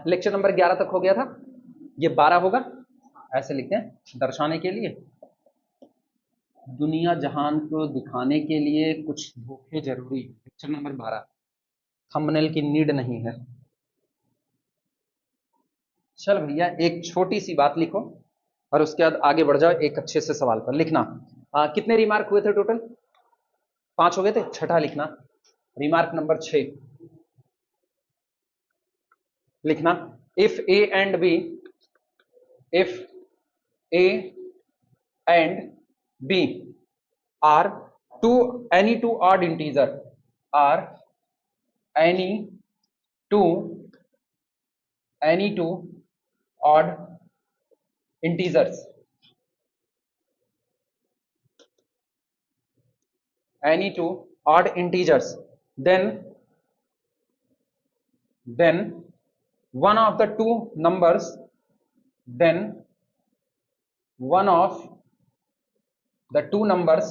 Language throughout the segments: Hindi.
लेक्चर नंबर 11 तक हो गया था, ये 12 होगा। ऐसे लिखते हैं दर्शाने के लिए, दुनिया जहान को दिखाने के लिए कुछ धोखे जरूरी। लेक्चर नंबर 12, थंबनेल की नीड नहीं है। चल भैया एक छोटी सी बात लिखो और उसके बाद आगे बढ़ जाओ एक अच्छे से सवाल पर। लिखना कितने रिमार्क हुए थे टोटल? 5 हो गए थे। छठा लिखना, रिमार्क नंबर 6 लिखना, if A and B, if A and B are two odd integer, are any two odd integers, any two odd integers, then one of the two numbers, then one of the two numbers,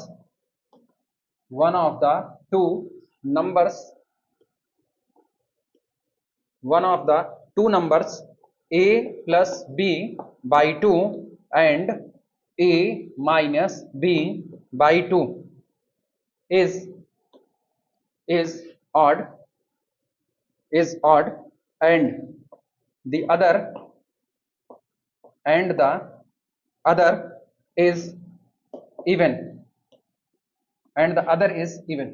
one of the two numbers, one of the two numbers a plus b by 2 and a minus b by 2 is odd, is odd, and the other is even, and the other is even।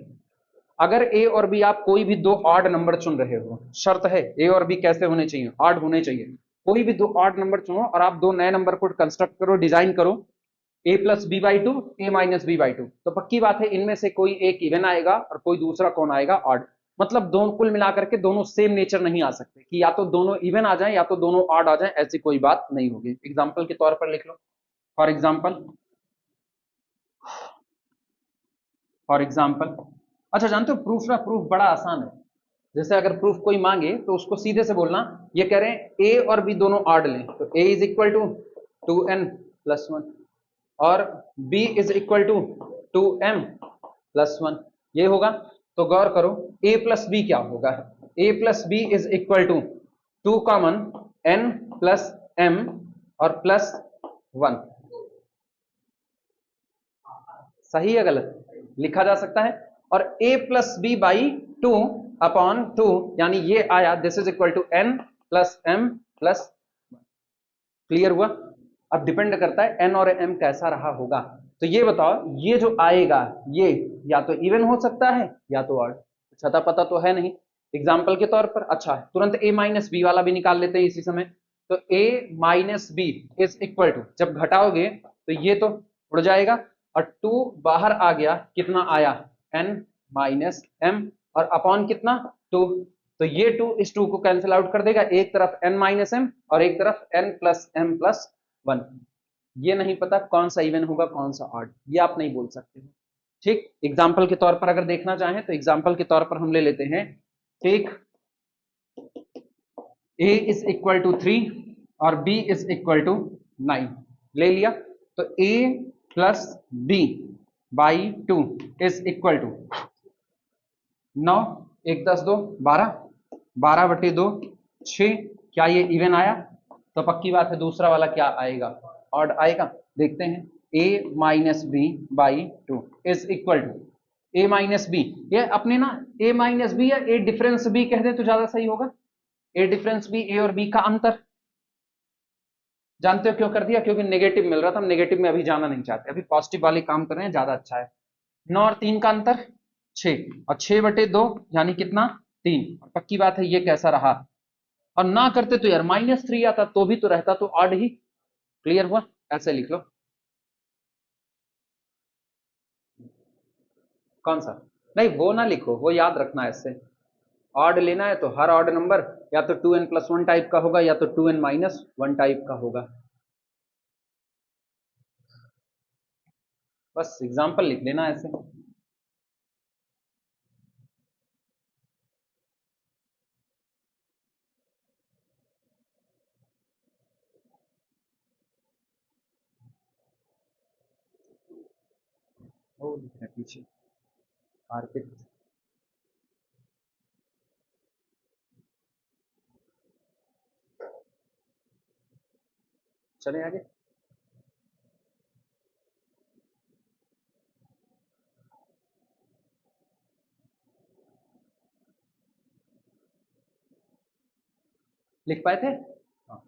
अगर ए और बी आप कोई भी दो ऑड नंबर चुन रहे हो, शर्त है ए और बी कैसे होने चाहिए? ऑड होने चाहिए। कोई भी दो ऑड नंबर चुनो और आप दो नए नंबर को कंस्ट्रक्ट करो, डिजाइन करो, A plus B by 2, A minus B by 2, तो पक्की बात है इनमें से कोई एक इवन आएगा और कोई दूसरा कौन आएगा? ऑड। मतलब दोनों कुल मिलाकर के दोनों सेम नेचर नहीं आ सकते कि या तो दोनों इवन आ जाएं या तो दोनों ऑड आ जाएं, ऐसी कोई बात नहीं होगी। एग्जाम्पल के तौर पर लिख लो। फॉर एग्जाम्पल, अच्छा जानते हो प्रूफ ना, प्रूफ बड़ा आसान है। जैसे अगर प्रूफ कोई मांगे तो उसको सीधे से बोलना, ये कह रहे हैं ए और बी दोनों ऑड लें, तो A is equal to 2n plus 1 और b is equal to 2m plus 1, ये होगा। तो गौर करो a प्लस बी क्या होगा? a plus B is equal to 2 common n plus m और प्लस 1। सही है गलत? लिखा जा सकता है। और a plus B by 2 upon 2, यानी ये आया, this is equal to n plus m plus. Clear हुआ? अब डिपेंड करता है n और m कैसा रहा होगा। तो ये बताओ, ये जो आएगा ये या तो इवन हो सकता है या तो ऑड, छता पता तो है नहीं। एग्जाम्पल के तौर पर अच्छा तुरंत a माइनस बी वाला भी निकाल लेते हैं इसी समय। तो a minus B is equal to, जब घटाओगे तो ये तो उड़ जाएगा और 2 बाहर आ गया, कितना आया? n माइनस m और अपॉन कितना? 2। तो ये 2 इस 2 को कैंसिल आउट कर देगा, एक तरफ n माइनस m और एक तरफ n प्लस m प्लस 1। ये नहीं पता कौन सा इवन होगा कौन सा ऑड, ये आप नहीं बोल सकते। ठीक, एग्जाम्पल के तौर पर अगर देखना चाहें तो एग्जाम्पल के तौर पर हम ले लेते हैं, ठीक, a इज इक्वल टू 3 और b इज इक्वल टू 9 ले लिया। तो a plus B by 2 is equal to 9, 1 10 2 12, 12 बटे 2 6। क्या ये इवन आया? तो पक्की बात है दूसरा वाला क्या आएगा? ऑड आएगा। देखते हैं, a minus B by 2 is equal to a minus B, ये अपने ना a माइनस बी या a डिफरेंस b कह दे तो ज्यादा सही होगा। a डिफरेंस b, a और b का अंतर। जानते हो क्यों कर दिया? क्योंकि नेगेटिव मिल रहा था, हम नेगेटिव में अभी जाना नहीं चाहते, अभी पॉजिटिव वाले काम कर रहे हैं, ज्यादा अच्छा है। 9 और 3 का अंतर 6 और 6 बटे 2 यानी कितना? 3। और पक्की बात है ये कैसा रहा? और ना करते तो यार -3 आता तो भी तो रहता, तो ऑड ही। क्लियर हुआ? ऐसे लिख लो। कौन सा? नहीं वो ना लिखो, वो याद रखना है। ऐसे ऑड लेना है तो हर ऑड नंबर या तो 2n प्लस 1 टाइप का होगा या तो 2n माइनस 1 टाइप का होगा। बस एग्जाम्पल लिख लेना ऐसे। वो लिख रहे हैं पीछे आर्किट। चले आगे। लिख पाए थे? हाँ।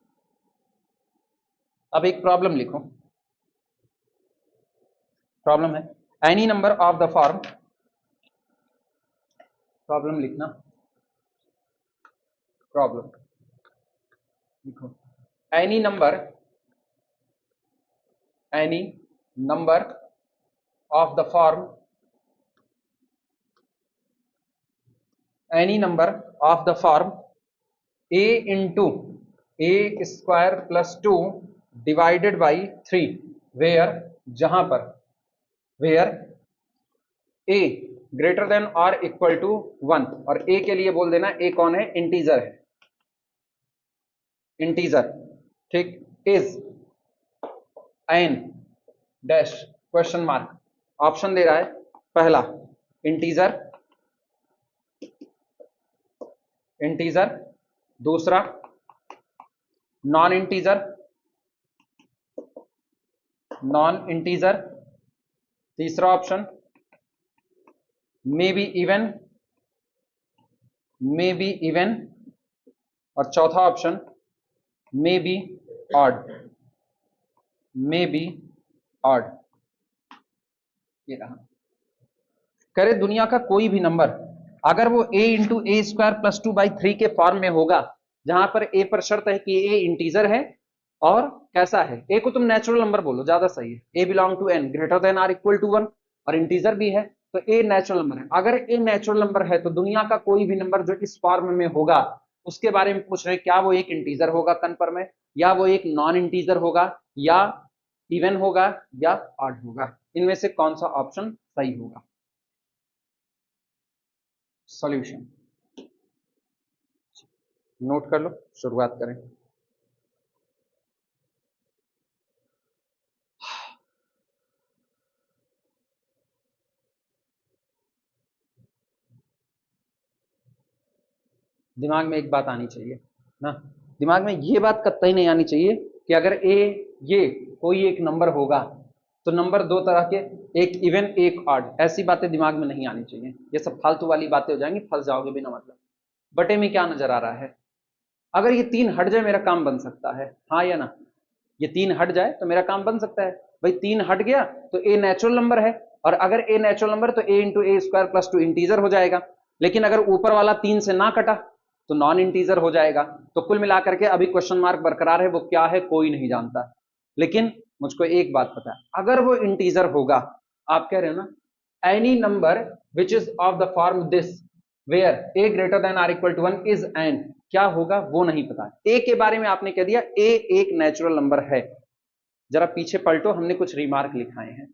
अब एक प्रॉब्लम लिखो। प्रॉब्लम है any number of the form, problem लिखना, प्रॉब्लम लिखो। Any number of the form, any number of the form a into a square plus 2 divided by 3 where, जहां पर where a greater than or equal to 1, और a के लिए बोल देना a कौन है, इंटीजर है, इंटीजर, ठीक, is an dash question mark, option दे रहा है, पहला इंटीजर, इंटीजर, दूसरा नॉन इंटीजर, नॉन इंटीजर, तीसरा ऑप्शन मे बी इवन, और चौथा option may be odd, may be odd. ये रहा। करे दुनिया का कोई भी नंबर अगर वो a into A square plus 2/3 के फॉर्म में होगा, जहां पर a पर शर्त है कि a इंटीजर है और कैसा है, a को तुम नेचुरल नंबर बोलो, ज्यादा सही है, a belong to n greater than or equal to 1 और इंटीजर भी है, तो a नेचुरल नंबर है। अगर a नेचुरल नंबर है तो दुनिया का कोई भी नंबर जो इस फॉर्म में होगा उसके बारे में पूछ रहे, क्या वो एक इंटीजर होगा कन्फर्म है, या वो एक नॉन इंटीजर होगा, या इवन होगा, या ऑड होगा, इनमें से कौन सा ऑप्शन सही होगा। सॉल्यूशन नोट कर लो, शुरुआत करें। दिमाग में एक बात आनी चाहिए ना, दिमाग में ये बात कतई नहीं आनी चाहिए कि अगर ये कोई एक नंबर होगा तो नंबर दो तरह के, एक इवन एक ऑड, ऐसी बातें दिमाग में नहीं आनी चाहिए, ये सब फालतू वाली बातें हो जाएंगी, फंस जाओगे बिना मतलब। बटे में क्या नजर आ रहा है, अगर ये तीन हट जाए मेरा काम बन सकता है, हाँ या ना, ये तीन हट जाए तो मेरा काम बन सकता है, भाई तीन हट गया तो ए नेचुरल नंबर है, और अगर ए नेचुरल नंबर तो ए into A square plus 2 integer हो जाएगा, लेकिन अगर ऊपर वाला तीन से ना कटा तो नॉन इंटीजर हो जाएगा। तो कुल मिलाकर के अभी क्वेश्चन मार्क बरकरार है, वो क्या है कोई नहीं जानता, लेकिन मुझको एक बात पता है, अगर वो इंटीजर होगा, आप कह रहे हो ना any number which is of the form this where a greater than or equal to 1 is N, क्या होगा वो नहीं पता। a के बारे में आपने कह दिया a एक नेचुरल नंबर है, जरा पीछे पलटो, हमने कुछ रिमार्क लिखाए हैं,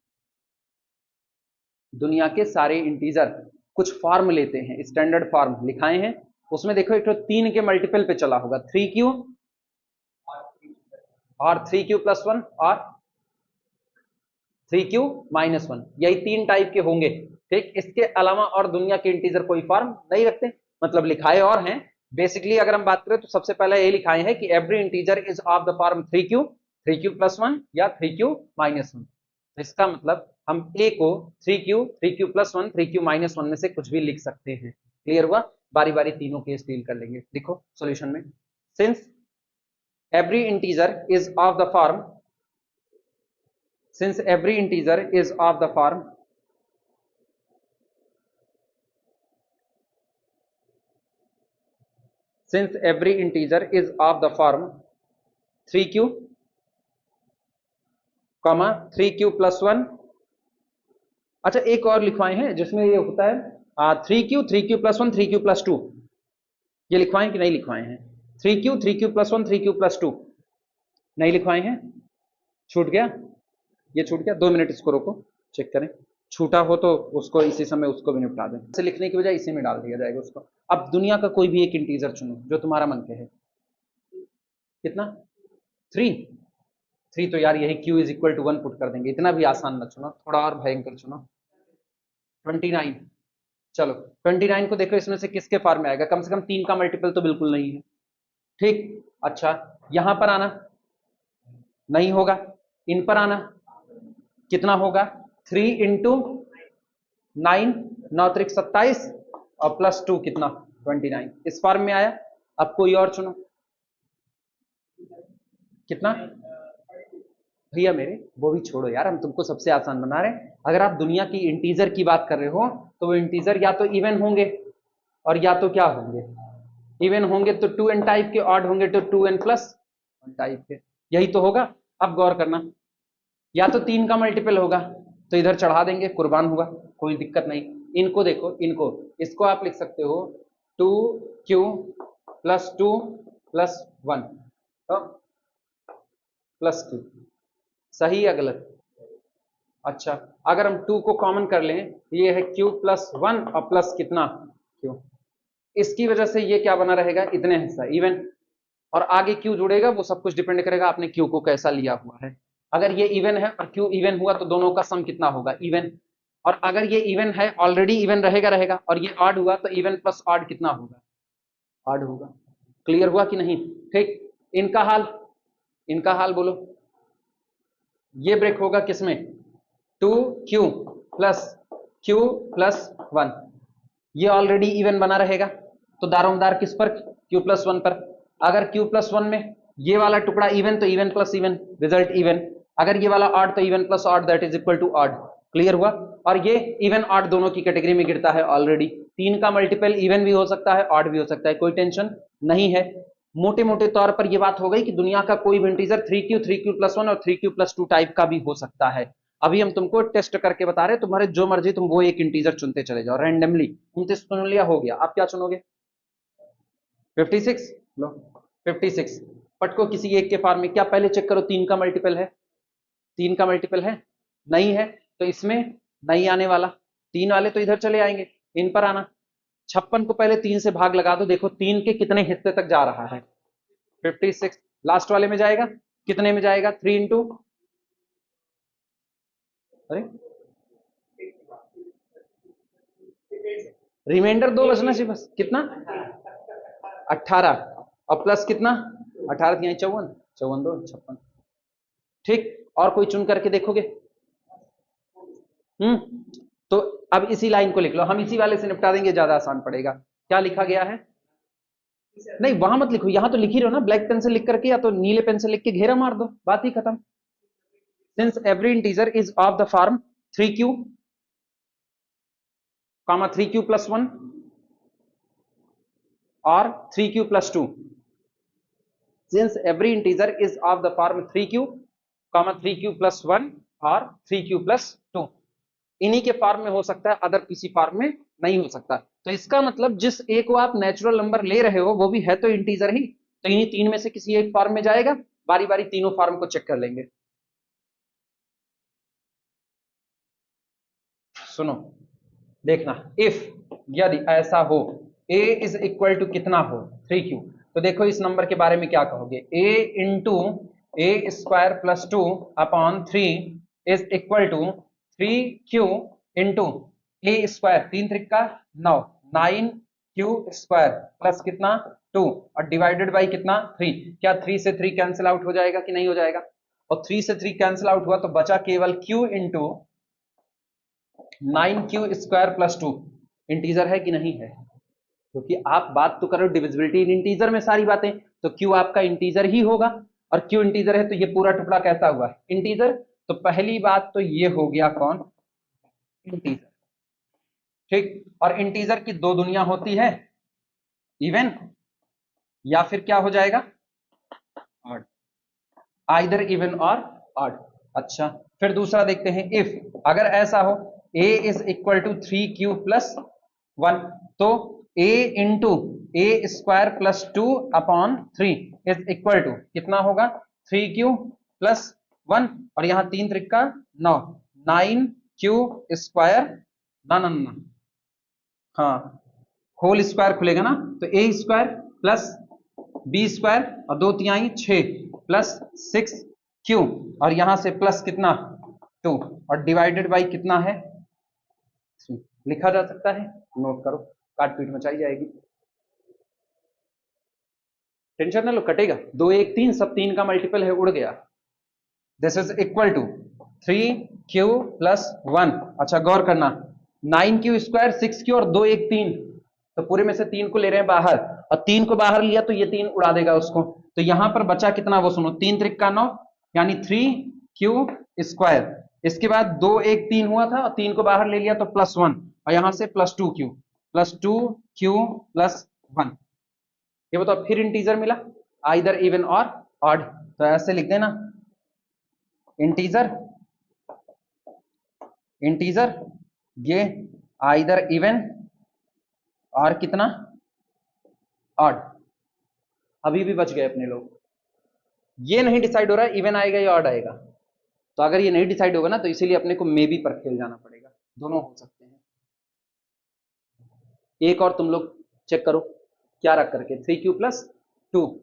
दुनिया के सारे इंटीजर कुछ फॉर्म लेते हैं, स्टैंडर्ड फॉर्म लिखाए हैं, उसमें देखो एक तो 3 के मल्टीपल पे चला होगा, 3q और 3q प्लस 1 और 3q माइनस 1, यही तीन टाइप के होंगे, ठीक, इसके अलावा और दुनिया के इंटीजर कोई फॉर्म नहीं रखते, मतलब लिखाए और हैं। बेसिकली अगर हम बात करें तो सबसे पहले ये लिखाए हैं कि every integer is of the form 3q plus 1 या 3q माइनस 1, तो इसका मतलब हम a को 3q प्लस 1 3q माइनस 1 में से कुछ भी लिख सकते हैं। क्लियर हुआ, बारी बारी तीनों केस डील कर लेंगे। देखो सॉल्यूशन में, since every integer is of the form, since every integer is of the form since every integer is of the form 3q comma 3q plus 1, अच्छा एक और लिखवाए हैं जिसमें ये होता है 3q प्लस 1 3q प्लस 2, ये लिखवाए कि नहीं लिखवाए हैं, 3q प्लस 1 3q प्लस 2 नहीं लिखवाए हैं, छूट गया, ये छूट गया, 2 मिनट इसको रोको, चेक करें, छूटा हो तो उसको इसी समय उसको भी निपटा दें, इसे लिखने की बजाय इसी में डाल दिया जाएगा उसको। अब दुनिया का कोई भी एक इंटीजर चुनो जो तुम्हारा मन के है, कितना 3 तो यार यही q is equal to 1 put कर देंगे, इतना भी आसान मत चुनो, थोड़ा और भयंकर चुनो, 29, चलो 29 को देखो इसमें से किसके फॉर्म में आएगा, कम से कम 3 का मल्टीपल तो बिल्कुल नहीं है, ठीक, अच्छा यहां पर आना नहीं होगा, इन पर आना, कितना होगा 3 इंटू 9, 9 त्रिक 27 और प्लस 2 कितना 29, इस फॉर्म में आया। अब कोई और चुनो, कितना भैया मेरे, वो भी छोड़ो यार, हम तुमको सबसे आसान बना रहे हैं। अगर आप दुनिया की इंटीजर की बात कर रहे हो तो वो इंटीजर या तो इवन होंगे और या तो क्या होंगे, इवन होंगे तो 2n टाइप के, ऑड होंगे तो 2n प्लस 1 टाइप के, यही तो होगा। अब गौर करना, या तो 3 का मल्टीपल होगा तो इधर चढ़ा देंगे, कुर्बान हुआ, कोई दिक्कत नहीं। इनको देखो, इनको, इसको आप लिख सकते हो 2q plus 2 plus 1 plus q, सही या गलत? अच्छा, अगर हम 2 को कॉमन कर लें, ये है q प्लस 1 और प्लस कितना q, इसकी वजह से ये क्या बना रहेगा, इतने हिस्सा इवन, और आगे q जुड़ेगा, वो सब कुछ डिपेंड करेगा आपने q को कैसा लिया हुआ है। अगर ये इवन है और q इवन हुआ तो दोनों का सम कितना होगा, इवन। और अगर ये इवन है, ऑलरेडी इवन रहेगा रहेगा, और ये ऑड हुआ तो इवन प्लस ऑड कितना होगा, ऑड होगा। क्लियर हुआ कि नहीं? ठीक, इनका हाल, इनका हाल बोलो। ये ब्रेक होगा किसमें, 2q प्लस q प्लस 1, ये ऑलरेडी इवन बना रहेगा तो दारोमदार किस पर, q प्लस 1 पर। अगर q प्लस 1 में ये वाला टुकड़ा इवन तो even plus even, result even. अगर ये वाला ऑड तो even plus odd, that is equal to odd. Clear हुआ? और ये इवन ऑड दोनों की कैटेगरी में गिरता है ऑलरेडी। 3 का मल्टीपल इवन भी हो सकता है, ऑड भी हो सकता है, कोई टेंशन नहीं है। मोटे मोटे तौर पर ये बात हो गई कि दुनिया का कोई भी इंटीजर 3q, 3q प्लस 1 और 3q प्लस 2 टाइप का भी हो सकता है। अभी हम तुमको टेस्ट करके बता रहे हैं, तुम्हारे जो मर्जी तुम वो एक इंटीजर चुनते चले जाओ रैंडमली। 29 चुन लिया, हो गया। आप क्या चुनोगे, 56 लो, 56 पटको किसी एक के फॉर्म में। क्या पहले चेक करो 3 का मल्टीपल है, 3 का मल्टीपल है, नहीं है तो इसमें नहीं आने वाला, 3 वाले तो इधर चले आएंगे, इन पर आना। 56 को पहले 3 से भाग लगा दो, देखो 3 के कितने हिस्से तक जा रहा है, 56। लास्ट वाले में जाएगा, कितने में जाएगा, 3 इंटू, अरे रिमाइंडर 2 बचना चाहिए बस, कितना 18 और प्लस कितना 18 दिया 54, 54 2 56। ठीक, और कोई चुन करके देखोगे? तो अब इसी लाइन को लिख लो, हम इसी वाले से निपटा देंगे, ज्यादा आसान पड़ेगा। क्या लिखा गया है, नहीं वहां मत लिखो, यहां तो लिख ही रहो ना, ब्लैक पेन से लिख करके या तो नीले पेन से लिख के घेरा मार दो, बात ही खत्म। Since every integer is of the form 3q, 3q plus 1 और 3q plus 2, since every integer is of the form 3q, 3q plus 1 और 3q प्लस 2, इन्हीं के फॉर्म में हो सकता है, अदर किसी फॉर्म में नहीं हो सकता। तो इसका मतलब जिस ए को आप नेचुरल नंबर ले रहे हो वो भी है तो इंटीजर ही, तो इन्हीं 3 में से किसी एक फॉर्म में जाएगा। बारी बारी तीनों फॉर्म को चेक कर लेंगे। सुनो देखना, इफ यदि ऐसा हो, a इज इक्वल टू कितना हो 3q, तो देखो इस नंबर के बारे में क्या कहोगे, a into A square plus 2 upon 3 is equal to 3q into A square, 3 त्रिका 9, 9q स्क्वायर प्लस कितना 2 और डिवाइडेड बाई कितना 3। क्या 3 से 3 कैंसिल आउट हो जाएगा कि नहीं हो जाएगा? और 3 से 3 कैंसिल आउट हुआ तो बचा केवल q into 9q square plus 2। Integer है कि नहीं है? क्योंकि आप बात तो करो डिविजिबिलिटी इन इंटीजर में सारी बातें, तो q आपका इंटीजर ही होगा, और q इंटीजर है तो ये पूरा टुकड़ा कैसा हुआ इंटीजर। तो पहली बात तो ये हो गया कौन, इंटीजर। ठीक, और इंटीजर की दो दुनिया होती है, इवन या फिर क्या हो जाएगा ऑड, आइदर इवन और ऑड। अच्छा, फिर दूसरा देखते हैं, इफ अगर ऐसा हो a is equal to 3q plus 1, तो a into A square plus 2 upon 3 is equal to कितना होगा 3q प्लस 1, और यहां 3 त्रिका 9, 9q स्क्वायर, ना ना ना, हाँ होल स्क्वायर खुलेगा ना, तो ए स्क्वायर प्लस बी स्क्वायर और 2 तिहाई 6 प्लस 6q, और यहां से प्लस कितना 2 और डिवाइडेड बाई कितना है, लिखा जा सकता है, नोट करो, काट पीट मचाई जाएगी। टेंशन ना लो, कटेगा, 2 1 3 सब 3 का मल्टीपल है, उड़ गया। This is equal to 3q+1। अच्छा गौर करना, 9q², 6q और 2 1 3, तो पूरे में से 3 को ले रहे हैं बाहर, और 3 को बाहर लिया तो ये 3 उड़ा देगा उसको। तो यहां पर बचा कितना वो सुनो, 3 त्रिक का 9, यानी 3q²। इसके बाद 2 1 3 हुआ था और 3 को बाहर ले लिया तो +1, और यहां से +2q+1। ये बताओ फिर इंटीजर मिला, आइदर इवन और ऑड, तो ऐसे लिख देना, इंटीजर इंटीजर ये आइदर इवन और कितना ऑड। अभी भी बच गए अपने लोग। ये नहीं डिसाइड हो रहा है इवन आएगा या ऑड आएगा, तो अगर ये नहीं डिसाइड होगा ना तो इसीलिए अपने को मे बी पर खेल जाना पड़ेगा, दोनों हो सकते हैं। एक और तुम लोग चेक करो क्या रख करके, 3q+2।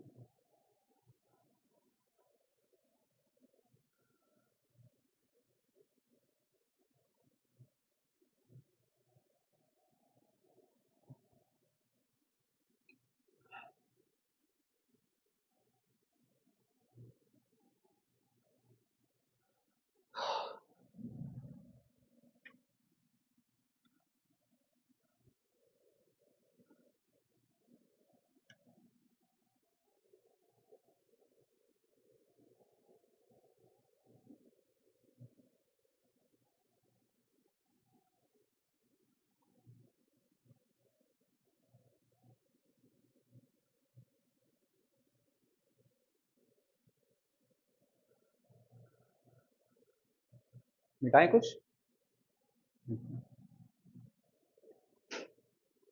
मिटाएं कुछ,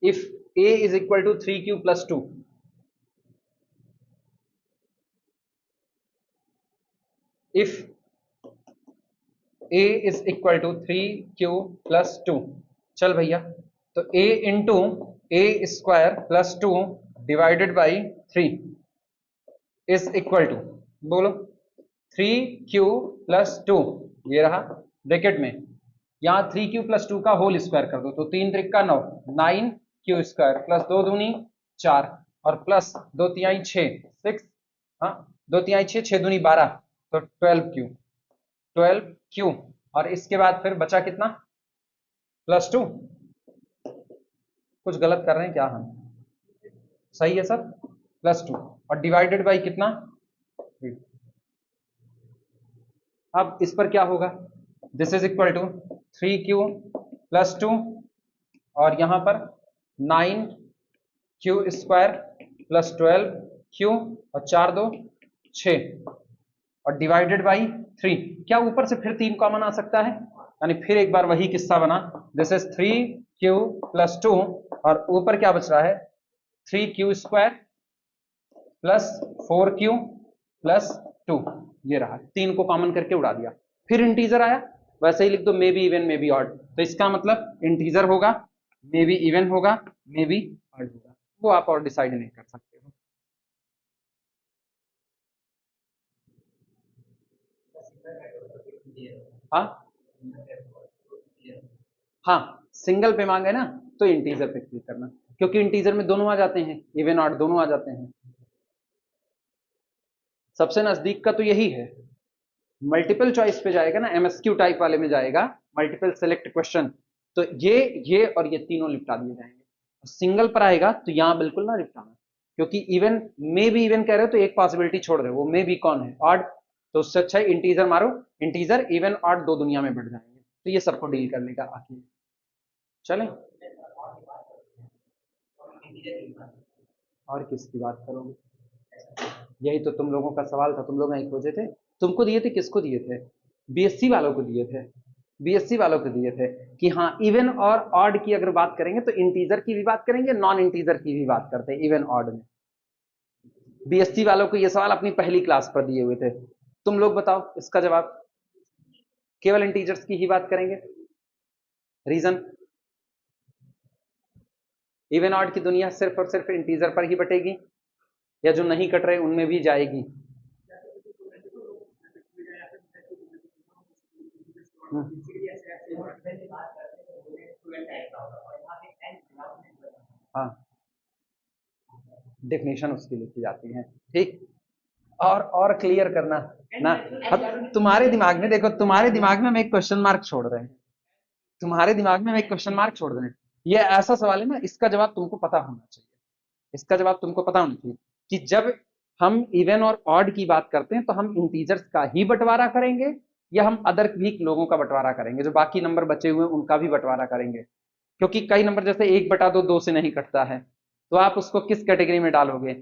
if a is equal to 3q+2, if a is equal to 3q+2, चल भैया, तो a इंटू a²+2 divided by 3 is equal to, बोलो 3q+2, ये रहा ब्रैकेट में, यहां 3q+2 का होल स्क्वायर कर दो, तो 3 त्रिक का 9, 9q² प्लस 2 दूनी 4 और प्लस 2 तिहाई 6, 6, हाँ 2 तिहाई 6, 6 दूनी 12, तो 12q और इसके बाद फिर बचा कितना, +2। कुछ गलत कर रहे हैं क्या हम, सही है सब, +2 और डिवाइडेड बाई कितना। अब इस पर क्या होगा, this is equal to 3q+2 और यहां पर 9q² प्लस 12q और 4 2 6 और डिवाइडेड बाई 3। क्या ऊपर से फिर 3 कॉमन आ सकता है, यानी फिर एक बार वही किस्सा बना, दिस इज 3q+2 और ऊपर क्या बच रहा है, 3q² प्लस 4q+2, ये रहा, 3 को कॉमन करके उड़ा दिया, फिर इंटीजर आया, वैसे ही लिख दो मे be even may be odd, तो इसका मतलब इंटीजर होगा, मे बी इवन होगा, मे बी ऑड होगा, वो आप और डिसाइड नहीं कर सकते हो। हाँ हाँ, सिंगल पे मांगे ना तो इंटीजर पे क्लिक करना, क्योंकि इंटीजर में दोनों आ जाते हैं, इवन ऑड दोनों आ जाते हैं। सबसे नजदीक का तो यही है, मल्टीपल चॉइस पे जाएगा ना, एमएसक्यू टाइप वाले में जाएगा, मल्टीपल सेलेक्ट क्वेश्चन, तो ये और ये तीनों निपटा दिए जाएंगे। सिंगल पर आएगा तो यहां बिल्कुल ना निपटाना, क्योंकि इवन मे भी इवन कह रहे हो तो एक पॉसिबिलिटी छोड़ रहे हो, वो मे भी कौन है, ऑड, तो उससे अच्छा है इंटीजर मारो, इंटीजर इवन ऑड दो दुनिया में बढ़ जाएंगे, तो ये सबको डील करने का आखिर। चले और किसकी बात करोगे, यही तो तुम लोगों का सवाल था, तुम लोग नहीं खोजे थे, तुमको दिए थे, किसको दिए थे, बीएससी वालों को दिए थे, बीएससी वालों को दिए थे कि हाँ इवन और ऑड की अगर बात करेंगे तो इंटीजर की भी बात करेंगे, नॉन इंटीजर की भी बात करते हैं इवन ऑड में। बीएससी वालों को ये सवाल अपनी पहली क्लास पर दिए हुए थे, तुम लोग बताओ इसका जवाब, केवल इंटीजर्स की ही बात करेंगे, रीजन, इवन ऑड की दुनिया सिर्फ और सिर्फ इंटीजर पर ही बटेगी, या जो नहीं कट रहे उनमें भी जाएगी। हाँ, डेफिनेशन उसकी लिखी जाती है, ठीक। और क्लियर करना ना। अब तुम्हारे दिमाग में देखो, तुम्हारे दिमाग में हम एक क्वेश्चन मार्क छोड़ रहे हैं, तुम्हारे दिमाग में हम एक क्वेश्चन मार्क छोड़ रहे हैं। ये ऐसा सवाल है ना, इसका जवाब तुमको पता होना चाहिए, इसका जवाब तुमको पता होना चाहिए कि जब हम इवन और ऑड की बात करते हैं तो हम इंटीजर्स का ही बंटवारा करेंगे या हम अदर भी लोगों का बंटवारा करेंगे, जो बाकी नंबर बचे हुए हैं उनका भी बंटवारा करेंगे। क्योंकि कई नंबर जैसे 1/2 2 से नहीं कटता है, तो आप उसको किस कैटेगरी में डालोगे?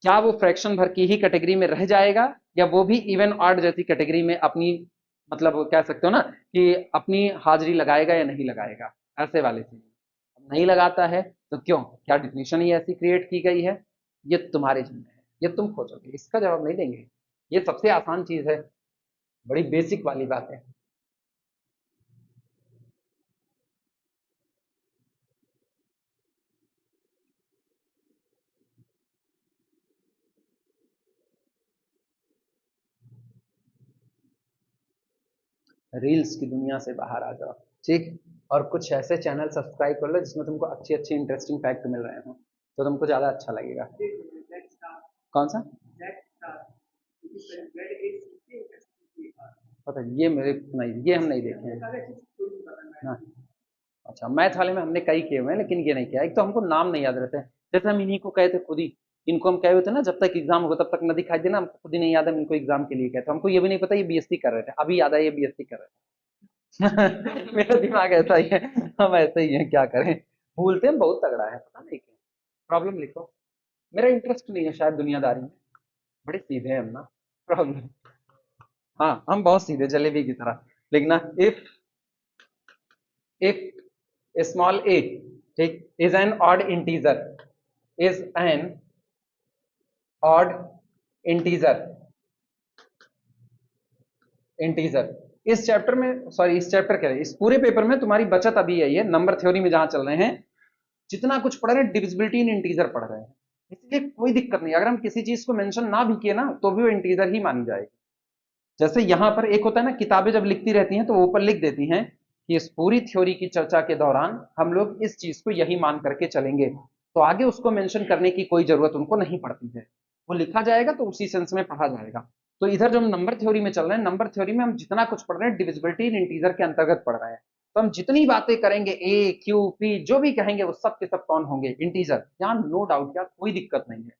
क्या वो फ्रैक्शन भर की ही कैटेगरी में रह जाएगा या वो भी इवन ऑड जैसी कैटेगरी में अपनी, मतलब कह सकते हो ना कि अपनी हाजिरी लगाएगा या नहीं लगाएगा, ऐसे वाले से नहीं लगाता है तो क्यों, क्या डिफिनेशन ही ऐसी क्रिएट की गई है? ये तुम्हारे जिम्मे है, ये तुम खोजोगे, इसका जवाब नहीं देंगे। ये सबसे आसान चीज है, बड़ी बेसिक वाली बात है। रील्स की दुनिया से बाहर आ जाओ, ठीक, और कुछ ऐसे चैनल सब्सक्राइब कर लो जिसमें तुमको अच्छी अच्छी इंटरेस्टिंग फैक्ट मिल रहे हो, तो तुमको ज्यादा अच्छा लगेगा। कौन सा? पता है, ये मेरे नहीं, ये हम नहीं देखे हैं ना। अच्छा, मैथ वाले में हमने कई किए हुए हैं लेकिन ये नहीं किया। एक तो हमको नाम नहीं याद रहते हैं, जैसे हम इन्हीं को कहे थे खुद ही, इनको हम कहे हुए थे ना जब तक एग्जाम होगा तब तक न दिखाई देना, हमको खुद ही नहीं याद है, हम इनको एग्जाम के लिए कहते, हमको ये भी नहीं पता ये बीएससी कर रहे थे, अभी याद है ये बीएससी कर रहे थे। मेरा दिमाग ऐसा ही है, हम ऐसे ही हैं, क्या करें, भूलते हैं बहुत तगड़ा है, पता नहीं क्यों। प्रॉब्लम लिखो, मेरा इंटरेस्ट नहीं है शायद दुनियादारी में, बड़े सीधे हैं हम ना। प्रॉब्लम, हाँ हम बहुत सीधे जलेबी की तरह लिखना। इफ स्मॉल a, ठीक, is N odd integer, is an odd integer, integer इस चैप्टर में, सॉरी इस चैप्टर कह रहे, इस पूरे पेपर में तुम्हारी बचत अभी यही है, नंबर थ्योरी में जहां चल रहे हैं, जितना कुछ पढ़ रहे हैं डिविजिबिलिटी इन इंटीजर पढ़ रहे हैं, इसलिए कोई दिक्कत नहीं, अगर हम किसी चीज को मेंशन ना भी किए ना तो भी वो इंटीजर ही मानी जाएगी। जैसे यहां पर एक होता है ना, किताबें जब लिखती रहती हैं तो वो ऊपर लिख देती हैं कि इस पूरी थ्योरी की चर्चा के दौरान हम लोग इस चीज को यही मान करके चलेंगे, तो आगे उसको मेंशन करने की कोई जरूरत उनको नहीं पड़ती है, वो लिखा जाएगा तो उसी सेंस में पढ़ा जाएगा। तो इधर जो हम नंबर थ्योरी में चल रहे हैं, नंबर थ्योरी में हम जितना कुछ पढ़ रहे हैं डिविजिबिलिटी इन इंटीजर के अंतर्गत पढ़ रहे हैं, तो हम जितनी बातें करेंगे ए क्यू पी जो भी कहेंगे वो सब के सब कौन होंगे, इंटीजर, यहाँ नो डाउट, यार कोई दिक्कत नहीं है।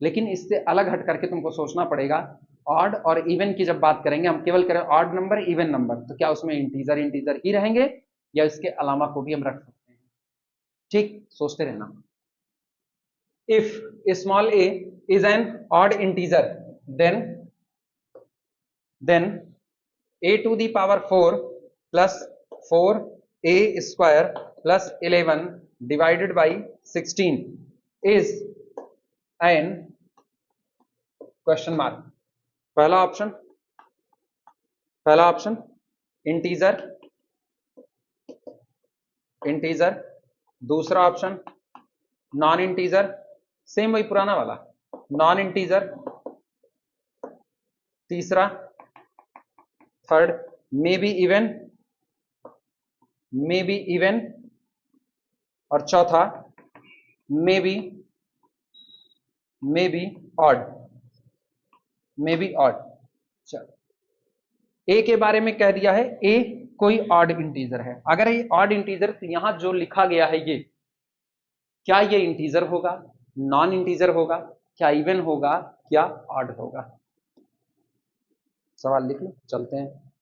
लेकिन इससे अलग हट करके तुमको सोचना पड़ेगा, ऑड और इवन की जब बात करेंगे, हम केवल करें ऑड नंबर इवन नंबर, तो क्या उसमें इंटीजर इंटीजर ही रहेंगे या इसके अलावा को भी हम रख सकते हैं? ठीक, सोचते रहना। If small a is an odd integer, then a to the power 4 plus 4a square plus 11 divided by 16 is an question mark. पहला ऑप्शन, पहला ऑप्शन इंटीजर, इंटीजर, दूसरा ऑप्शन नॉन इंटीजर, सेम वही पुराना वाला, नॉन इंटीजर, तीसरा, third may be even, may be even, और चौथा मे be odd, may be odd. चलो ए के बारे में कह दिया है, ए कोई ऑड इंटीजर है, अगर ये ऑड इंटीजर तो यहां जो लिखा गया है ये, क्या ये इंटीजर होगा, नॉन इंटीजर होगा, क्या इवन होगा, क्या ऑड होगा? सवाल लिख लो, चलते हैं।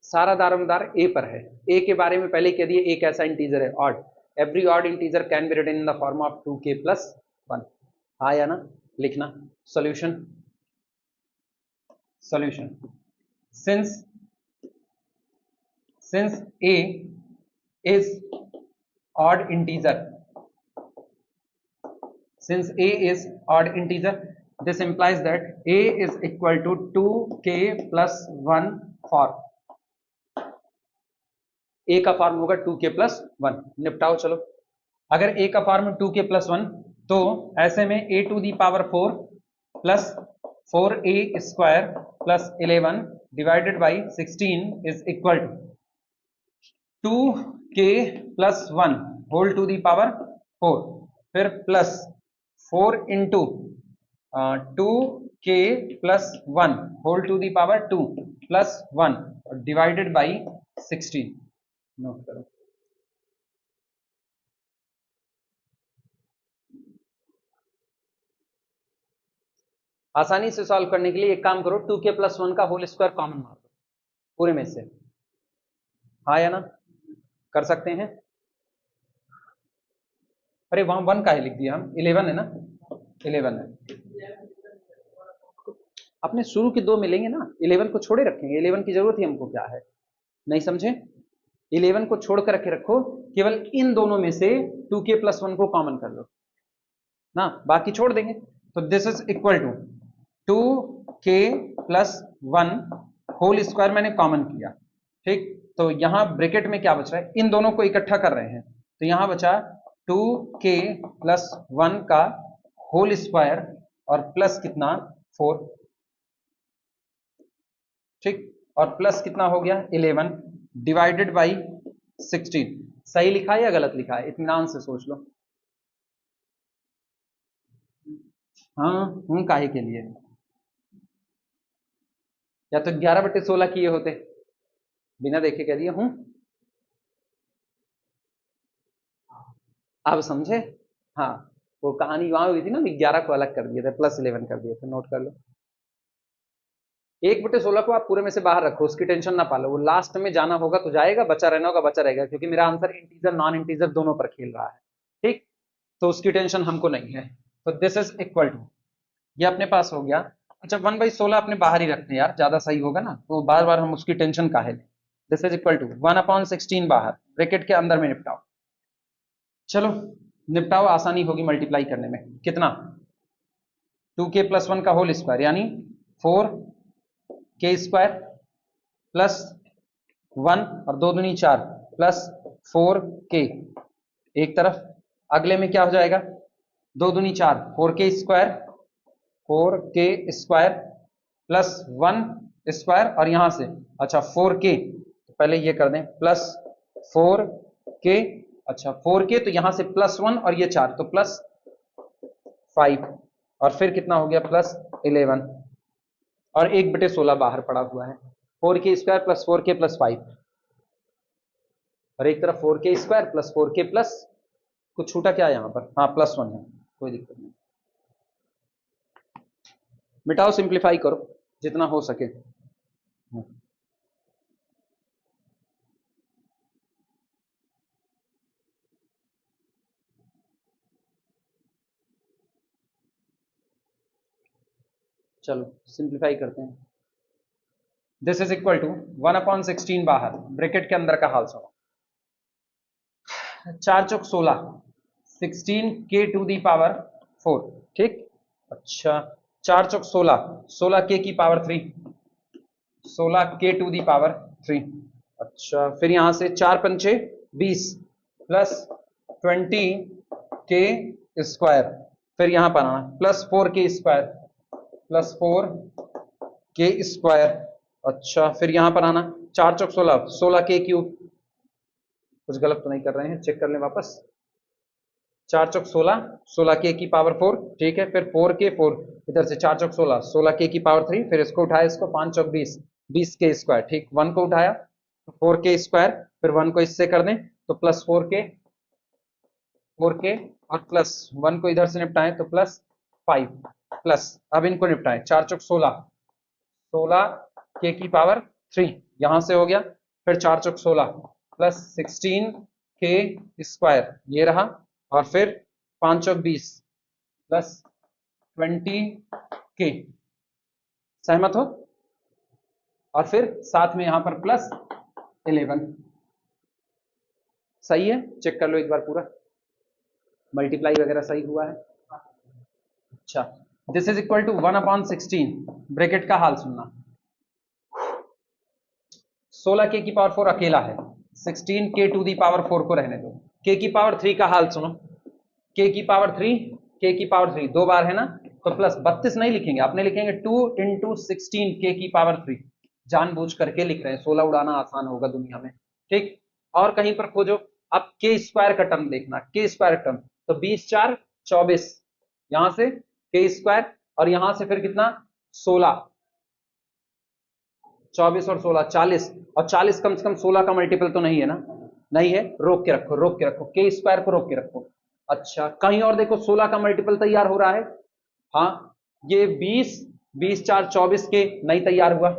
सारा दारोमदार ए पर है। ए के बारे में पहले कह दिए, एक ऐसा इंटीजर है odd, every odd integer can be written in the form of 2k plus 1, हाँ या ना, लिखना। Solution, solution, since since a is odd integer, since a is odd integer, this implies that a is equal to 2k plus 1 for, a का फॉर्म होगा 2k plus 1, निपटाओ चलो। अगर a का फॉर्म 2k plus 1 तो ऐसे में a to the power 4 plus 4a square plus 11 divided by 16 is equal to 2k plus 1 whole to the power 4, फिर plus 4 into 2k plus 1 whole to the power 2 plus 1 divided by 16। Note करो। आसानी से सॉल्व करने के लिए एक काम करो, 2k प्लस 1 का होल स्क्वायर कॉमन मार दो पूरे में से, हाँ या ना? कर सकते हैं? अरे वहां 1 का ही लिख दिया हम, 11 है ना, 11 है। अपने शुरू के 2 मिलेंगे ना, 11 को छोड़े रखेंगे, 11 की जरूरत ही हमको क्या है, नहीं समझे? 11 को छोड़ कर रखे रखो, केवल इन दोनों में से 2k प्लस 1 को कॉमन कर लो ना, बाकी छोड़ देंगे। तो this is equal to 2k plus 1 whole square मैंने कॉमन किया, ठीक। तो यहां ब्रैकेट में क्या बच रहा है, इन दोनों को इकट्ठा कर रहे हैं, तो यहां बचा 2k प्लस 1 का होल स्क्वायर और प्लस कितना 4, ठीक, और प्लस कितना हो गया 11 डिवाइडेड बाई 16। सही लिखा है या गलत लिखा है, इत्मीनान से सोच लो। हाँ हूं काहे के लिए, या तो 11/16 किए होते, बिना देखे कह दिए हूं। आप समझे? हाँ, वो कहानी वहां हुई थी ना, 11 को अलग कर दिए थे, प्लस 11 कर दिए थे, नोट कर लो। 1/16 को आप पूरे में से बाहर रखो, उसकी टेंशन ना पालो, वो लास्ट में जाना होगा तो जाएगा, बचा रहना होगा बचा रहेगा, क्योंकि मेरा आंसर इंटीजर नॉन इंटीजर दोनों पर खेल रहा है, ठीक, तो उसकी टेंशन हमको नहीं है। तो दिस इज इक्वल टू, ये अपने पास हो गया। अच्छा 1/16 अपने बाहर ही रखते हैं यार, ज्यादा सही होगा ना, तो बार बार हम उसकी टेंशन काहे लें। दिस इज इक्वल टू 1/16 बाहर, ब्रैकेट के अंदर में निपटाओ। चलो निपटाओ, आसानी होगी मल्टीप्लाई करने में। कितना, 2k प्लस 1 का होल स्क्वायर यानी 4k स्क्वायर प्लस 1 और 2 दूनी 4 प्लस 4k एक तरफ, अगले में क्या हो जाएगा 2 दूनी 4 4k square, 4k square plus 1 square और यहां से अच्छा 4k, तो पहले ये कर दें प्लस 4k, अच्छा 4k तो यहां से प्लस 1 और ये 4 तो प्लस 5 और फिर कितना हो गया प्लस 11 और 1/16 बाहर पड़ा हुआ है, 4k square plus 4k plus 5 और एक तरफ 4k square plus 4k plus कुछ छूटा क्या यहां पर, हाँ प्लस 1 है, कोई दिक्कत नहीं। मिटाओ सिंप्लीफाई करो जितना हो सके। चलो सिंप्लीफाई करते हैं। दिस इज इक्वल टू 1/16 बाहर, ब्रैकेट के अंदर का हाल सुनो, 4 चौक 16, 16k टू दी पावर 4, ठीक। अच्छा 4 चौक 16, 16k की power 3, 16k to the power 3, अच्छा फिर यहां से 4 पंचे 20 प्लस 20k स्क्वायर, फिर यहां पर आना plus 4k square plus 4k square, अच्छा फिर यहां पर आना 4 चौक 16, 16k क्यूब, कुछ गलत तो नहीं कर रहे हैं, चेक कर लें वापस, 4 चौक 16, 16k की पावर 4, ठीक है, फिर 4k 4 इधर से 4 चौक 16, 16k की पावर 3, फिर इसको उठाया इसको 5 चौक 20, 20k स्क्वायर, ठीक, 1 को उठाया 4k स्क्वायर, फिर 1 को इससे कर दें तो प्लस 4k और प्लस 1 को इधर से निपटाएं तो प्लस 5 प्लस, अब इनको निपटाएं 4 चौक 16, 16k की पावर 3 यहां से हो गया, फिर 4 चौक 16 प्लस 16k स्क्वायर ये रहा, और फिर 5 चौक 20 प्लस 20k, सहमत हो, और फिर साथ में यहां पर प्लस 11, सही है, चेक कर लो एक बार पूरा मल्टीप्लाई वगैरह सही हुआ है। अच्छा this is equal to 1/16, bracket का हाल सुनना, 16k की पावर 4 अकेला है, 16k टू दी पावर 4 को रहने दो, k की पावर 3 का हाल सुनो, k की पावर 3, k की पावर 3 दो बार है ना, तो प्लस 32 नहीं लिखेंगे, आपने लिखेंगे 2 इंटू 16 k की पावर 3, जानबूझ करके लिख रहे हैं, 16 उड़ाना आसान होगा दुनिया में, ठीक। और कहीं पर खोजो, अब k स्क्वायर का टर्म देखना, k स्क्वायर टर्म, तो 20 4 24 यहां से के स्क्वायर और यहां से फिर कितना 16, 24 और 16 40, और 40 कम से कम 16 का मल्टीपल तो नहीं है ना, नहीं है, रोक के रखो, रोक के रखो, के स्क्वायर को रोक के रखो। अच्छा कहीं और देखो 16 का मल्टीपल तैयार हो रहा है, हाँ ये 20, 20 4 24 के नहीं तैयार हुआ,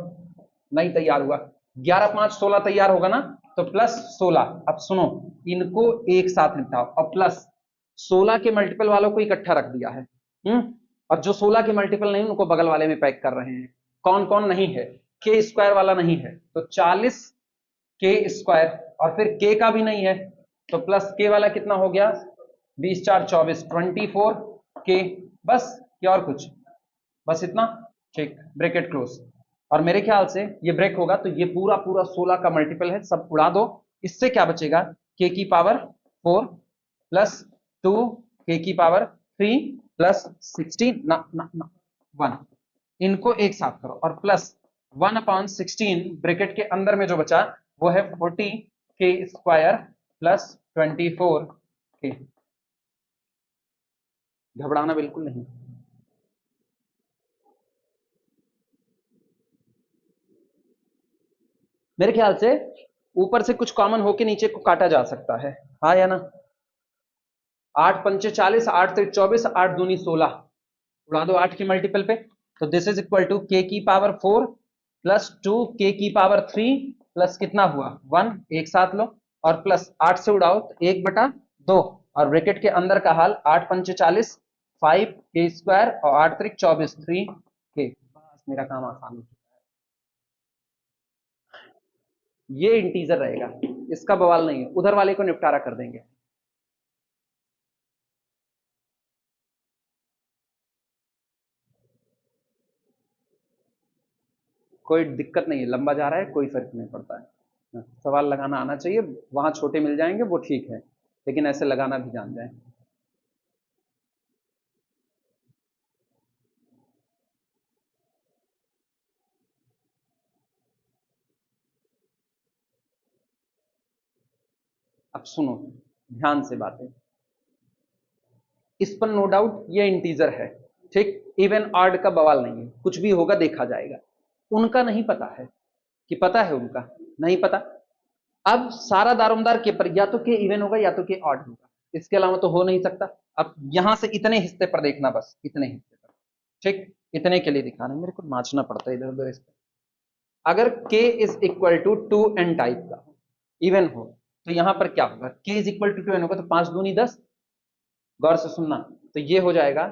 नहीं तैयार हुआ, 11 5 16 तैयार होगा ना, तो प्लस 16। अब सुनो इनको एक साथ निपटाओ, और प्लस 16 के मल्टीपल वालों को इकट्ठा रख दिया है, और जो 16 के मल्टीपल नहीं उनको बगल वाले में पैक कर रहे हैं। कौन कौन नहीं है, के स्क्वायर वाला नहीं है तो 40 के स्क्वायर, और फिर के का भी नहीं है तो प्लस के वाला कितना हो गया 20 4 24 24 के, बस क्या और कुछ, बस इतना, ठीक, ब्रैकेट क्लोज। और मेरे ख्याल से ये ब्रेक होगा तो ये पूरा पूरा 16 का मल्टीपल है, सब उड़ा दो, इससे क्या बचेगा के की पावर 4 प्लस 2 के की पावर 3 प्लस 16 ना, ना, ना 1, इनको एक साथ करो, और प्लस 1/16 ब्रैकेट के अंदर में जो बचा वो है 40 के स्क्वायर प्लस 24 के। घबराना बिल्कुल नहीं, मेरे ख्याल से ऊपर से कुछ कॉमन होके नीचे को काटा जा सकता है, हाँ या ना, 8 पंचे 40, 8 से 24, 8 दूनी 16, उड़ा दो 8 के मल्टीपल पे, तो दिस इज इक्वल टू के की पावर 4 प्लस 2 के की पावर 3 प्लस कितना हुआ 1, एक साथ लो, और प्लस 8 से उड़ाओ तो 1/2, और ब्रैकेट के अंदर का हाल 8 पंचे 40, 5 के स्क्वायर और 8 त्रिक 24 3 के, बस मेरा काम आसान हो चुका है। ये इंटीजर रहेगा, इसका बवाल नहीं है, उधर वाले को निपटारा कर देंगे। कोई दिक्कत नहीं है, लंबा जा रहा है कोई फर्क नहीं पड़ता है, सवाल लगाना आना चाहिए, वहां छोटे मिल जाएंगे वो ठीक है, लेकिन ऐसे लगाना भी जान जाए। अब सुनो ध्यान से बातें, इस पर नो डाउट ये इंटीजर है, ठीक, इवन ऑड का बवाल नहीं है, कुछ भी होगा देखा जाएगा। उनका नहीं पता है कि पता है, उनका नहीं पता। अब सारा दारोमदार के पर या तो के इवन होगा या तो के ऑड होगा, इसके अलावा तो हो नहीं सकता। अब यहां से इतने हिस्से पर देखना, बस इतने हिस्से पर, ठीक, इतने के लिए दिखाना, मेरे को नाचना पड़ता है इधर उधर इस पर। अगर k is equal to 2n type का इवन हो तो यहां पर क्या होगा, k is equal to 2n होगा तो 5 दूनी 10, गौर से सुनना, तो ये हो जाएगा,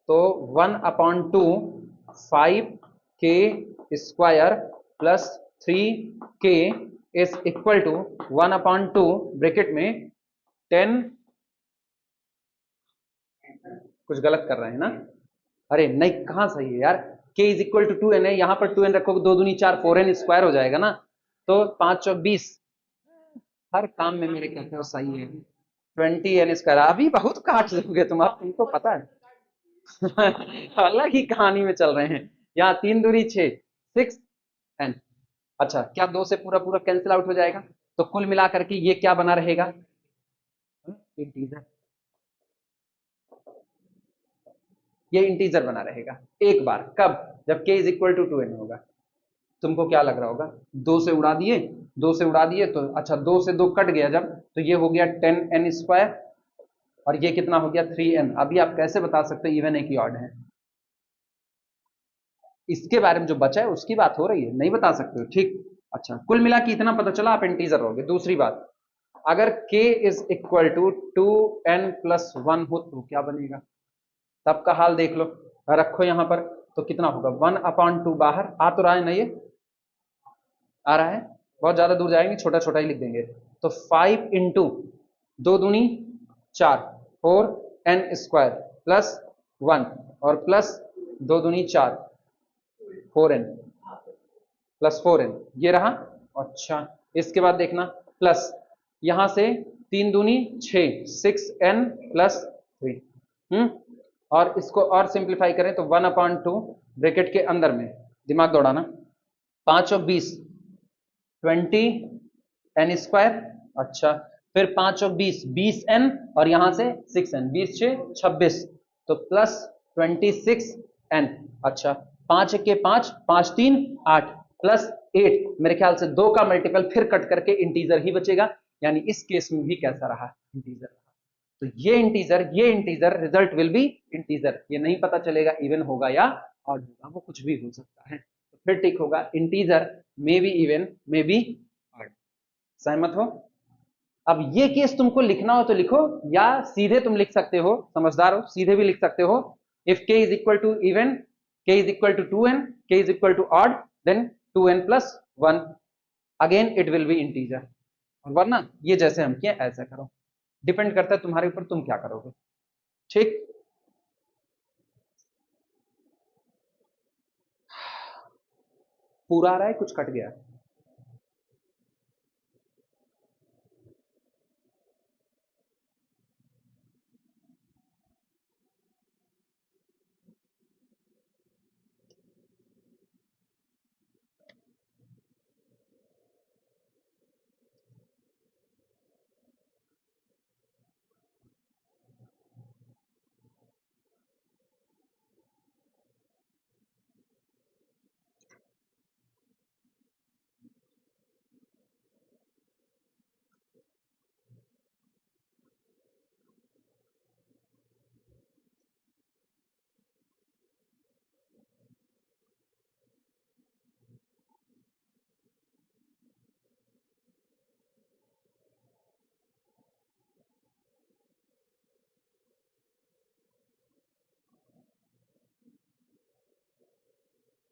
तो 1/2 5 के स्क्वायर प्लस 3 के इज इक्वल टू 1/2 ब्रैकेट में 10, कुछ गलत कर रहे हैं ना, अरे नहीं कहां सही है यार, k is equal to 2n है, यहां पर 2n रखोगे 2 दूनी 4 4n स्क्वायर हो जाएगा ना, तो 5 और 20, हर काम में मेरे कहते हो सही है, 20n स्क्वायर, अभी बहुत काट दोगे तुम, आप तुमको पता है अलग ही कहानी में चल रहे हैं। यहाँ 3 दूनी 6 6n, अच्छा क्या 2 से पूरा पूरा कैंसिल आउट हो जाएगा, तो कुल मिला करके ये क्या बना रहेगा, इंटीजर, ये इंटीजर बना रहेगा एक बार, कब, जब k is equal to 2n होगा। तुमको क्या लग रहा होगा, 2 से उड़ा दिए, 2 से उड़ा दिए तो अच्छा 2 से 2 कट गया जब, तो ये हो गया 10n स्क्वायर, और ये कितना हो गया 3n। अभी आप कैसे बता सकते हो इवन है कि ऑड है, इसके बारे में जो बचा है उसकी बात हो रही है, नहीं बता सकते हो, ठीक। अच्छा कुल मिला के इतना पता चला, आप इंटीजर रहोगे। दूसरी बात, अगर k is equal to 2n plus 1 हो तो क्या बनेगा, तब का हाल देख लो, रखो यहां पर, तो कितना होगा 1/2, बाहर आ तो रहा है ना, ये आ रहा है, बहुत ज्यादा दूर जाएंगे, छोटा छोटा ही लिख देंगे, तो 5 इंटू 2 दूनी 4 4n स्क्वायर प्लस 1, और प्लस 2 दूनी 4 4n प्लस 4n, ये रहा। अच्छा इसके बाद देखना, प्लस यहां से 3 दूनी 6 6n प्लस 3, और इसको और सिंप्लीफाई करें तो 1/2 ब्रैकेट के अंदर में, दिमाग दौड़ाना, 5 और 20 20n स्क्वायर, अच्छा फिर 5 और 20 20n, और यहां से 6n, 20 6 26, तो प्लस 26n। अच्छा, 5 के 5, 5 3 8 प्लस 8, मेरे ख्याल से 2 का मल्टीपल फिर कट करके इंटीजर ही बचेगा, यानी इस केस में भी कैसा रहा, इंटीजर रहा। तो ये integer result will be integer. ये नहीं पता चलेगा इवन होगा या ऑड होगा, वो कुछ भी हो सकता है। तो फिर ठीक होगा, integer may be even may be odd. सहमत हो? अब ये केस तुमको लिखना हो तो लिखो, या सीधे तुम लिख सकते हो, समझदार हो, सीधे भी लिख सकते हो। If k is equal to even, k is equal to 2n, k is equal to odd, then 2n plus 1, again it will be integer. वरना ये जैसे हम किए ऐसा करो, डिपेंड करता है तुम्हारे ऊपर, तुम क्या करोगे। ठीक, पूरा आ रहा है, कुछ कट गया?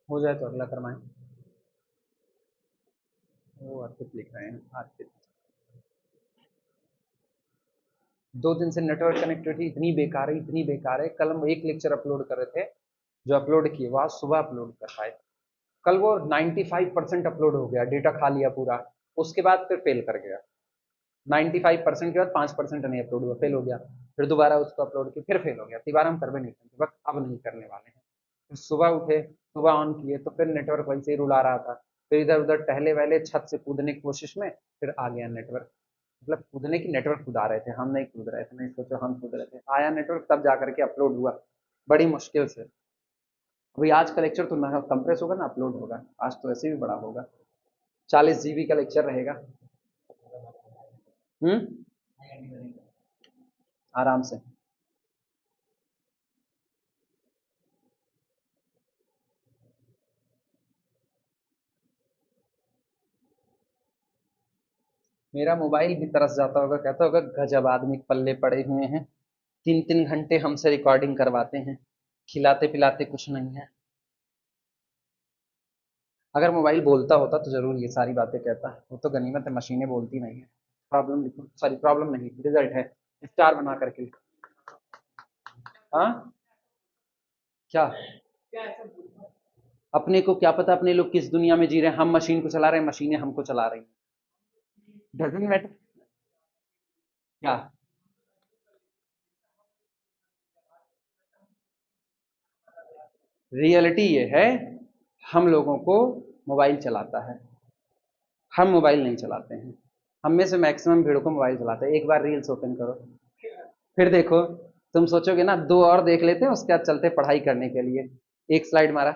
हो जाए तो अगला करवाएं। वो अर्पित लिख रहे हैं, अर्पित। 2 दिन से नेटवर्क कनेक्टिविटी इतनी बेकार है, इतनी बेकार है। कल हम एक लेक्चर अपलोड कर रहे थे, जो अपलोड किए वो आज सुबह अपलोड कर पाए। कल वो 95% अपलोड हो गया, डेटा खा लिया पूरा, उसके बाद फिर फेल कर गया। 95% के बाद 5% नहीं अपलोड हुआ, फेल हो गया। फिर दोबारा उसको अपलोड किया, फिर फेल हो गया। दोबारा हम करवे नहीं करते, बस अब नहीं करने वाले हैं। फिर सुबह उठे, सुबह ऑन किए तो फिर नेटवर्क वहीं से रुला रहा था। फिर इधर उधर टहले वहले, छत से कूदने की कोशिश में फिर आ गया नेटवर्क। मतलब कूदने की नेटवर्क कूदा रहे थे, हम नहीं कूद रहे थे, नहीं सोचो हम कूद रहे थे। आया नेटवर्क तब जाकर के अपलोड हुआ, बड़ी मुश्किल से। अभी आज का लेक्चर तो ना कंप्रेस होगा ना अपलोड होगा, आज तो वैसे भी बड़ा होगा, 40 GB का लेक्चर रहेगा। आराम से। मेरा मोबाइल भी तरस जाता होगा, कहता होगा गजब आदमी पल्ले पड़े हुए हैं, 3 3 घंटे हमसे रिकॉर्डिंग करवाते हैं, खिलाते पिलाते कुछ नहीं है। अगर मोबाइल बोलता होता तो जरूर ये सारी बातें कहता, वो तो गनीमत है मशीनें बोलती नहीं है। प्रॉब्लम लिखो, सॉरी प्रॉब्लम नहीं, रिजल्ट है, स्टार बना करके लिखो। हाँ, क्या? अपने को क्या पता अपने लोग किस दुनिया में जी रहे हैं, हम मशीन को चला रहे हैं, मशीनें हमको चला रही हैं। Doesn't matter. क्या? रियलिटी ये है, हम लोगों को मोबाइल चलाता है, हम मोबाइल नहीं चलाते हैं। हम में से मैक्सिमम भीड़ को मोबाइल चलाते हैं। एक बार रील्स ओपन करो, फिर देखो, तुम सोचोगे ना दो और देख लेते हैं, उसके बाद चलते पढ़ाई करने के लिए। एक स्लाइड मारा,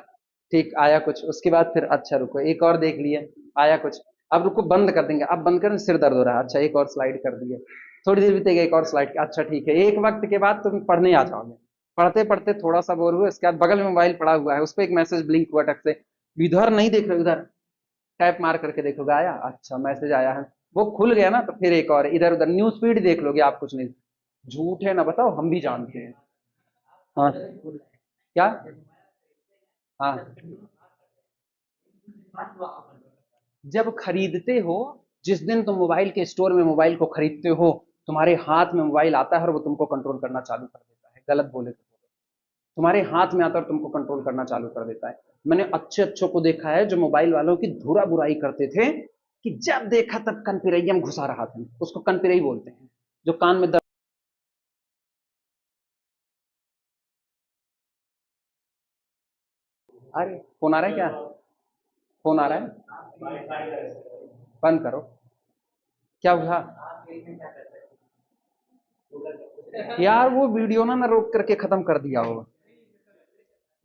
ठीक आया कुछ, उसके बाद फिर अच्छा रुको एक और देख लिए, आया कुछ, अब रुको बंद कर देंगे, अब बंद करें सिर दर्द हो रहा है, अच्छा एक और स्लाइड कर दिए, थोड़ी देर बीतेगी एक और स्लाइड, अच्छा ठीक है, एक वक्त के बाद तुम पढ़ने आ जाओगे। पढ़ते पढ़ते थोड़ा सा बोर हुए, इसके बाद बगल में मोबाइल पड़ा हुआ है, उस पर एक मैसेज ब्लिंक हुआ टक से, इधर नहीं देख रहे, उधर टैप मार करके देखोगे, आया अच्छा मैसेज आया है, वो खुल गया ना, तो फिर एक और इधर उधर न्यूज फीड देख लोगे आप, कुछ नहीं। झूठ है ना बताओ, हम भी जानते हैं। हाँ, क्या? हाँ, जब खरीदते हो, जिस दिन तुम मोबाइल के स्टोर में मोबाइल को खरीदते हो, तुम्हारे हाथ में मोबाइल आता है और वो तुमको कंट्रोल करना चालू कर देता है, गलत बोले तो। तुम्हारे हाथ में आता है और तुमको कंट्रोल करना चालू कर देता है। मैंने अच्छे अच्छों को देखा है जो मोबाइल वालों की धुरा बुराई करते थे, कि जब देखा तब कनपिरैया में घुसा रहा था, उसको कनपिरई बोलते हैं, जो कान में दर्द। अरे फोन आ रहा है क्या? फोन आ रहा है, बंद करो। क्या हुआ? यार वो वीडियो ना मैं रोक करके खत्म कर दिया हो।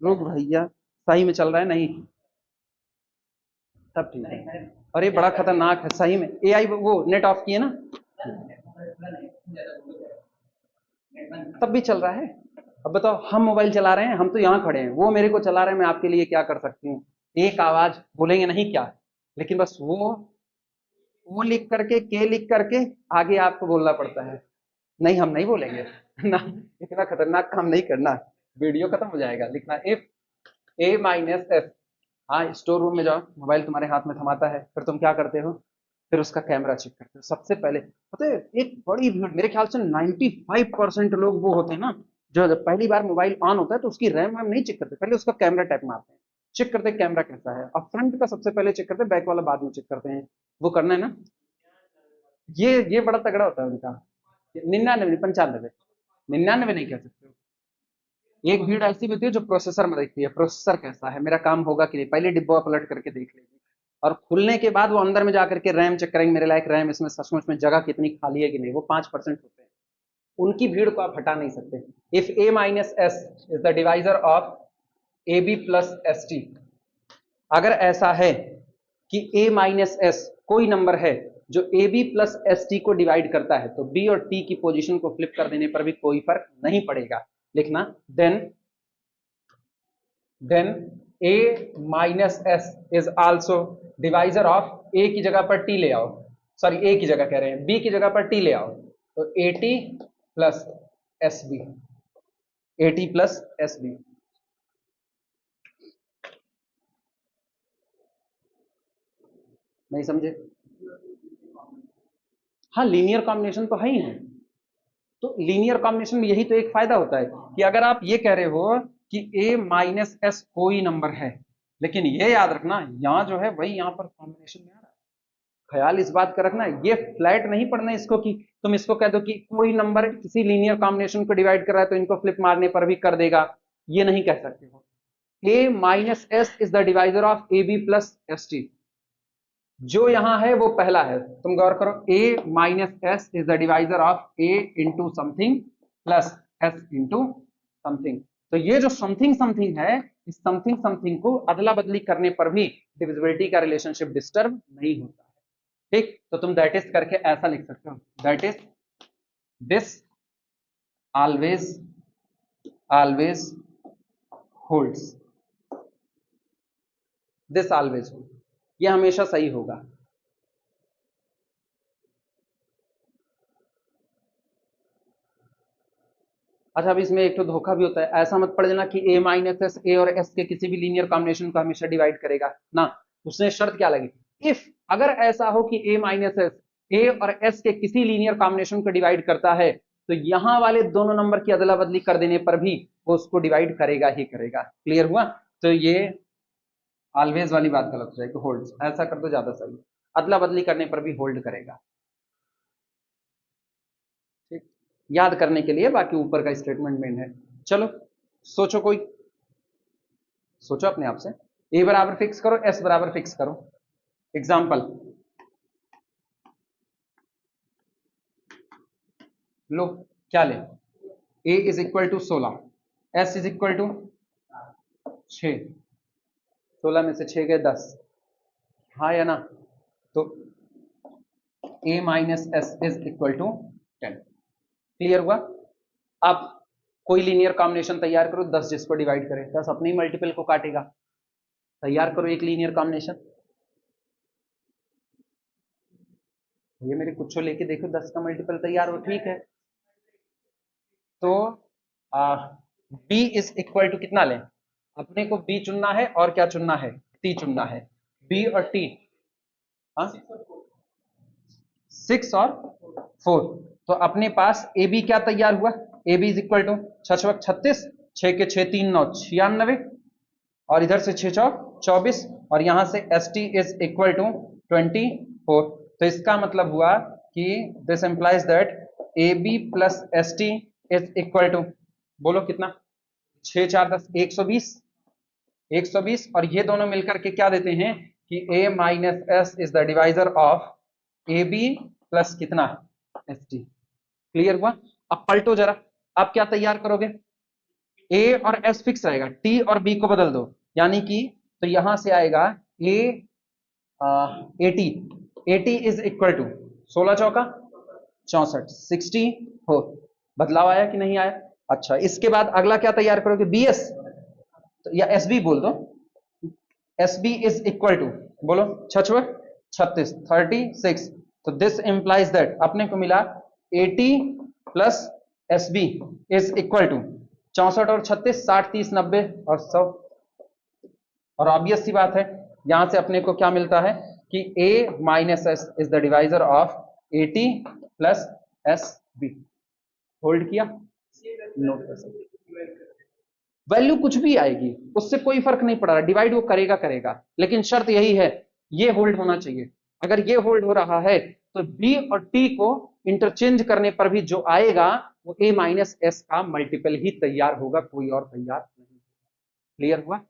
रुक भैया, सही में चल रहा है नहीं? तब ठीक है। अरे बड़ा खतरनाक है सही में, एआई वो नेट ऑफ किए ना? तब भी चल रहा है। अब बताओ, हम मोबाइल चला रहे हैं, हम तो यहाँ खड़े हैं, वो मेरे को चला रहे हैं, मैं आपके लिए क्या कर सकती हूँ? एक आवाज बोलेंगे नहीं क्या? लेकिन बस वो लिख करके, के लिख करके आगे आपको बोलना पड़ता है। नहीं हम नहीं बोलेंगे ना, इतना खतरनाक काम नहीं करना। वीडियो खत्म हो जाएगा। लिखना इफ ए माइनस एफ। हाँ, स्टोर रूम में जाओ, मोबाइल तुम्हारे हाथ में थमाता है, फिर तुम क्या करते हो? फिर उसका कैमरा चेक करते हो सबसे पहले। पता है, एक बड़ी भीड़, मेरे ख्याल से 95% लोग वो होते हैं ना, जो जब पहली बार मोबाइल ऑन होता है तो उसकी रैम वैम नहीं चेक करते, पहले उसका कैमरा टैप मारते हैं, चेक करते हैं कैमरा कैसा है, और फ्रंट का सबसे पहले चेक करते हैं, बैक वाला बाद में चेक करते हैं। वो करना है ना? ये बड़ा तगड़ा होता है उनका। 99, 95, 99 नहीं कह सकते हो। एक भीड़ ऐसी भी होती है जो प्रोसेसर में देखती है, प्रोसेसर कैसा है, मेरा काम होगा कि नहीं, पहले डिब्बा पलट करके देख लेगी, और खुलने के बाद वो अंदर में जाकर के रैम चेक करेंगे, मेरे लायक रैम इसमें सचमुच में जगह कितनी खाली है कि नहीं। वो 5% होते हैं, उनकी भीड़ को आप हटा नहीं सकते। If A minus S is the divisor of A B plus S T, अगर ऐसा है कि ए माइनस एस कोई नंबर है जो A B plus S T को डिवाइड करता है, तो बी और टी की पोजीशन को फ्लिप कर देने पर भी कोई फर्क नहीं पड़ेगा। लिखना then A minus S is also divisor of, A की जगह पर टी ले आओ, सॉरी ए की जगह कह रहे हैं, बी की जगह पर टी ले आओ, तो A T plus S B, A T plus S B. नहीं समझे? हाँ, लीनियर कॉम्बिनेशन तो है ही है। तो लीनियर कॉम्बिनेशन में यही तो एक फायदा होता है कि अगर आप ये कह रहे हो कि a माइनस एस कोई नंबर है, लेकिन ये याद रखना यहां जो है वही यहां पर कॉम्बिनेशन में आ रहा है। ख्याल इस बात का रखना, ये फ्लैट नहीं पढ़ना इसको कि तुम इसको कह दो कि कोई नंबर किसी लीनियर कॉम्बिनेशन को डिवाइड कर रहा है तो इनको फ्लिप मारने पर भी कर देगा, ये नहीं कह सकते हो। a minus S is the divisor of A B plus S T, जो यहां है वो पहला है, तुम गौर करो, a minus S is the divisor of a into something plus s into something. तो ये जो समथिंग समथिंग है, इस समथिंग समथिंग को अदला बदली करने पर भी डिविजिबिलिटी का रिलेशनशिप डिस्टर्ब नहीं होता है। ठीक, तो तुम दैट इज करके ऐसा लिख सकते हो, that is this always always holds, this always hold, ये हमेशा सही होगा। अच्छा, अब इसमें एक तो धोखा भी होता है, ऐसा मत पढ़ लेना कि ए माइनस एस ए और एस के किसी भी लीनियर कॉम्बिनेशन को हमेशा डिवाइड करेगा ना। उसने शर्त क्या लगी, इफ अगर ऐसा हो कि ए माइनस एस ए और एस के किसी लीनियर कॉम्बिनेशन को डिवाइड करता है, तो यहां वाले दोनों नंबर की अदला बदली कर देने पर भी वो उसको डिवाइड करेगा ही करेगा। क्लियर हुआ? तो ये ऑलवेज वाली बात गलत हो जाएगी, होल्ड ऐसा कर दो ज्यादा सही, अदला बदली करने पर भी होल्ड करेगा। ठीक, याद करने के लिए, बाकी ऊपर का स्टेटमेंट मेन है। चलो सोचो, कोई सोचो अपने आप से, ए बराबर फिक्स करो, एस बराबर फिक्स करो। एग्जाम्पल लो, क्या ले? A is equal to 16, S is equal to 6, 16 में से 6 गए 10, हाँ या ना? तो A minus S is equal to 10। Clear हुआ? अब कोई लीनियर कॉम्बिनेशन तैयार करो, 10 जिसको डिवाइड करे, 10 अपने ही मल्टीपल को काटेगा। तैयार करो एक लीनियर कॉम्बिनेशन, ये मेरे कुछ लेके देखो, 10 का मल्टीपल तैयार हो, ठीक है। तो बी इज इक्वल टू कितना लें? अपने को बी चुनना है और क्या चुनना है? टी चुनना है। बी और टी, हाँ 6 और 4, तो अपने पास ए बी क्या तैयार हुआ? A B is equal to 6 36, 6 के 6 3 9 96, और इधर से 6 चौक 24, और यहां से S T is equal to 24। तो इसका मतलब हुआ कि this implies that A B plus S T is equal to, बोलो कितना? 6 4 10 120, 120, और ये दोनों मिलकर के क्या देते हैं कि a minus S is the divisor of A B plus कितना? S T. क्लियर हुआ? अब पलटो जरा, आप क्या तैयार करोगे, ए और एस फिक्स रहेगा, टी और बी को बदल दो, यानी कि तो यहां से आएगा ए 80, 80 इज इक्वल टू 16 चौका 64, 60 हो, बदलाव आया कि नहीं आया। अच्छा, इसके बाद अगला क्या तैयार करोगे, बी एस, तो या एस बी बोल दो, S B is equal to, बोलो 66 36 36, तो दिस इंप्लाइज दैट अपने को मिला 80 plus S B is equal to 64 और 36 60 30 90 और 100, और ऑब्वियस सी बात है यहां से अपने को क्या मिलता है कि a minus S is the divisor of 80 plus S B. Hold किया, नोट कर सकते, वैल्यू कुछ भी आएगी उससे कोई फर्क नहीं पड़ रहा, डिवाइड वो करेगा करेगा, लेकिन शर्त यही है ये होल्ड होना चाहिए। अगर ये होल्ड हो रहा है तो b और t को इंटरचेंज करने पर भी जो आएगा वो a माइनस एस का मल्टीपल ही तैयार होगा, कोई और तैयार नहीं। क्लियर हुआ,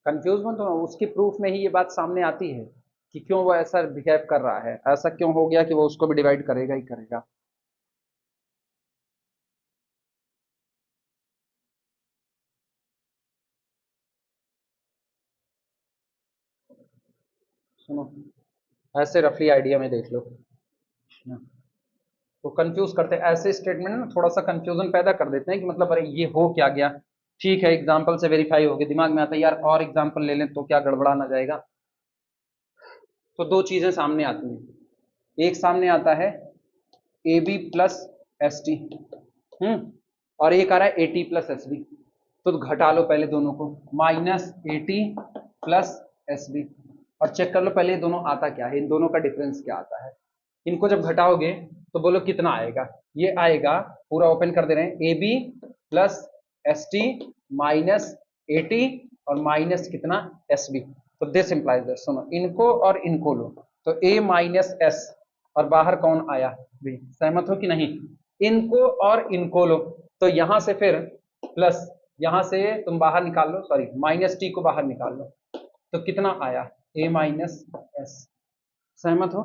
कंफ्यूज मत हो, उसकी प्रूफ में ही ये बात सामने आती है कि क्यों वो ऐसा बिहेव कर रहा है, ऐसा क्यों हो गया कि वो उसको भी डिवाइड करेगा ही करेगा। सुनो, ऐसे रफली आइडिया में देख लो, तो कंफ्यूज करते हैं ऐसे स्टेटमेंट ना, थोड़ा सा कंफ्यूजन पैदा कर देते हैं कि मतलब अरे ये हो क्या गया। ठीक है, एग्जाम्पल से वेरीफाई हो गया, दिमाग में आता है यार और एग्जाम्पल ले लें तो क्या गड़बड़ा ना जाएगा। तो दो चीजें सामने आती हैं, एक सामने आता है A B plus S T, और एक आ रहा है A T plus S B, तो घटा लो पहले दोनों को, minus A T plus S B, और चेक कर लो पहले दोनों आता क्या है, इन दोनों का डिफरेंस क्या आता है। इनको जब घटाओगे तो बोलो कितना आएगा, ये आएगा, पूरा ओपन कर दे रहे हैं, A B plus S T minus A T और माइनस कितना एस बी, तो दिस इंप्लाइज दैट, सुनो इनको और इनको लो, तो ए माइनस एस और बाहर कौन आया बी, सहमत हो कि नहीं, इनको और इनको लो, तो यहां से फिर प्लस, यहां से तुम बाहर निकाल लो, सॉरी माइनस टी को बाहर निकाल लो, तो कितना आया ए माइनस एस, सहमत हो।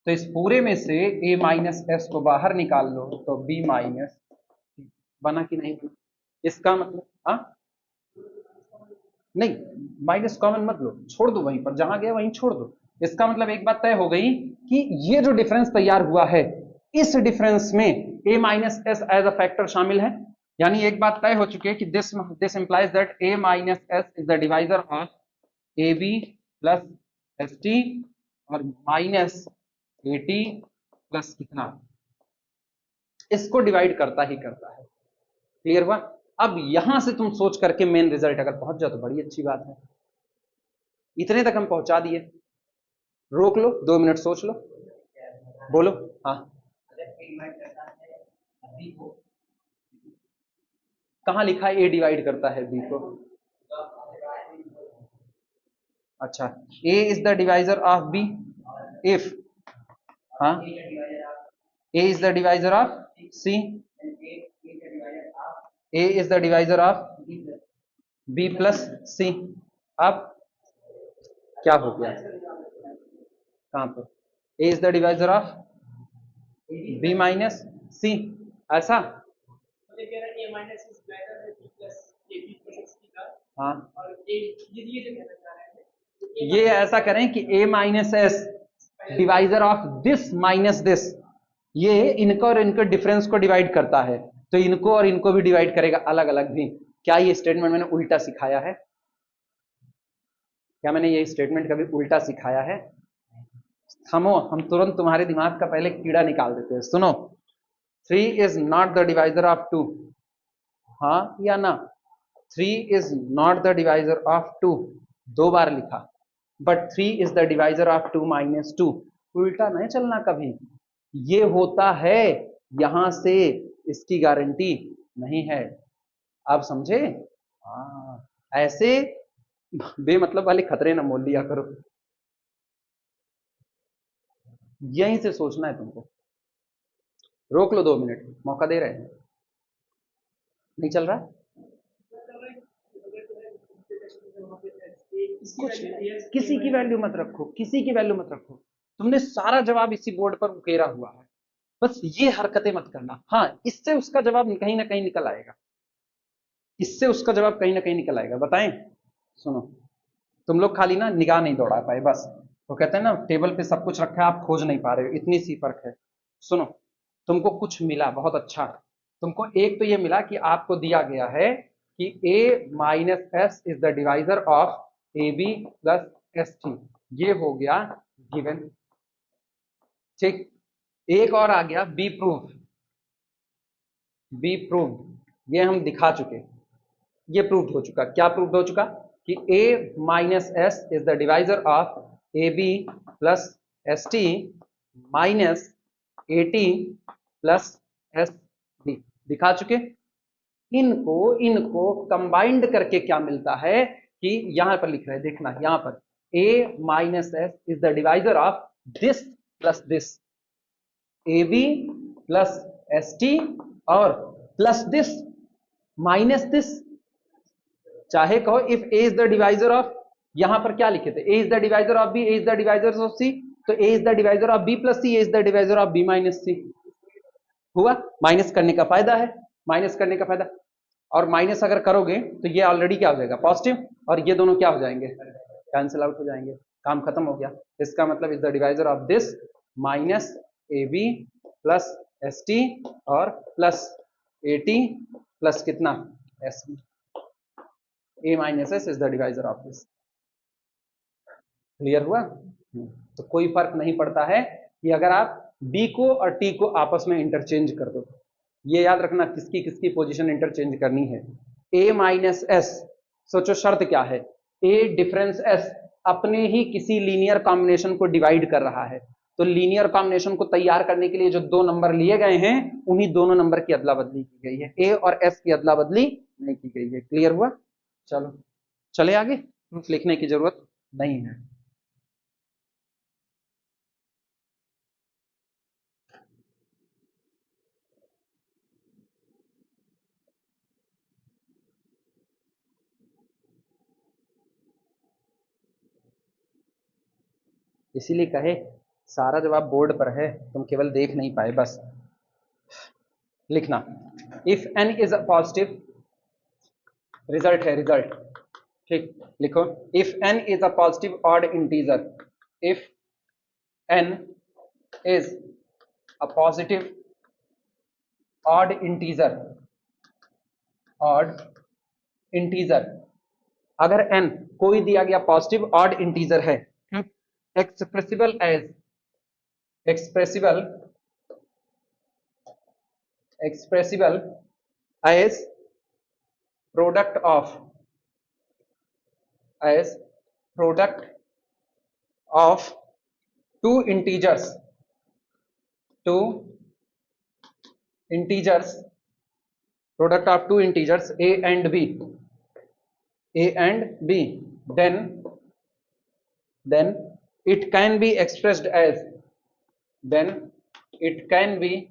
तो इस पूरे में से ए माइनस एस को बाहर निकाल लो तो बी माइनस, बना कि नहीं बना, इसका मतलब हाँ, नहीं माइनस कॉमन मत लो, छोड़ दो वहीं पर, जहां गया वहीं छोड़ दो। इसका मतलब एक बात तय हो गई कि ये जो डिफरेंस तैयार हुआ है इस डिफरेंस में A minus S as a factor शामिल है, यानी एक बात तय हो चुकी है कि this implies that A minus S is the divisor of A B plus S T और माइनस ए टी प्लस कितना, इसको डिवाइड करता ही करता है। क्लियर हुआ। अब यहां से तुम सोच करके मेन रिजल्ट अगर पहुंच जाओ तो बड़ी अच्छी बात है। इतने तक हम पहुंचा दिए, रोक लो 2 मिनट सोच लो, बोलो हाँ। कहां लिखा है ए डिवाइड करता है बी को, अच्छा a is the divisor of b if, हाँ a is the divisor of c, a is the divisor of b plus c. अब क्या हो गया, कहां पर, a is the divisor of b minus c, ऐसा हाँ, ये ऐसा करें कि a minus s divisor of this minus this, ये इनको और इनको डिफरेंस को डिवाइड करता है, तो इनको और इनको भी डिवाइड करेगा अलग अलग भी। क्या ये स्टेटमेंट मैंने उल्टा सिखाया है? क्या मैंने ये स्टेटमेंट कभी उल्टा सिखाया है? थमो, हम तुरंत तुम्हारे दिमाग का पहले कीड़ा निकाल देते हैं। सुनो, 3 is not the divisor of 2, हाँ या ना? 3 is not the divisor of 2, 2 बार लिखा, but 3 is the divisor of 2 minus 2। उल्टा नहीं चलना कभी, ये होता है यहां से, इसकी गारंटी नहीं है। आप समझे? हाँ, ऐसे बेमतलब वाले खतरे न मोल लिया करो, यहीं से सोचना है तुमको। रोक लो 2 मिनट, मौका दे रहे हैं। नहीं चल रहा? कुछ किसी की वैल्यू मत रखो, किसी की वैल्यू मत रखो, तुमने सारा जवाब इसी बोर्ड पर उकेरा हुआ है, बस ये हरकतें मत करना। हाँ, इससे उसका जवाब कहीं ना कहीं निकल आएगा, इससे उसका जवाब कहीं ना कहीं निकल आएगा। बताएं? सुनो, तुम लोग खाली ना निगाह नहीं दौड़ा पाए बस, तो कहते हैं ना टेबल पे सब कुछ रखा है, आप खोज नहीं पा रहे हो, इतनी सी फर्क है। सुनो, तुमको कुछ मिला बहुत अच्छा, तुमको एक तो ये मिला कि आपको दिया गया है कि a minus S is the divisor of A B plus S T, ये हो गया गिवन। ठीक, एक और आ गया बी प्रूव, बी प्रूव ये हम दिखा चुके, ये प्रूव हो चुका। क्या प्रूव हो चुका? कि a minus S is the divisor of A B plus S T minus A T plus S D, दिखा चुके। इनको इनको कंबाइंड करके क्या मिलता है कि यहां पर लिख रहे हैं, देखना यहां पर a minus S is the divisor of this plus this, A B plus S T और प्लस दिस माइनस दिस। चाहे कहो if a is the divisor of, यहां पर क्या लिखे थे? a is the divisor of b, a is the divisor of c, तो a is the divisor of b plus c, a is the divisor of b minus c। हुआ? माइनस करने का फायदा है, माइनस करने का फायदा। और माइनस अगर करोगे तो ये ऑलरेडी क्या हो जाएगा? पॉजिटिव, और ये दोनों क्या हो जाएंगे? कैंसिल आउट हो जाएंगे, काम खत्म हो गया। इसका मतलब is the divisor of this minus A B plus S T और प्लस ए टी प्लस कितना? S B. A minus S is the divisor of this. Clear हुआ? तो कोई फर्क नहीं पड़ता है कि अगर आप b को और t को आपस में इंटरचेंज कर दो। ये याद रखना किसकी किसकी पोजीशन इंटरचेंज करनी है। a माइनस एस, सोचो शर्त क्या है? a डिफरेंस s अपने ही किसी लीनियर कॉम्बिनेशन को डिवाइड कर रहा है, तो लीनियर कॉम्बिनेशन को तैयार करने के लिए जो 2 नंबर लिए गए हैं, उन्हीं दोनों नंबर की अदला बदली की गई है, a और s की अदला बदली नहीं की गई है। क्लियर हुआ? चलो चले आगे, लिखने की जरूरत नहीं है। इसीलिए कहे सारा जवाब बोर्ड पर है, तुम केवल देख नहीं पाए बस। लिखना, if n is a positive, result है रिजल्ट, ठीक, लिखो if n is a positive odd integer, if n is a positive odd integer, odd integer, अगर n कोई दिया गया पॉजिटिव ऑड इंटीजर है, expressible as, expressible expressible as product of, as product of two integers, two integers, product of two integers a and b, a and b, then it can be expressed as, then it can be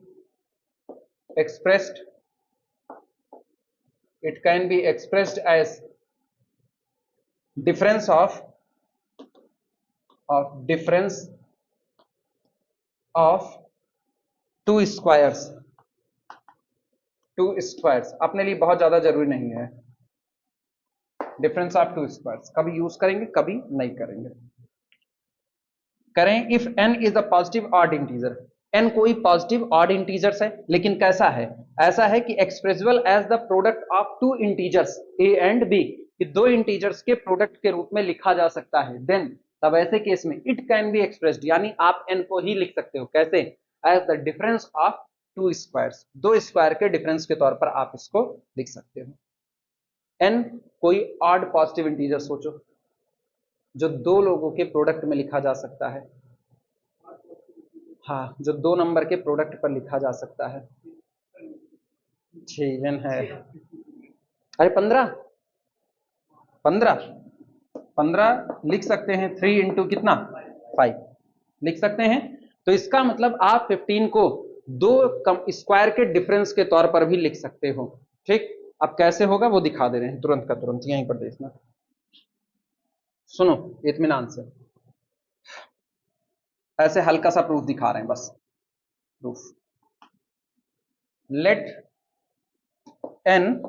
expressed, it can be expressed as difference of difference of two squares, two squares. अपने लिए बहुत ज्यादा जरूरी नहीं है, डिफरेंस ऑफ टू स्क्वायर्स कभी यूज करेंगे, कभी नहीं करेंगे। करें if n is a positive odd integer, n कोई पॉजिटिव ऑड इंटीजर्स है, लेकिन कैसा है, ऐसा है कि expressible as the product of two integers a and b, कि दो इंटीजर्स के प्रोडक्ट के रूप में लिखा जा सकता है, देन तब ऐसे केस में इट कैन बी एक्सप्रेस्ड, यानी आप n को ही लिख सकते हो कैसे, as the difference of two squares, दो स्क्वायर के डिफरेंस के तौर पर आप इसको लिख सकते हो। n कोई ऑड पॉजिटिव इंटीजर सोचो जो दो लोगों के प्रोडक्ट में लिखा जा सकता है, हाँ, जो दो नंबर के प्रोडक्ट पर लिखा जा सकता है। 6 है, अरे 15 लिख सकते हैं, 3 इंटू कितना 5 लिख सकते हैं। तो इसका मतलब आप 15 को दो स्क्वायर के डिफरेंस के तौर पर भी लिख सकते हो। ठीक, अब कैसे होगा वो दिखा दे रहे हैं तुरंत का तुरंत, यहीं पर देखना, सुनो इत्मीनान से, ऐसे हल्का सा प्रूफ दिखा रहे हैं बस, प्रूफ, लेट n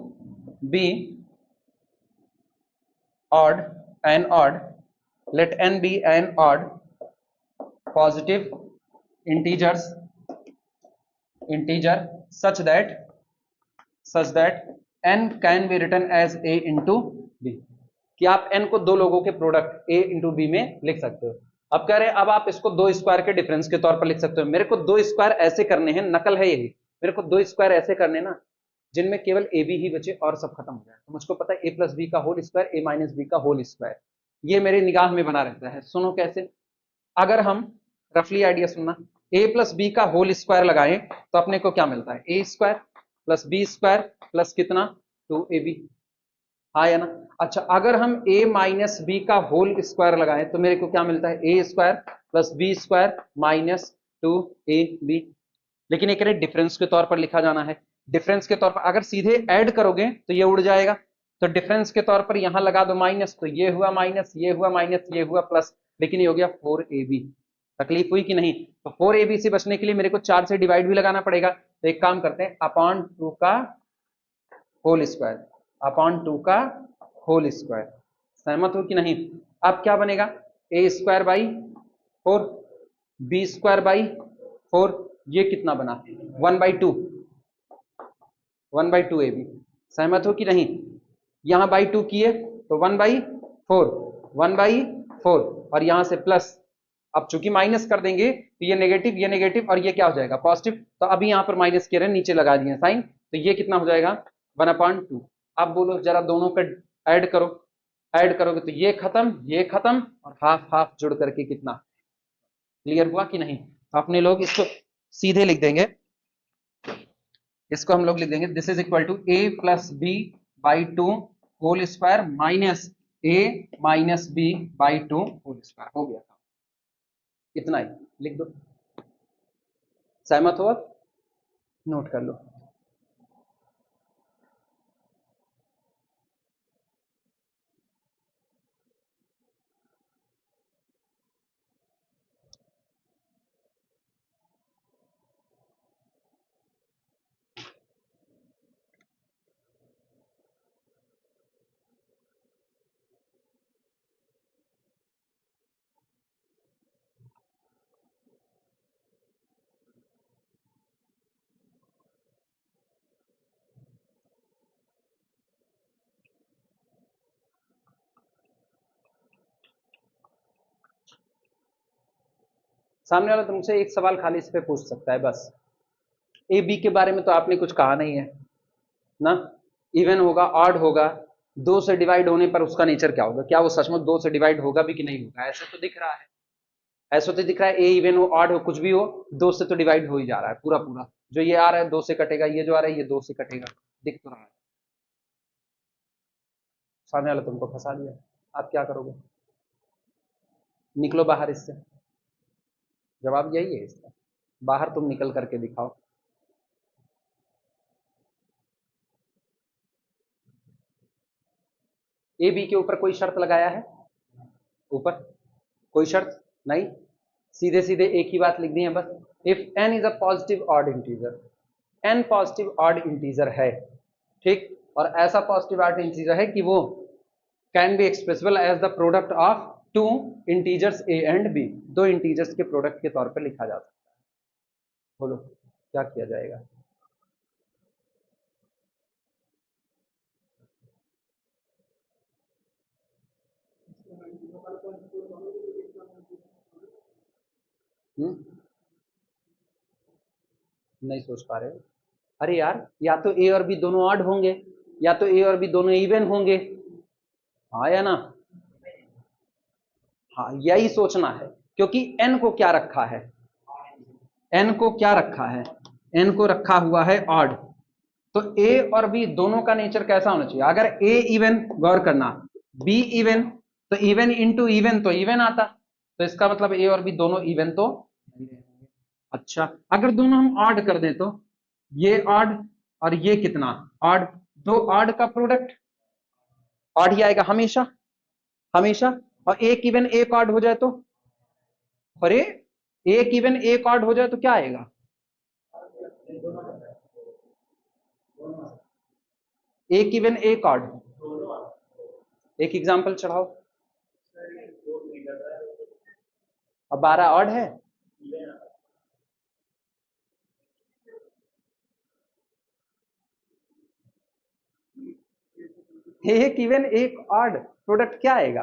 be odd and odd, let n be an odd positive integer such that n can be written as a into b, कि आप n को दो लोगों के प्रोडक्ट a इंटू बी में लिख सकते हो। अब कह रहे हैं अब आप इसको दो स्क्वायर के डिफरेंस के तौर पर लिख सकते हो। मेरे को दो स्क्वायर ऐसे करने हैं, नकल है यही, मेरे को दो स्क्वायर ऐसे करने ना जिनमें केवल ए बी ही बचे और सब खत्म हो जाए। तो मुझको पता है ए प्लस बी का होल स्क्वायर, ए माइनस बी का होल स्क्वायर, ये मेरे निगाह में बना रहता है। सुनो कैसे, अगर हम रफली आइडिया सुनना, ए प्लस बी का होल स्क्वायर लगाएं तो अपने को क्या मिलता है, a square plus b square plus कितना 2ab, हाँ या ना। अच्छा, अगर हम a माइनस बी का होल स्क्वायर लगाएं तो मेरे को क्या मिलता है, a square plus b square minus 2ab, लेकिन एक डिफरेंस के तौर पर लिखा जाना है। डिफरेंस के तौर पर अगर सीधे ऐड करोगे तो ये उड़ जाएगा, तो डिफरेंस के तौर पर यहां लगा दो माइनस, तो ये हुआ माइनस, ये हुआ माइनस, ये हुआ प्लस, लेकिन ये हो गया 4ab। तकलीफ हुई कि नहीं, तो 4ab से बचने के लिए मेरे को 4 से डिवाइड भी लगाना पड़ेगा। तो एक काम करते हैं, अपॉन 2 का होल स्क्वायर, अपॉन 2 का होल स्क्वायर, सहमत हो कि नहीं। अब क्या बनेगा, a square by 4, b square by 4, ये कितना बना 1/2, 1/2ab, सहमत हो कि नहीं। यहां बाई 2 किए तो 1/4, 1/4, और यहां से प्लस, अब चूंकि माइनस कर देंगे तो ये नेगेटिव और ये क्या हो जाएगा पॉजिटिव, तो अभी यहां पर माइनस किए रहे, नीचे लगा दिए साइन, तो ये कितना हो जाएगा 1/2। अब बोलो जरा दोनों का ऐड करो, ऐड करोगे तो ये खत्म और हाफ हाफ जुड़ करके कितना, क्लियर हुआ कि नहीं। तो अपने लोग इसको सीधे लिख देंगे, इसको हम लोग लिख देंगे this is equal to a plus B by 2 whole square minus a minus B by 2 whole square, हो गया था, इतना ही लिख दो। सहमत हो, नोट कर लो। सामने वाला तुमसे एक सवाल खाली इस पे पूछ सकता है बस, ए बी के बारे में तो आपने कुछ कहा नहीं है ना, इवन होगा ऑड होगा, दो से डिवाइड होने पर उसका नेचर क्या होगा, क्या वो सचमुच दो से डिवाइड होगा भी कि नहीं होगा, ऐसा तो दिख रहा है, ऐसा तो दिख रहा है, ए इवन हो ऑड हो कुछ भी हो, दो से तो डिवाइड हो ही जा रहा है पूरा पूरा, जो ये आ रहा है दो से कटेगा, ये जो आ रहा है ये दो से कटेगा, दिख तो रहा है। सामने वाला तुमको फंसा दिया, आप क्या करोगे, निकलो बाहर इससे, जवाब यही है इसका, बाहर तुम निकल करके दिखाओ। ए बी के ऊपर कोई शर्त लगाया है, ऊपर कोई शर्त नहीं, सीधे सीधे एक ही बात लिख दी है बस, if n is a positive odd integer, n positive odd integer है, ठीक, और ऐसा पॉजिटिव ऑड इंटीजर है कि वो can be expressible as the product of two integers A and B, दो इंटीजर्स के प्रोडक्ट के तौर पर लिखा जा सकता है। बोलो क्या किया जाएगा? नहीं सोच पा रहे हो? अरे यार, या तो ए और बी दोनों ऑड होंगे, या तो ए और बी दोनों इवन होंगे। हाँ या ना? हाँ, यही सोचना है, क्योंकि एन को क्या रखा है? एन को क्या रखा है? एन को रखा हुआ है ऑड। तो ए और बी दोनों का नेचर कैसा होना चाहिए? अगर ए इवन, गौर करना, बी इवन, तो इवन इंटू इवन तो इवन आता, तो इसका मतलब ए और बी दोनों इवन तो। अच्छा, अगर दोनों हम ऑड कर दें तो ये ऑड और ये कितना ऑड, दो ऑड का प्रोडक्ट ऑड ही आएगा हमेशा, हमेशा। और एक इवन एक ऑड हो जाए तो, अरे एक इवन एक ऑड हो जाए तो क्या आएगा? एक इवन एक ऑड। एक एग्जांपल चढ़ाओ। अब 12 ऑड है। एक इवन एक ऑड प्रोडक्ट क्या आएगा?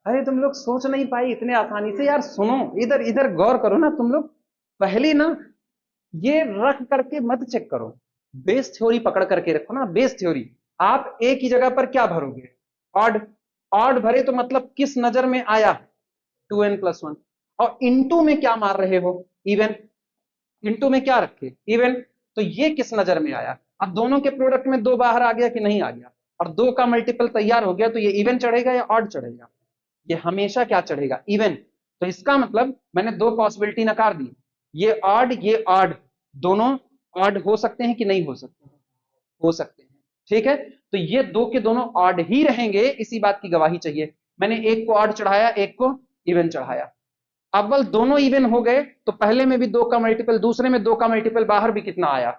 अरे तुम लोग सोच नहीं पाई इतने आसानी से यार। सुनो, इधर इधर गौर करो ना तुम लोग। पहले ना ये रख करके मत चेक करो, बेस थ्योरी पकड़ करके रखो ना, बेस थ्योरी। आप एक ही जगह पर क्या भरोगे? ऑड। ऑड भरे तो मतलब किस नजर में आया? 2n+1। और इंटू में क्या मार रहे हो? इवन। इंटू में क्या रखे? इवन। तो ये किस नजर में आया? अब दोनों के प्रोडक्ट में दो बाहर आ गया कि नहीं आ गया? और दो का मल्टीपल तैयार हो गया, तो ये इवन चढ़ेगा या ऑड चढ़ेगा? ये हमेशा क्या चढ़ेगा? इवन। तो इसका मतलब मैंने दो पॉसिबिलिटी नकार दी, ये ऑड ये ऑड, दोनों ऑड हो सकते हैं कि नहीं हो सकते? हो सकते हैं। ठीक है, तो ये दो के दोनों ऑड ही रहेंगे, इसी बात की गवाही चाहिए। मैंने एक को ऑड चढ़ाया, एक को इवन चढ़ाया। अव्वल दोनों इवन हो गए, तो पहले में भी दो का मल्टीपल, दूसरे में दो का मल्टीपल, बाहर भी कितना आया?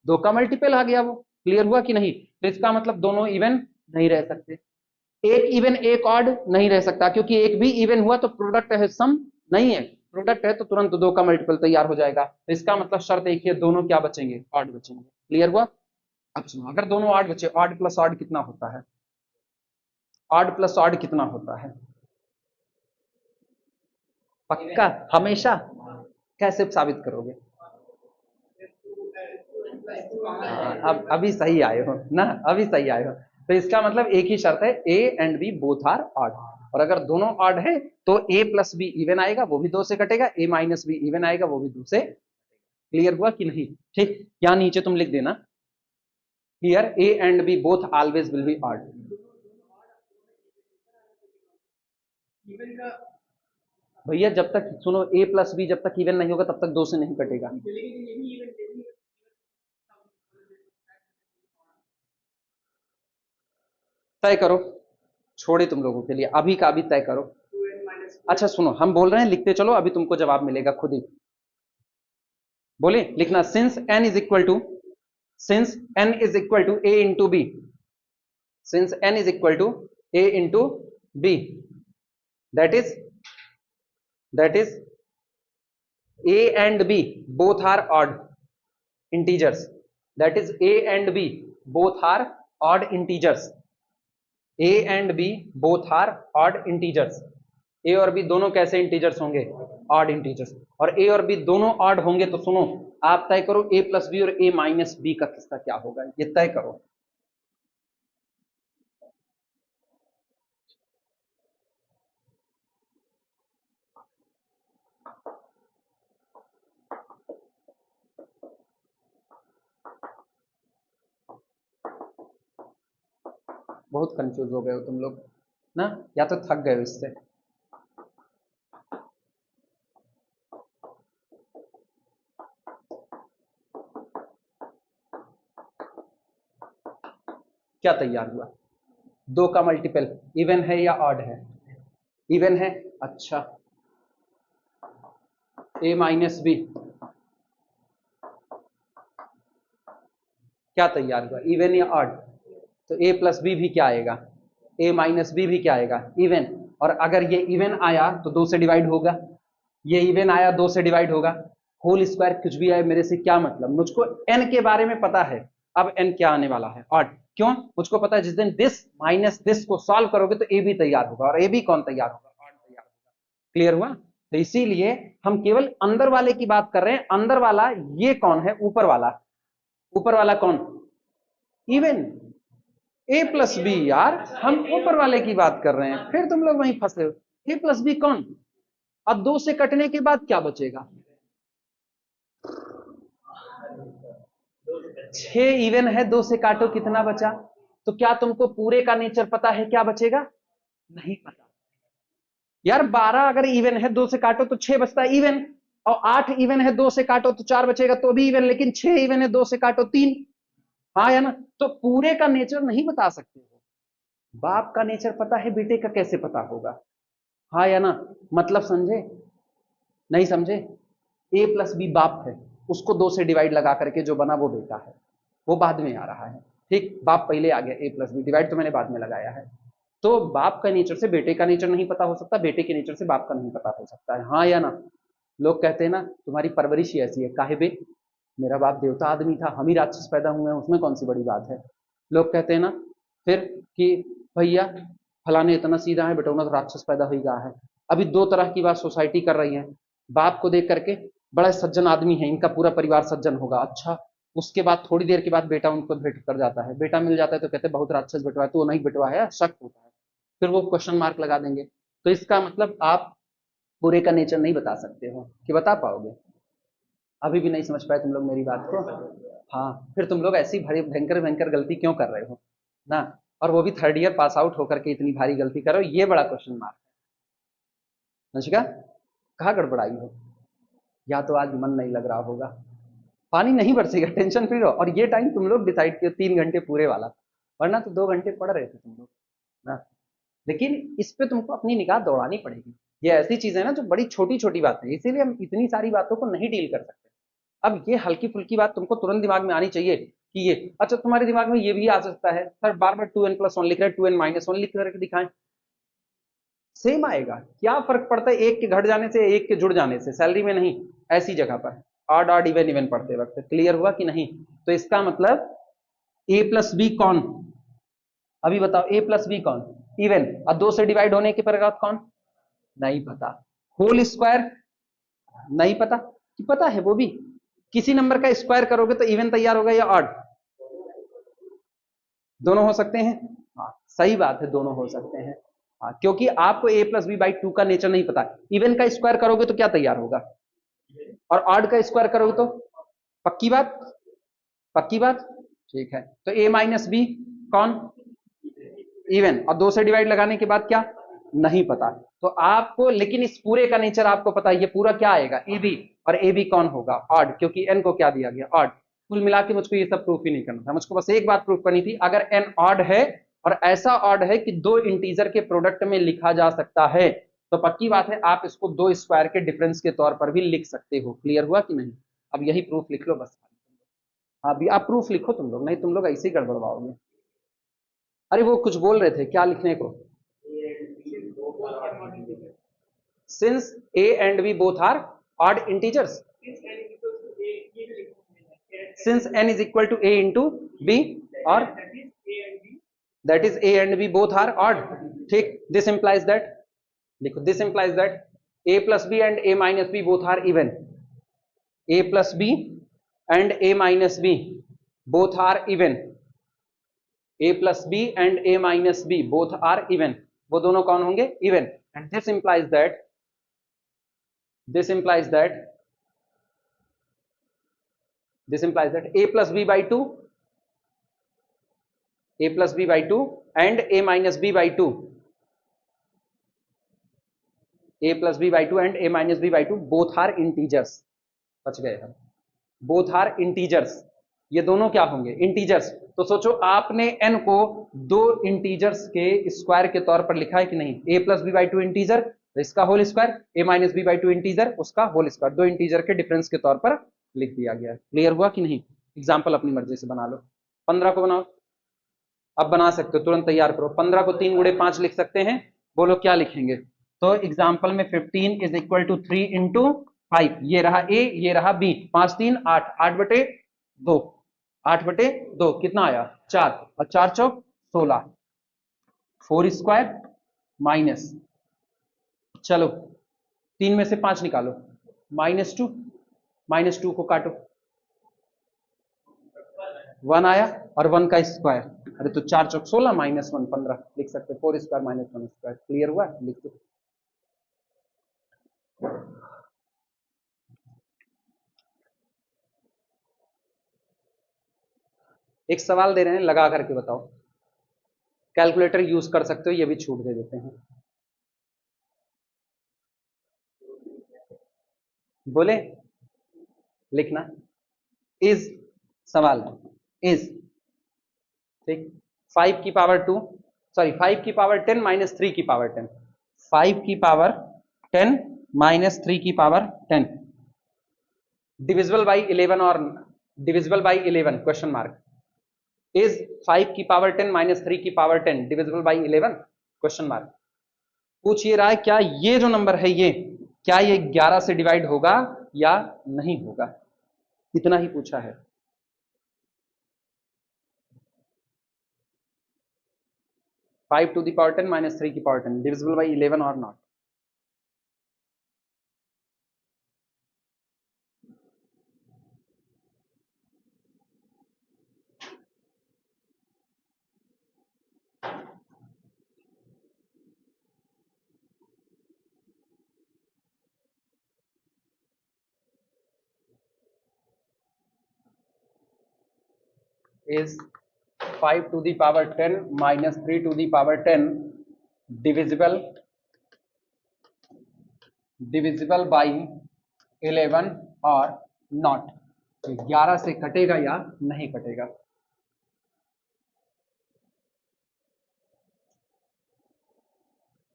दो का मल्टीपल आ गया। वो क्लियर हुआ कि नहीं? तो इसका मतलब दोनों इवन नहीं रह सकते। एक इवन एक ऑड नहीं रह सकता, क्योंकि एक भी इवन हुआ तो प्रोडक्ट है, सम नहीं है। प्रोडक्ट है तो तुरंत दो का मल्टीपल तैयार हो जाएगा। तो इसका मतलब शर्त एक है, दोनों क्या बचेंगे? ऑड बचेंगे। क्लियर हुआ? अब सुनो, अगर दोनों ऑड बचे, ऑड प्लस ऑड कितना होता है? ऑड प्लस ऑड कितना होता है? पक्का? हमेशा? कैसे साबित करोगे? अब अभी सही आए हो ना, अभी सही आए हो। तो इसका मतलब एक ही शर्त है, A and B both are odd. और अगर दोनों ऑड है तो ए प्लस बी इवन आएगा, वो भी दो से कटेगा, ए माइनस बी इवन आएगा, वो भी दो से। क्लियर हुआ कि नहीं? ठीक, यहां नीचे तुम लिख देना, here A and B both always will be odd. भैया जब तक सुनो, ए प्लस बी जब तक इवन नहीं होगा तब तक दो से नहीं कटेगा। तय करो, छोड़े तुम लोगों के लिए, अभी का अभी तय करो। अच्छा सुनो, हम बोल रहे हैं, लिखते चलो, अभी तुमको जवाब मिलेगा खुद ही। बोले लिखना, since N is equal to, since N is equal to A into B, since N is equal to A into B, that is, that is a and b both are odd integers, that is a and b both are odd integers, a and b both are odd integers। a और b दोनों कैसे इंटीजर्स होंगे? Odd integers. और a और b दोनों ऑड होंगे तो सुनो, आप तय करो a प्लस बी और a माइनस बी का किसका क्या होगा, ये तय करो। बहुत कंफ्यूज हो गए हो तुम लोग ना, या तो थक गए हो इससे। क्या तैयार हुआ? दो का मल्टीपल इवन है या ऑड है? इवन है। अच्छा, ए माइनस बी क्या तैयार हुआ, इवन या ऑड? तो a प्लस बी भी क्या आएगा, a माइनस बी भी क्या आएगा, इवन। और अगर ये इवन आया तो 2 से डिवाइड होगा, ये इवन आया 2 से डिवाइड होगा। होल स्क्वायर कुछ भी आए मेरे से क्या मतलब, मुझको n के बारे में पता है। अब n क्या आने वाला है, ऑड। क्यों, मुझको पता है जिस दिन दिस माइनस दिस को सॉल्व करोगे तो a भी तैयार होगा, और a भी कौन तैयार होगा, ऑड तैयार होगा। क्लियर हुआ। तो इसीलिए हम केवल अंदर वाले की बात कर रहे हैं। अंदर वाला ये कौन है, ऊपर वाला, ऊपर वाला कौन, इवन। a प्लस बी यार, हम ऊपर वाले की बात कर रहे हैं, फिर तुम लोग वहीं फंसे हो। a प्लस बी कौन, अब 2 से कटने के बाद क्या बचेगा, 6 इवन है, 2 से काटो कितना बचा। तो क्या तुमको पूरे का नेचर पता है क्या बचेगा, नहीं पता यार। 12 अगर इवन है, 2 से काटो तो 6 बचता है इवन, और 8 इवन है, 2 से काटो तो 4 बचेगा तो भी इवन, लेकिन 6 इवन है, 2 से काटो 3। हाँ या ना, तो पूरे का नेचर नहीं बता सकते हो। बाप का नेचर पता है, बेटे का कैसे पता होगा, हाँ या ना, मतलब समझे, नहीं समझे। a प्लस बी बाप है, उसको 2 से डिवाइड लगा करके जो बना वो बेटा है, वो बाद में आ रहा है। ठीक, बाप पहले आ गया, a प्लस बी डिवाइड तो मैंने बाद में लगाया है। तो बाप का नेचर से बेटे का नेचर नहीं पता हो सकता, बेटे के नेचर से बाप का नहीं पता हो सकता है, हाँ या ना। लोग कहते हैं ना तुम्हारी परवरिश ही ऐसी है, काहे बे, मेरा बाप देवता आदमी था, हम ही राक्षस पैदा हुए हैं, उसमें कौन सी बड़ी बात है। लोग कहते हैं ना फिर कि भैया फलाने इतना सीधा है, बेटोना तो राक्षस पैदा हो गया है। अभी 2 तरह की बात सोसाइटी कर रही है, बाप को देख करके बड़ा सज्जन आदमी है, इनका पूरा परिवार सज्जन होगा, अच्छा। उसके बाद थोड़ी देर के बाद बेटा उनको भेंट कर जाता है, बेटा मिल जाता है तो कहते हैं बहुत राक्षस बेटवा है, तो वो नहीं बेटवा है, शक होता है, फिर वो क्वेश्चन मार्क लगा देंगे। तो इसका मतलब आप पूरे का नेचर नहीं बता सकते हो, कि बता पाओगे, अभी भी नहीं समझ पाए तुम लोग मेरी बात को। हाँ, फिर तुम लोग ऐसी भारी भयंकर भयंकर गलती क्यों कर रहे हो ना, और वो भी 3rd ईयर पास आउट होकर के इतनी भारी गलती करो, ये बड़ा क्वेश्चन मार्क है। नचिका कहाँ गड़बड़ाई हो, या तो आज मन नहीं लग रहा होगा, पानी नहीं बरसेगा, टेंशन फ्री रहो। और ये टाइम तुम लोग डिसाइड किए 3 घंटे पूरे वाला, वरना तो 2 घंटे पढ़ रहे थे तुम लोग ना। लेकिन इस पे तुमको अपनी निगाह दौड़ानी पड़ेगी, ये ऐसी चीज है ना जो बड़ी छोटी छोटी बातें, इसीलिए हम इतनी सारी बातों को नहीं डील कर सकते। अब ये हल्की फुल्की बात तुमको तुरंत दिमाग में आनी चाहिए कि ये, अच्छा तुम्हारे दिमाग में ये भी आ सकता है सर बार बार 2n+1 लिख रहे हैं, 2n-1 लिख करके दिखाएं, सेम आएगा, क्या फर्क पड़ता है एक के घट जाने से, एक के जुड़ जाने से, सैलरी में नहीं, ऐसी जगह पर ऑड ऑड इवन इवन पढ़ते वक्त। क्लियर हुआ कि नहीं। तो इसका मतलब a प्लस बी कौन, अभी बताओ, a प्लस बी कौन, इवन, और 2 से डिवाइड होने के पर कौन, नहीं पता। होल स्क्वायर नहीं पता, कि पता है वो भी, किसी नंबर का स्क्वायर करोगे तो इवन तैयार होगा या ऑड, दोनों हो सकते हैं। हाँ सही बात है, दोनों हो सकते हैं। हाँ, क्योंकि आपको a प्लस बी बाई 2 का नेचर नहीं पता, इवन का स्क्वायर करोगे तो क्या तैयार होगा, और ऑड का स्क्वायर करोगे तो, पक्की बात, पक्की बात, ठीक है। तो a माइनस बी कौन, इवन, और 2 से डिवाइड लगाने के बाद क्या, नहीं पता। तो आपको, लेकिन इस पूरे का नेचर आपको पता है, ये पूरा क्या आएगा, ए बी, और ए बी कौन होगा, ऑड, क्योंकि एन को क्या दिया गया, ऑड। कुल मिला के मुझको ये सब प्रूफ ही नहीं करना था, मुझको बस एक बात प्रूफ करनी थी, अगर एन ऑड है और ऐसा ऑड है कि 2 इंटीजर के प्रोडक्ट में लिखा जा सकता है, तो पक्की बात है आप इसको 2 स्क्वायर के डिफरेंस के तौर पर भी लिख सकते हो। क्लियर हुआ कि नहीं। अब यही प्रूफ लिख लो बस, अभी आप प्रूफ लिखो तुम लोग, नहीं तुम लोग ऐसे ही गड़बड़वाओगे। अरे वो कुछ बोल रहे थे, क्या लिखने को, since a and b both are odd integers, since n is equal to a into b, or that is a and b both are odd, ठीक, this implies that, देखो this implies that a plus b and a minus b both are even, a plus b and a minus b both are even, a plus b and a minus b both are even, वो दोनों कौन होंगे, even, and this implies that, this implies that, this implies that a plus b by 2, a plus b by 2 and a minus b by 2, a plus b by 2 and a minus b by 2 both are integers, बच गए हम, both are integers, ये दोनों क्या होंगे, इंटीजर्स। तो सोचो आपने n को 2 इंटीजर्स के स्क्वायर के तौर पर लिखा है कि नहीं, a plus B by 2 integer, तो इसका whole square, a minus B by 2 integer, उसका होल स्क्वायर, 2 इंटीजर के डिफरेंस के तौर पर लिख दिया गया। क्लियर हुआ कि नहीं। एग्जाम्पल अपनी मर्जी से बना लो, 15 को बनाओ, अब बना सकते हो, तुरंत तैयार करो। 15 को 3 गुणे 5 लिख सकते हैं, बोलो क्या लिखेंगे? तो एग्जाम्पल में 15 इज इक्वल टू 3 इंटू 5, ये रहा ए, ये रहा बी, 5 3 8, 8 बटे 2, 8 बटे 2 कितना आया? 4, और 4 चौक 16, 4 स्क्वायर माइनस, चलो 3 में से 5 निकालो, -2, -2 को काटो, 1 आया, और 1 का स्क्वायर, अरे तो 4 चौक 16 -1 15 लिख सकते, 4 स्क्वायर -1 स्क्वायर, क्लियर हुआ? लिख दो। एक सवाल दे रहे हैं, लगा करके बताओ। कैलकुलेटर यूज कर सकते हो, ये भी छूट दे देते हैं। बोले लिखना, इज सवाल, इज ठीक, 5 की पावर 2, सॉरी 5 की पावर 10 माइनस 3 की पावर 10, 5 की पावर 10 माइनस 3 की पावर 10 डिविजिबल बाई 11 और divisible by 11 question mark, is 5 की पावर 10 माइनस 3 की power 10 divisible by 11 question mark. पूछ ये रहा है क्या ये जो नंबर है ये, क्या ये 11 से डिवाइड होगा या नहीं होगा, इतना ही पूछा है। Five to the power 10 minus 3 की पावर 10 डिविजिबल बाई 11 और not. is 5 to the power 10 minus 3 to the power 10 divisible by 11 और नॉट, 11 से कटेगा या नहीं कटेगा।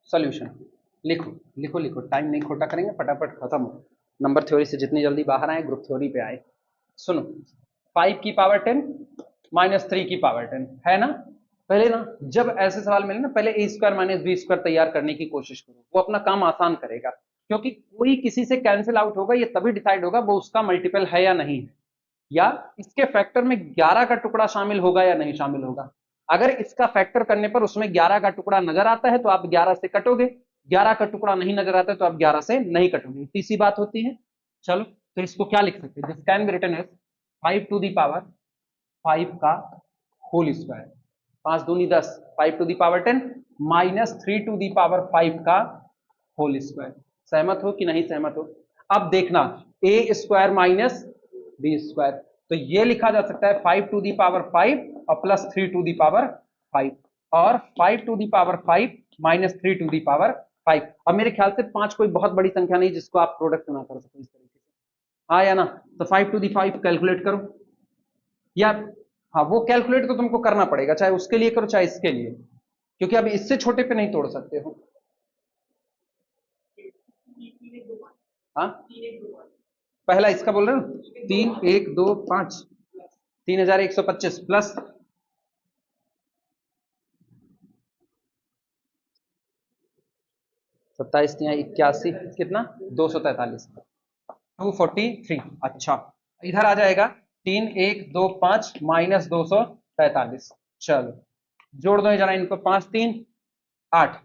सॉल्यूशन लिखो लिखो लिखो, टाइम नहीं खोटा करेंगे, फटाफट खत्म हो। नंबर थ्योरी से जितनी जल्दी बाहर आए ग्रुप थ्योरी पे आए। सुनो, 5 की पावर 10 माइनस 3 की पावर 10 है ना, पहले ना जब ऐसे सवाल मिले ना, पहले ए स्क्वायर माइनस बी स्क्वायर तैयार करने की कोशिश करो, वो अपना काम आसान करेगा, क्योंकि कोई किसी से कैंसिल आउट होगा, ये तभी डिसाइड होगा वो उसका मल्टीपल है या नहीं है, या इसके फैक्टर में 11 का टुकड़ा शामिल होगा या नहीं शामिल होगा। अगर इसका फैक्टर करने पर उसमें 11 का टुकड़ा नजर आता है तो आप 11 से कटोगे, 11 का टुकड़ा नहीं नजर आता है तो आप 11 से नहीं कटोगे, तीसरी बात होती है। चलो तो इसको क्या लिख सकते हैं, this can be written as 5 to the power 5 का होल स्क्वायर, 5 दूनी 10, 5 to the power 10 minus 3 to the power 5 का होल स्क्वायर। सहमत हो कि नहीं सहमत हो? अब देखना, ए स्क्वायर माइनस बी स्क्वायर, तो ये लिखा जा सकता है 5 टू दी पावर 5 और प्लस 3 टू दी पावर 5, और 5 to the power 5 minus 3 to the power 5। अब मेरे ख्याल से 5 कोई बहुत बड़ी संख्या नहीं जिसको आप प्रोडक्ट ना कर सको इस तरीके से, हाँ या ना? तो 5 टू दी 5 कैलकुलेट करो, या हाँ वो कैलकुलेट तो तुमको करना पड़ेगा, चाहे उसके लिए करो चाहे इसके लिए, क्योंकि अब इससे छोटे पे नहीं तोड़ सकते हो। हाँ पहला इसका बोल रहे हो, 3 1 2 5 3125 प्लस 27 81 कितना 243 243। अच्छा इधर आ जाएगा 3 1 2 5 माइनस 243। चलो जोड़ दो जरा इनको, 5 3 8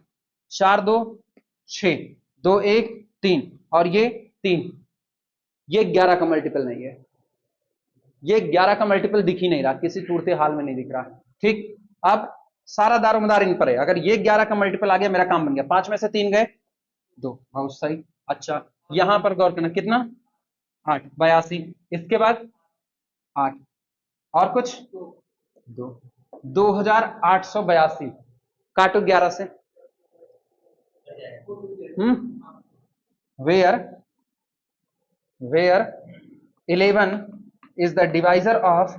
4 2 6 2 1 3 और ये 3, ये 11 का मल्टीपल नहीं है, ये 11 का मल्टीपल दिख ही नहीं रहा, किसी टूटते हाल में नहीं दिख रहा। ठीक, अब सारा दारोमदार इन पर है, अगर ये 11 का मल्टीपल आ गया मेरा काम बन गया, 5 में से 3 गए 2, बहुत सही। अच्छा यहां पर गौर करना, कितना 8 82, इसके बाद 8 और कुछ 2 2882, काटो 11 से, where 11 is the divisor of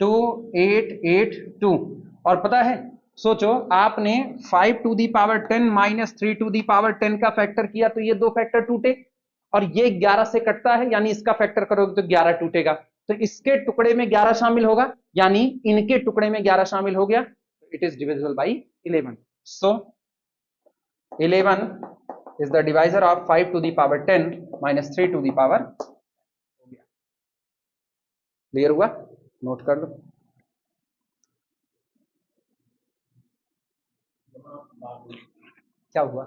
2882। और पता है, सोचो आपने 5 to the power 10 minus 3 to the power 10 का फैक्टर किया तो ये दो फैक्टर टूटे, और ये 11 से कटता है, यानी इसका फैक्टर करोगे तो 11 टूटेगा, तो इसके टुकड़े में 11 शामिल होगा, यानी इनके टुकड़े में 11 शामिल हो गया, it is divisible by 11. So 11 is the divisor of 5 to the power 10 minus 3 to the power. Clear हुआ? नोट कर लो. क्या हुआ?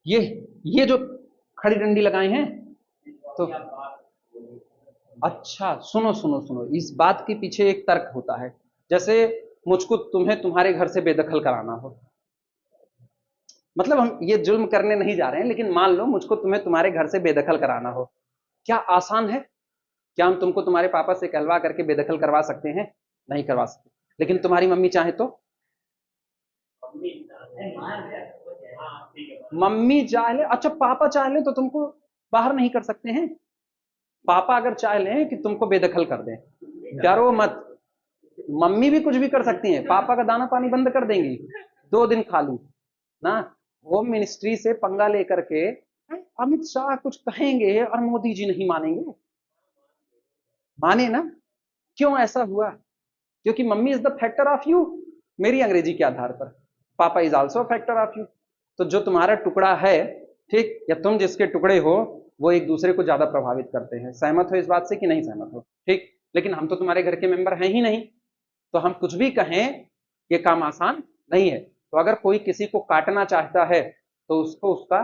ये जो खड़ी डंडी लगाए हैं तो अच्छा सुनो सुनो सुनो, इस बात के पीछे एक तर्क होता है. जैसे मुझको तुम्हें तुम्हारे घर से बेदखल कराना हो, मतलब हम ये जुल्म करने नहीं जा रहे हैं, लेकिन मान लो मुझको तुम्हें तुम्हारे घर से बेदखल कराना हो, क्या आसान है? क्या हम तुमको तुम्हारे पापा से कहलवा करके बेदखल करवा सकते हैं? नहीं करवा सकते. लेकिन तुम्हारी मम्मी चाहे तो, मम्मी चाह ले, अच्छा पापा चाह ले तो तुमको बाहर नहीं कर सकते हैं? पापा अगर चाह लें कि तुमको बेदखल कर दें, डरो मत, मम्मी भी कुछ भी कर सकती हैं. पापा का दाना पानी बंद कर देंगी 2 दिन खाली ना. होम मिनिस्ट्री से पंगा लेकर के अमित शाह कुछ कहेंगे और मोदी जी नहीं मानेंगे? माने ना. क्यों ऐसा हुआ? क्योंकि mummy is the factor of you. मेरी अंग्रेजी के आधार पर पापा is also factor of you. तो जो तुम्हारा टुकड़ा है, ठीक, या तुम जिसके टुकड़े हो, वो एक दूसरे को ज्यादा प्रभावित करते हैं. सहमत हो इस बात से कि नहीं सहमत हो? ठीक. लेकिन हम तो तुम्हारे घर के मेंबर हैं ही नहीं, तो हम कुछ भी कहें ये काम आसान नहीं है. तो अगर कोई किसी को काटना चाहता है तो उसको उसका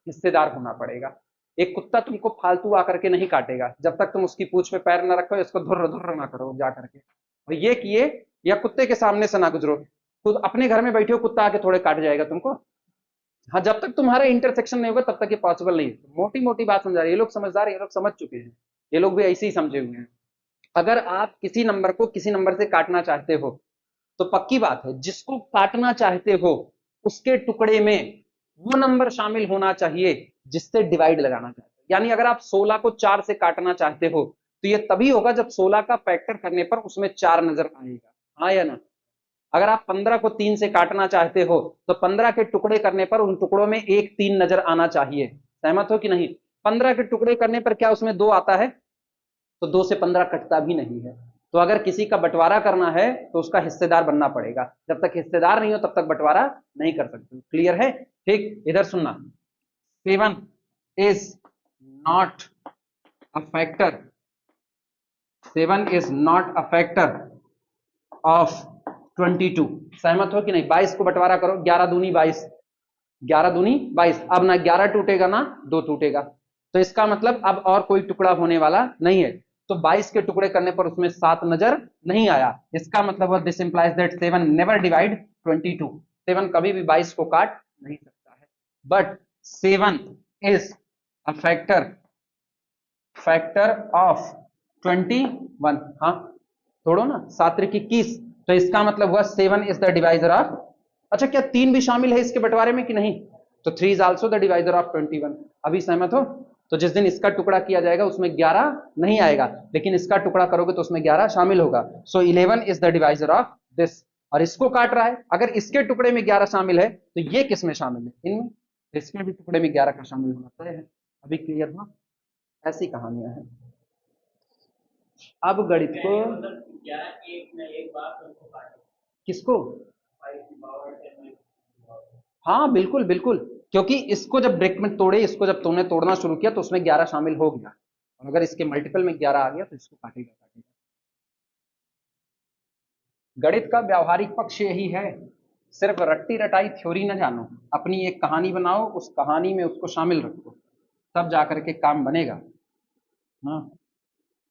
हिस्सेदार होना पड़ेगा. एक कुत्ता तुमको फालतू आकर के नहीं काटेगा जब तक तुम उसकी पूंछ में पैर न रखो, इसको धुर्र धुर्र ना करो जा करके, और ये किए या कुत्ते के सामने से ना गुजरो. खुद अपने घर में बैठे हो, कुत्ता आके थोड़े काट जाएगा तुमको? हाँ, जब तक तुम्हारा इंटरसेक्शन नहीं होगा तब तक ये पॉसिबल नहीं है. मोटी मोटी बात समझा रहे. ये लोग समझदार, ये लोग समझ चुके हैं, ये लोग भी ऐसे ही समझे हुए हैं. अगर आप किसी नंबर को किसी नंबर से काटना चाहते हो तो पक्की बात है, जिसको काटना चाहते हो उसके टुकड़े में वो नंबर शामिल होना चाहिए जिससे डिवाइड लगाना चाहते हो. यानी अगर आप 16 को 4 से काटना चाहते हो तो ये तभी होगा जब 16 का फैक्टर करने पर उसमें 4 नजर आएगा. हाँ या ना? अगर आप 15 को 3 से काटना चाहते हो तो 15 के टुकड़े करने पर उन टुकड़ों में 1 3 नजर आना चाहिए. सहमत हो कि नहीं? 15 के टुकड़े करने पर क्या उसमें 2 आता है? तो 2 से 15 कटता भी नहीं है. तो अगर किसी का बंटवारा करना है तो उसका हिस्सेदार बनना पड़ेगा. जब तक हिस्सेदार नहीं हो तब तक बंटवारा नहीं कर सकते. क्लियर है? ठीक. इधर सुनना. 7 is not a factor. 7 is not a factor of 22. सहमत हो कि नहीं? 22 को बंटवारा करो. 11 दूनी 22, 11 दूनी 22. अब ना 11 टूटेगा ना 2 टूटेगा. तो इसका मतलब अब और कोई टुकड़ा होने वाला नहीं है. तो 22 के टुकड़े करने पर उसमें 7 नजर नहीं आया. इसका मतलब this implies that 7 never divide 22. 7 कभी भी 22 को काट नहीं सकता है. But 7 is a factor of 21. हाँ तोड़ो ना, 7 त्रिक 21. तो इसका मतलब हुआ 7 इज द डिवाइजर ऑफ, अच्छा क्या 3 भी शामिल है इसके बंटवारे में कि नहीं? तो 3 is also the divisor of 21. अभी सहमत हो? तो जिस दिन इसका टुकड़ा किया जाएगा उसमें 11 नहीं आएगा, लेकिन इसका टुकड़ा करोगे तो उसमें 11 शामिल होगा. सो 11 is the divisor of this. और इसको काट रहा है, अगर इसके टुकड़े में 11 शामिल है तो ये किस में शामिल है? इनमें. इसके भी टुकड़े में 11 का शामिल होना तय है. अभी क्लियर हुआ? ऐसी कहानियां हैं. अब गणित को किसको, हाँ बिल्कुल बिल्कुल, क्योंकि इसको जब ब्रेक में तोड़े, इसको जब तुमने तोड़ना शुरू किया तो उसमें 11 शामिल हो गया, और अगर इसके मल्टीपल में 11 आ गया तो इसको काटेगा. गणित का व्यावहारिक पक्ष यही है. सिर्फ रट्टी रटाई थ्योरी न जानो, अपनी एक कहानी बनाओ, उस कहानी में उसको शामिल रखो, तब जाकर के काम बनेगा. हाँ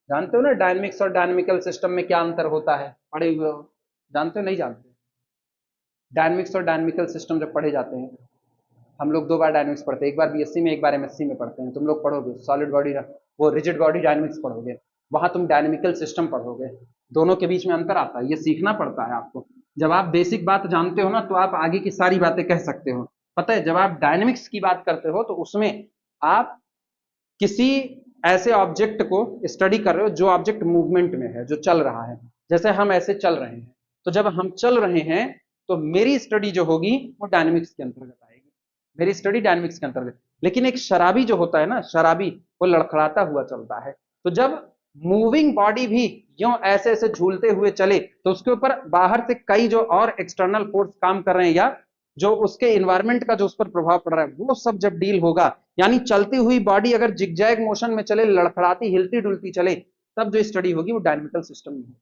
जानते हो ना डायनेमिक्स और डायनेमिकल सिस्टम में क्या अंतर होता है? पढ़े हुए हो? जानते हो नहीं जानते? डायनेमिक्स और डायनेमिकल सिस्टम जब पढ़े जाते हैं, हम लोग 2 बार डायनेमिक्स पढ़ते हैं, एक बार बीएससी में एक बार एमएससी में पढ़ते हैं. तुम लोग पढ़ोगे सॉलिड बॉडी, वो रिजिड बॉडी डायनेमिक्स पढ़ोगे, वहां तुम डायनेमिकल सिस्टम पढ़ोगे. दोनों के बीच में अंतर आता है, ये सीखना पड़ता है आपको. जब आप बेसिक बात जानते हो ना तो आप आगे की सारी बातें कह सकते हो. पता है, जब आप डायनेमिक्स की बात करते हो तो उसमें आप किसी ऐसे ऑब्जेक्ट को स्टडी कर रहे हो जो ऑब्जेक्ट मूवमेंट में है, जो चल रहा है. जैसे हम ऐसे चल रहे हैं, तो जब हम चल रहे हैं तो मेरी स्टडी जो होगी वो डायनेमिक्स के अंतर्गत आएगी. मेरी स्टडी डायनेमिक्स के अंतर्गत. लेकिन एक शराबी जो होता है ना, शराबी, वो लड़खड़ाता हुआ चलता है. तो जब मूविंग बॉडी भी यूं ऐसे ऐसे झूलते हुए चले तो उसके ऊपर बाहर से कई जो और एक्सटर्नल फोर्स काम कर रहे हैं, या जो उसके इन्वायरमेंट का जो उस पर प्रभाव पड़ रहा है, वो सब जब डील होगा, यानी चलती हुई बॉडी अगर जिगजैग मोशन में चले, लड़खड़ाती हिलती डुलती चले, तब जो स्टडी होगी वो डायनेमिकल सिस्टम में होगी,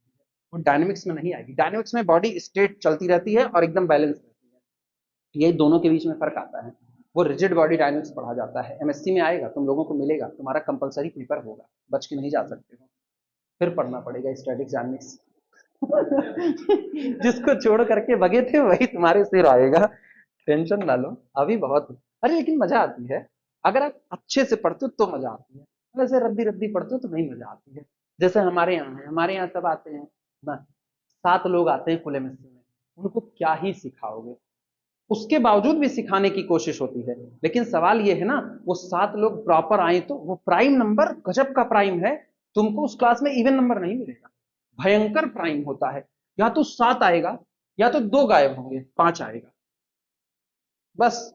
वो डायनेमिक्स में नहीं आएगी। डायनेमिक्स में बॉडी स्टेट चलती रहती है और एकदम बैलेंस रहती है, ये दोनों के बीच में फर्क आता है। वो रिजिड बॉडी डायनेमिक्स पढ़ा जाता है, एमएससी में आएगा, तुम लोगों को मिलेगा, तुम्हारा कंपलसरी पेपर होगा, बच के नहीं जा सकते हो, फिर पढ़ना पड़ेगा स्टैटिक डायनेमिक्स। जिसको छोड़ करके भगे थे वही तुम्हारे सिर आएगा, टेंशन ना लो, अभी बहुत। अरे लेकिन मजा आती है, अगर आप अच्छे से पढ़ते हो तो मजा आती है, वैसे रद्दी रद्दी पढ़ते हो तो नहीं मजा आती है। जैसे हमारे यहाँ है, हमारे यहाँ सब आते हैं ना, 7 लोग आते हैं फुल एमएससी में, उनको क्या ही सिखाओगे, उसके बावजूद भी सिखाने की कोशिश होती है, लेकिन सवाल ये है ना, वो 7 लोग प्रॉपर आए तो वो प्राइम नंबर गजब का प्राइम है, तुमको उस क्लास में इवन नंबर नहीं मिलेगा, भयंकर प्राइम होता है, या तो 7 आएगा या तो 2 गायब होंगे, 5 आएगा बस।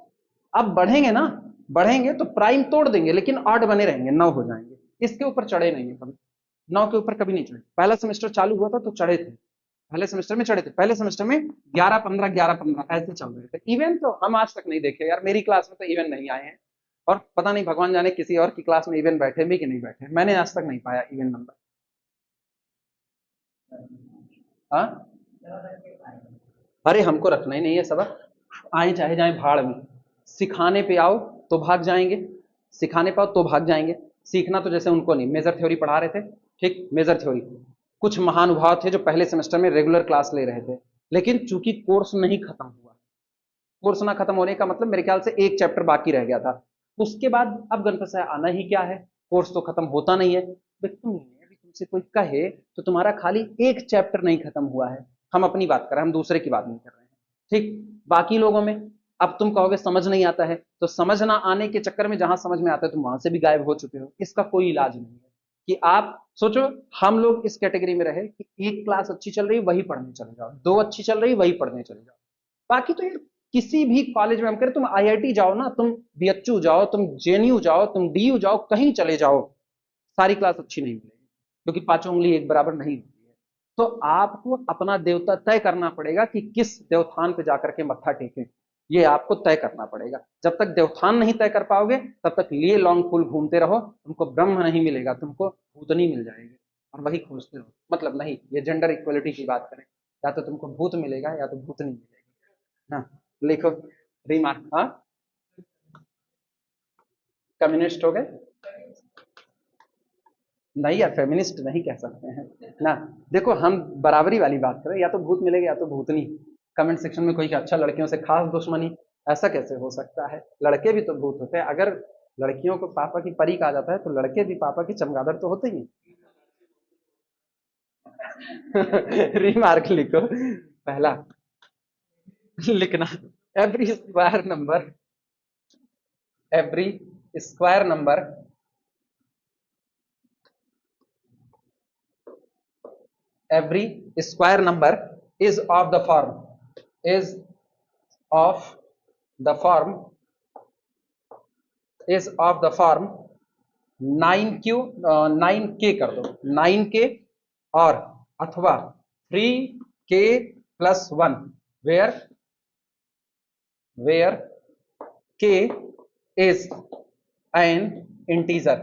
अब बढ़ेंगे ना, बढ़ेंगे तो प्राइम तोड़ देंगे, लेकिन ऑड बने रहेंगे, 9 हो जाएंगे, इसके ऊपर चढ़े नहीं है कभी, 9 के ऊपर कभी नहीं चढ़े। पहला सेमेस्टर चालू हुआ था तो चढ़े थे, पहले सेमेस्टर में चढ़े थे, पहले सेमेस्टर में 11-15 11-15 ऐसे चल रहे थे। इवेंट तो हम आज तक नहीं देखे यार, मेरी क्लास में तो इवेंट नहीं आए हैं, और पता नहीं भगवान जाने किसी और की क्लास में इवेंट बैठे भी कि नहीं बैठे, मैंने आज तक नहीं पाया इवेंट नंबर। हाँ, अरे हमको रखना ही नहीं है सबक, आए चाहे जाए भाड़ में, सिखाने पे आओ तो भाग जाएंगे, सिखाने पाओ तो भाग जाएंगे। सीखना तो जैसे उनको नहीं, मेजर थ्योरी पढ़ा रहे थे, ठीक, मेजर थ्योरी, कुछ महानुभाव थे जो पहले सेमेस्टर में रेगुलर क्लास ले रहे थे, लेकिन चूंकि कोर्स नहीं खत्म हुआ, कोर्स ना खत्म होने का मतलब मेरे ख्याल से एक चैप्टर बाकी रह गया था, उसके बाद अब गणपत साहब आना ही क्या है, कोर्स तो खत्म होता नहीं है। तुम अभी तुमसे कोई कहे तो तुम्हारा खाली एक चैप्टर नहीं खत्म हुआ है, हम अपनी बात कर रहे हैं, हम दूसरे की बात नहीं कर रहे हैं, ठीक। बाकी लोगों में अब तुम कहोगे समझ नहीं आता है, तो समझ ना आने के चक्कर में जहां समझ में आता है तुम वहां से भी गायब हो चुके हो, इसका कोई इलाज नहीं है। कि आप सोचो हम लोग इस कैटेगरी में रहे कि एक क्लास अच्छी चल रही वही पढ़ने चले जाओ, 2 अच्छी चल रही वही पढ़ने चले जाओ, बाकी तो यार किसी भी कॉलेज में हम करें, तुम आईआईटी जाओ ना, तुम बीएचयू जाओ, तुम जेएनयू जाओ, तुम डीयू जाओ, कहीं चले जाओ, सारी क्लास अच्छी नहीं मिलेगी, क्योंकि पांचों उंगली एक बराबर नहीं होती है। तो आपको अपना देवता तय करना पड़ेगा कि किस देवथान पे जाकर के मत्था टेकें, ये आपको तय करना पड़ेगा। जब तक देवथान नहीं तय कर पाओगे तब तक लिए लॉन्ग फूल घूमते रहो, तुमको ब्रह्म नहीं मिलेगा, तुमको भूतनी मिल जाएगी, और वही खोजते रहो। मतलब नहीं, ये जेंडर इक्वलिटी की बात करें, या तो तुमको भूत मिलेगा या तो भूतनी मिलेगी। हाँ लिखो रिमार्क। हाँ, कम्युनिस्ट हो गए? नहीं यार, फेमिनिस्ट नहीं कह सकते हैं ना, देखो हम बराबरी वाली बात करें, या तो भूत मिलेगा या तो भूतनी। कमेंट सेक्शन में कोई अच्छा लड़कियों से खास दुश्मनी, ऐसा कैसे हो सकता है, लड़के भी तो भूत होते हैं, अगर लड़कियों को पापा की परी कहा जाता है तो लड़के भी पापा की चमगादड़ तो होते ही हैं। रिमार्क लिखो, पहला लिखना, every square number, every square number every square number is of the form, is of the form, is of the form 9q 9k कर दो, 9k और अथवा 3k plus 1 where k is an integer,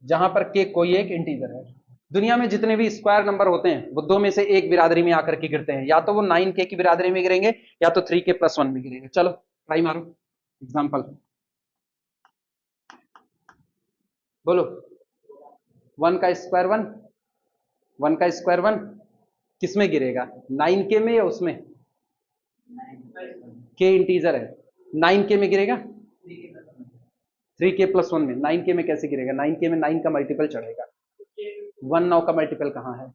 जहां पर k कोई एक इंटीजर है। दुनिया में जितने भी स्क्वायर नंबर होते हैं वो 2 में से एक बिरादरी में आकर के गिरते हैं, या तो वो 9k की बिरादरी में गिरेंगे या तो 3k plus 1 में गिरेंगे। चलो ट्राई मारो, एग्जांपल बोलो। 1 का स्क्वायर 1, 1 का स्क्वायर 1 किस में गिरेगा, 9k में या उसमें, k इंटीजर है, 9k में गिरेगा, 3k plus 1 में, 9k में कैसे गिरेगा, 9k में 9 का मल्टीपल चढ़ेगा, 1 9 का मल्टीपल कहां है,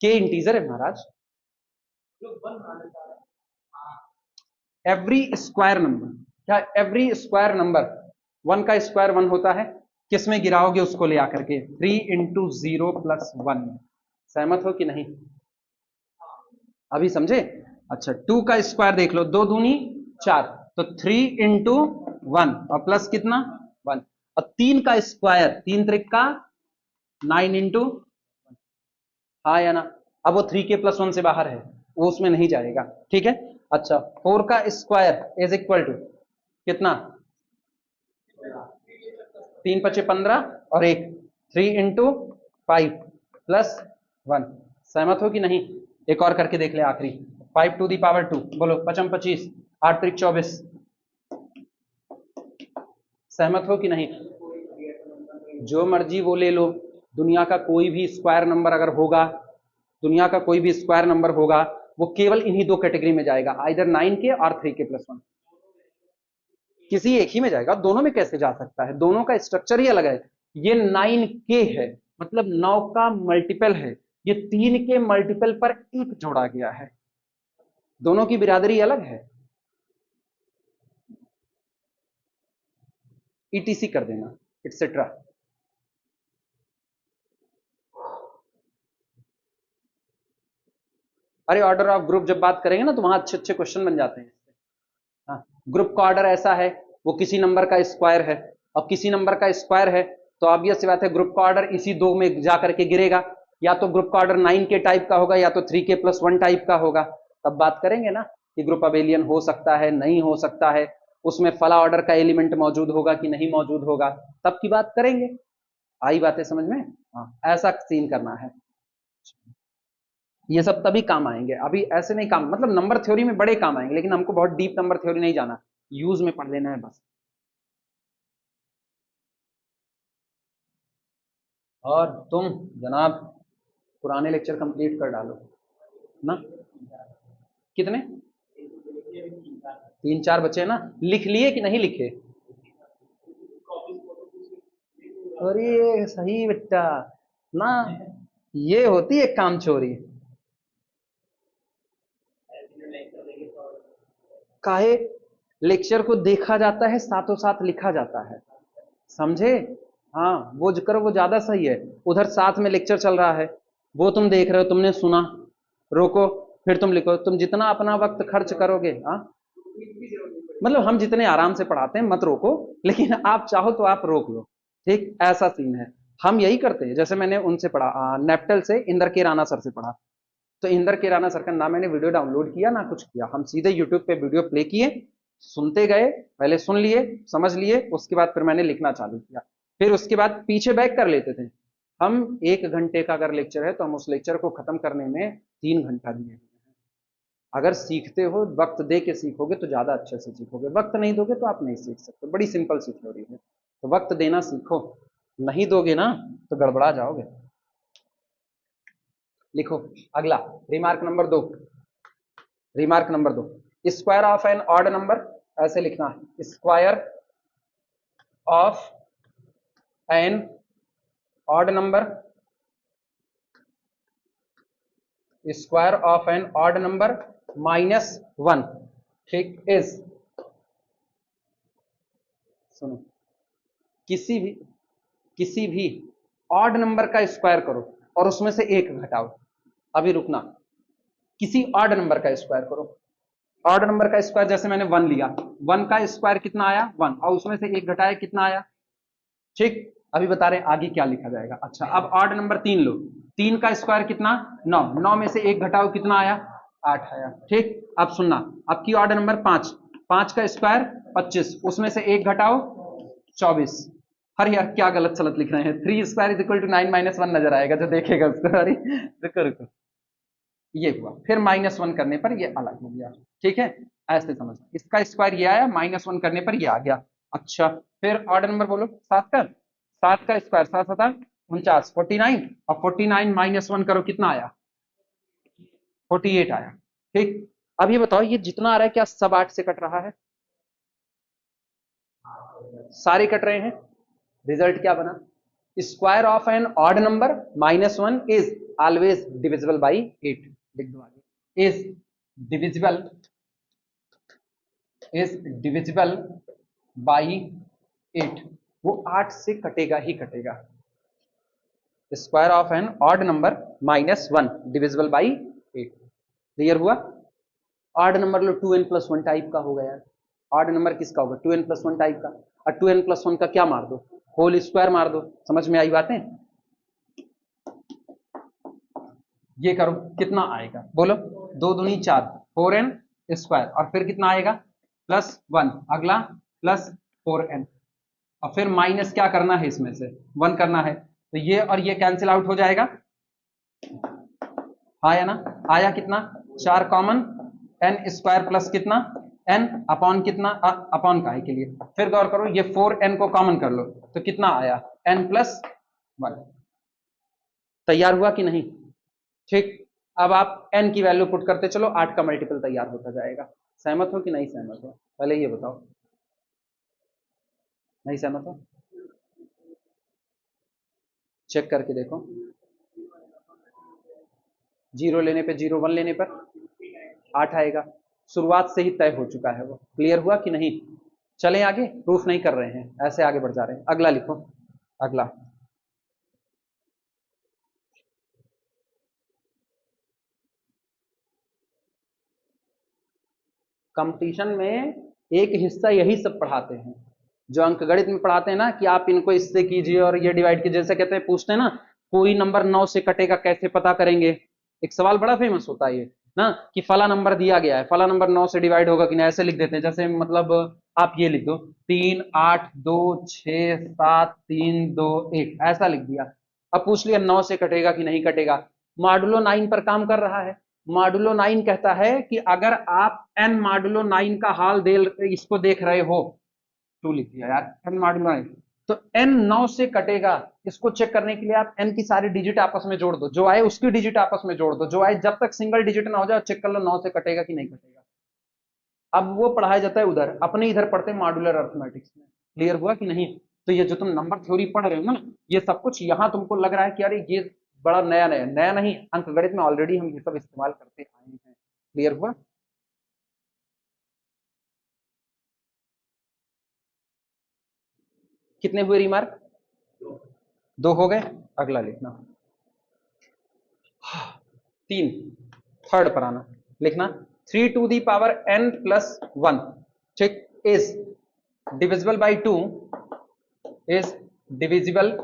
k इंटीजर है महाराज। एवरी स्क्वायर नंबर, क्या एवरी स्क्वायर नंबर, 1 का स्क्वायर 1 होता है, किस में गिराओगे उसको ले आकर के, 3 into 0 plus 1 में। सहमत हो कि नहीं, अभी समझे? अच्छा 2 का स्क्वायर देख लो, 2 दूनी 4, तो 3 into 1 और प्लस कितना 1, और 3 का स्क्वायर, 3 त्रिक का 9 इंटू, हाँ या ना? अब वो 3k+1 से बाहर है, वो उसमें नहीं जाएगा, ठीक है। अच्छा, 4 का स्क्वायर इज इक्वल टू कितना? 3 पचे 15 और एक 3 इंटू 5+1। सहमत हो कि नहीं? एक और करके देख ले आखिरी। 5⁻², बोलो 5 25, 8 3 24। सहमत हो कि नहीं? जो मर्जी वो ले लो, दुनिया का कोई भी स्क्वायर नंबर अगर होगा, दुनिया का कोई भी स्क्वायर नंबर होगा, वो केवल इन्हीं दो कैटेगरी में जाएगा, आइदर 9k और 3k+1। किसी एक ही में जाएगा, दोनों में कैसे जा सकता है? दोनों का स्ट्रक्चर ही अलग है। ये 9k है, मतलब 9 का मल्टीपल है, ये 3 के मल्टीपल पर एक जोड़ा गया है, दोनों की बिरादरी अलग है। ईटीसी कर देना, एटसेट्रा। अरे ऑर्डर ऑफ ग्रुप जब बात करेंगे ना तो वहां अच्छे अच्छे क्वेश्चन बन जाते हैं। हाँ, ग्रुप का ऑर्डर ऐसा है, वो किसी नंबर का स्क्वायर है, अब किसी नंबर का स्क्वायर है तो ऑब्वियस सी बात है ग्रुप का ऑर्डर इसी दो में जा करके गिरेगा, या तो ग्रुप का ऑर्डर 9k टाइप का होगा या तो 3k+1 टाइप का होगा। तब बात करेंगे ना कि ग्रुप अबेलियन हो सकता है, नहीं हो सकता है, उसमें फला ऑर्डर का एलिमेंट मौजूद होगा कि नहीं मौजूद होगा, तब की बात करेंगे। आई बातें समझ में? हाँ, ऐसा सीन करना है। ये सब तभी काम आएंगे, अभी ऐसे नहीं काम, मतलब नंबर थ्योरी में बड़े काम आएंगे, लेकिन हमको बहुत डीप नंबर थ्योरी नहीं जाना, यूज में पढ़ लेना है बस। और तुम जनाब पुराने लेक्चर कंप्लीट कर डालो ना। कितने? 3 4 बचे ना? लिख लिए कि नहीं लिखे? अरे सही बेटा ना, ये होती है काम चोरी। काहे? लेक्चर को देखा जाता है, साथों साथ लिखा जाता है, समझे? हाँ, वो जो करो वो ज्यादा सही है। उधर साथ में लेक्चर चल रहा है, वो तुम देख रहे हो, तुमने सुना, रोको, फिर तुम लिखो। तुम जितना अपना वक्त खर्च करोगे, हाँ, मतलब हम जितने आराम से पढ़ाते हैं मत रोको, लेकिन आप चाहो तो आप रोक लो, ठीक? ऐसा सीन है। हम यही करते हैं, जैसे मैंने उनसे पढ़ा, नेप्टल से इंदर के राणा सर से पढ़ा, तो इंदर के राणा सर का ना मैंने वीडियो डाउनलोड किया ना कुछ किया, हम सीधे यूट्यूब पे वीडियो प्ले किए, सुनते गए, पहले सुन लिए, समझ लिए, उसके बाद फिर मैंने लिखना चालू किया, फिर उसके बाद पीछे बैक कर लेते थे। हम 1 घंटे का अगर लेक्चर है तो हम उस लेक्चर को खत्म करने में 3 घंटा दिए हैं। अगर सीखते हो, वक्त दे के सीखोगे तो ज्यादा अच्छे से सीखोगे, वक्त नहीं दोगे तो आप नहीं सीख सकते। बड़ी सिंपल सी थ्योरी है, तो वक्त देना सीखो, नहीं दोगे ना तो गड़बड़ा जाओगे। लिखो अगला, remark number 2। Remark number 2, square of an odd number, ऐसे लिखना है, square of an odd number, square of an odd number -1, ठीक, इज, सुनो, किसी भी किसी भी ऑड नंबर का स्क्वायर करो और उसमें से एक घटाओ। अभी रुकना, किसी ऑड नंबर का स्क्वायर करो, ऑड नंबर का स्क्वायर, जैसे मैंने 1 लिया, 1 का स्क्वायर कितना आया? 1, और उसमें से एक घटाया कितना आया? ठीक, अभी बता रहे हैं आगे क्या लिखा जाएगा। अच्छा, अब ऑड नंबर 3 लो, 3 का स्क्वायर कितना? 9, 9 में से एक घटाओ कितना आया? 8 आया, ठीक। अब सुनना, अब की ऑर्डर नंबर 5, 5 का स्क्वायर 25, उसमें से एक घटाओ 24। अरे यार क्या गलत सलत लिख रहे हैं, 3² = 9 - 1 नजर आएगा जो देखेगा उसको। अरे रुको रुको, ये हुआ, फिर -1 करने पर ये अलग हो गया, ठीक है, ऐसे समझ, इसका स्क्वायर ये आया, -1 करने पर ये आ गया। अच्छा, फिर ऑर्डर नंबर बोलो, 7 का, 7 का स्क्वायर 7 7 49, 49, और 49 -1 करो कितना आया? 48 आया, ठीक। अब ये बताओ, ये जितना आ रहा है क्या सब 8 से कट रहा है? सारे कट रहे हैं, रिजल्ट क्या बना? Square of an odd number -1 is always divisible by 8। लिख दो आगे, डिविजिबल इज डिविजिबल बाई 8, वो 8 से कटेगा ही कटेगा। Square of an odd number -1 divisible by 8, clear हुआ? ऑड नंबर लो 2n+1 टाइप का होगा यार, ऑड नंबर किसका होगा? 2n+1 टाइप का, और 2n+1 का क्या मार दो? होल स्क्वायर मार दो, समझ में आई बातें? ये करो, कितना आएगा बोलो? 2 दूनी 4, 4n² और फिर कितना आएगा? +1, अगला +4n, और फिर माइनस क्या करना है, इसमें से 1 करना है, तो ये और ये कैंसिल आउट हो जाएगा। आया ना? आया कितना? 4 कॉमन, n² प्लस कितना? n अपॉन कितना? अपॉन काहे के लिए? फिर गौर करो, ये 4n को कॉमन कर लो तो कितना आया? n+1। तैयार हुआ कि नहीं? ठीक, अब आप n की वैल्यू पुट करते चलो, 8 का मल्टीपल तैयार होता जाएगा। सहमत हो कि नहीं सहमत हो? पहले ये बताओ, नहीं सहमत हो? चेक करके देखो, 0 लेने पे 0, 1 लेने पर 8 आएगा। शुरुआत से ही तय हो चुका है वो। क्लियर हुआ कि नहीं? चलें आगे, प्रूफ नहीं कर रहे हैं, ऐसे आगे बढ़ जा रहे हैं। अगला लिखो, अगला कंपटीशन में एक हिस्सा यही सब पढ़ाते हैं, जो अंकगणित में पढ़ाते हैं ना, कि आप इनको इससे कीजिए और ये डिवाइड कीजिए। जैसे कहते हैं, पूछते हैं ना, कोई नंबर 9 से कटेगा कैसे पता करेंगे? एक सवाल बड़ा फेमस होता है ये ना, कि फला नंबर दिया गया है, फला नंबर 9 से डिवाइड होगा कि नहीं, ऐसे लिख देते हैं। जैसे मतलब आप ये लिख दो, 3 8 2 6 7 3 2 1, ऐसा लिख दिया। अब पूछ लिया 9 से कटेगा कि नहीं कटेगा। मॉडुलो 9 पर काम कर रहा है। मॉडुलो 9 कहता है कि अगर आप n मॉडुलो 9 का हाल दे इसको देख रहे हो, टू लिख दिया यार, n मॉडुलो 9, तो n 9 से कटेगा, इसको चेक करने के लिए आप n की सारी डिजिट आपस में जोड़ दो, जो आए उसकी डिजिट आपस में जोड़ दो, जो आए, जब तक सिंगल डिजिट ना हो जाए चेक कर लो 9 से कटेगा कि नहीं कटेगा। अब वो पढ़ाया जाता है उधर, अपने इधर पढ़ते हैं मॉड्यूलर अर्थमेटिक्स में। क्लियर हुआ कि नहीं? तो ये जो तुम नंबर थ्योरी पढ़ रहे हो ना, ये सब कुछ यहाँ तुमको लग रहा है कि अरे ये बड़ा नया नया, नया नहीं, अंकगणित में ऑलरेडी हम ये सब इस्तेमाल करते आए हैं। क्लियर हुआ? कितने हुए रिमार्क? 2 हो गए। अगला लिखना, 3, थर्ड पर आना, लिखना 3 to the power n+1, ठीक, is divisible by 2, is divisible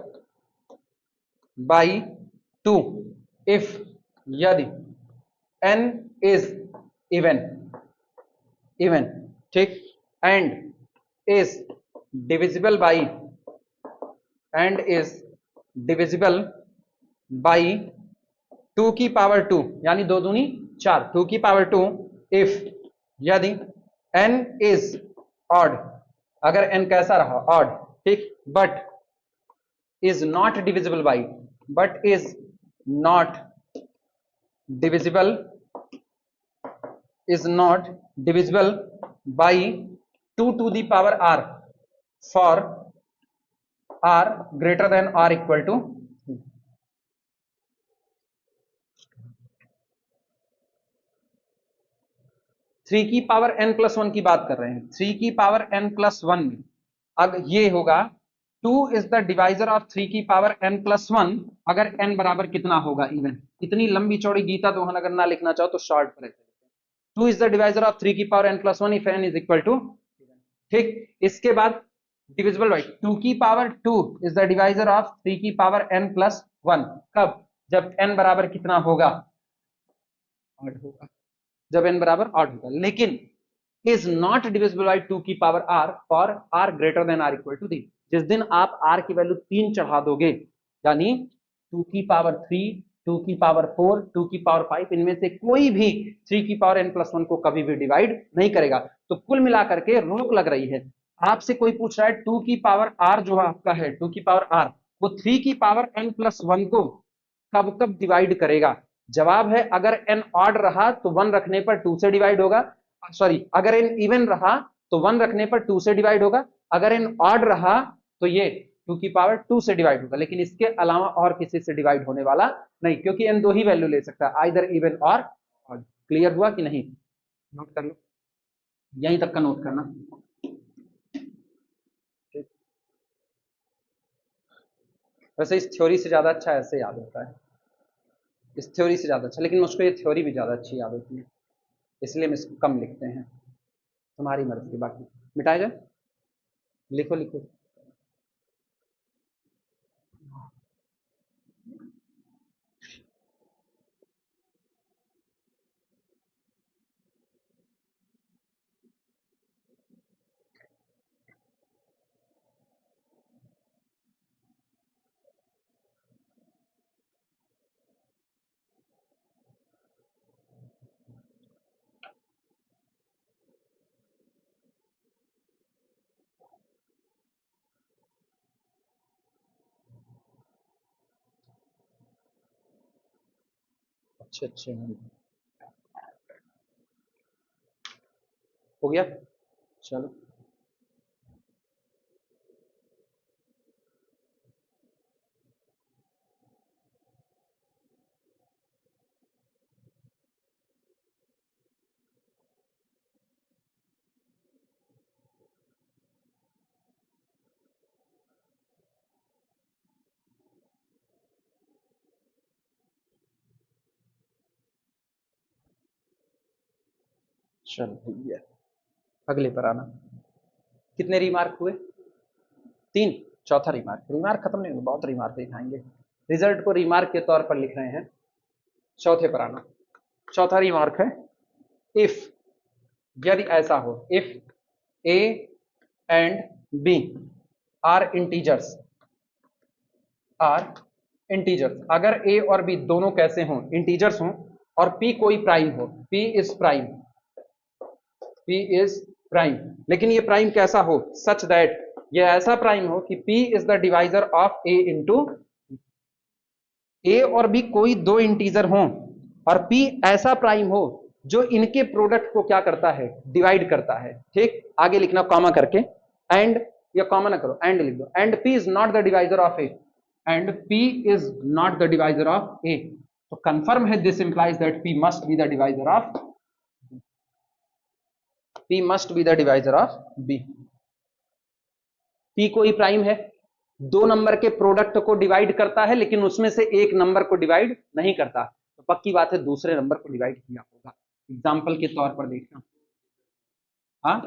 by 2 if, यदि n इज इवन, इवन, ठीक, and is divisible by, and is divisible by 2 की पावर 2, यानी 2 दूनी 4, 2 की पावर 2 इफ, यदि n इज ऑड, अगर n कैसा रहा? ऑड, ठीक, but is not divisible by, but is not divisible, is not divisible by 2 to the power r for r greater than or equal to 3 की पावर n+1 की बात कर रहे हैं। 3 की पावर n+1 में अब ये होगा 2 इज द डिवाइजर ऑफ 3 की पावर n+1, अगर n बराबर कितना होगा? इवन। इतनी लंबी चौड़ी गीता दोहन अगर ना लिखना चाहो तो शॉर्ट पर 2 इज द डिवाइजर ऑफ 3 की power n+1 if n is equal to, ठीक, इसके बाद डिविजिबल बाई 2 की power 2 is the divisor of 3 की पावर n+1, कब? जब n बराबर कितना होगा? ऑड होगा, जब n बराबर ऑड होगा। लेकिन इज नॉट डिविजिबल बाई 2 की power r for r greater than r equal to 3। जिस दिन आप r की वैल्यू 3 चढ़ा दोगे, यानी 2 की पावर 3, 2 की पावर 4, 2 की पावर 5, इनमें से कोई भी 3 की पावर n+1 को कभी भी डिवाइड नहीं करेगा। तो कुल मिलाकर के रोक लग रही है। आपसे कोई पूछ रहा है 2 की पावर r जो आपका है, 2 की पावर r, वो 3 की पावर n+1 को कब कब डिवाइड करेगा? जवाब है, अगर n ऑड रहा तो 1 रखने पर 2 से डिवाइड होगा, सॉरी, अगर n इवन रहा तो 1 रखने पर 2 से डिवाइड होगा, अगर n ऑड रहा तो ये 2 की पावर 2 से डिवाइड होगा, लेकिन इसके अलावा और किसी से डिवाइड होने वाला नहीं, क्योंकि n दो ही वैल्यू ले सकता है, आइदर इवन और ऑड। क्लियर हुआ कि नहीं? नोट कर लो, यहीं तक का नोट करना। वैसे इस थ्योरी से ज्यादा अच्छा ऐसे याद होता है, इस थ्योरी से ज्यादा अच्छा, लेकिन मुझको ये थ्योरी भी ज्यादा अच्छी याद होती है, इसलिए हम इसको कम लिखते हैं। तुम्हारी मर्जी, बाकी मिटाया जाए, लिखो लिखो। अच्छा हो गया। चलो चलो भैया अगले पर आना। कितने रिमार्क हुए? 3। चौथा रिमार्क, रिमार्क खत्म नहीं होगा, बहुत रिमार्क दिखाएंगे। रिजल्ट को रिमार्क के तौर पर लिख रहे हैं। चौथे पर आना। चौथा रिमार्क है इफ, यदि ऐसा हो, if A and b are integers, अगर ए और बी दोनों कैसे हों, इंटीजर्स हों, और पी कोई प्राइम हो, पी इज प्राइम, लेकिन ये प्राइम कैसा हो, सच दैट, ये ऐसा प्राइम हो कि P is the divisor of A into, a और बी कोई दो इंटीजर हों और P ऐसा प्राइम हो जो इनके प्रोडक्ट को क्या करता है, डिवाइड करता है। ठीक, आगे लिखना कॉमा करके, एंड, या कॉमा ना करो, एंड लिख दो, and P is not the divisor of a, and P is not the divisor of a, तो कंफर्म है, this implies that P must be the divisor of, P must be the divisor of B। P कोई प्राइम है, दो नंबर के प्रोडक्ट को डिवाइड करता है, लेकिन उसमें से एक नंबर को डिवाइड नहीं करता, तो पक्की बात है दूसरे नंबर को डिवाइड किया होगा। एग्जाम्पल के तौर पर देखना, हाँ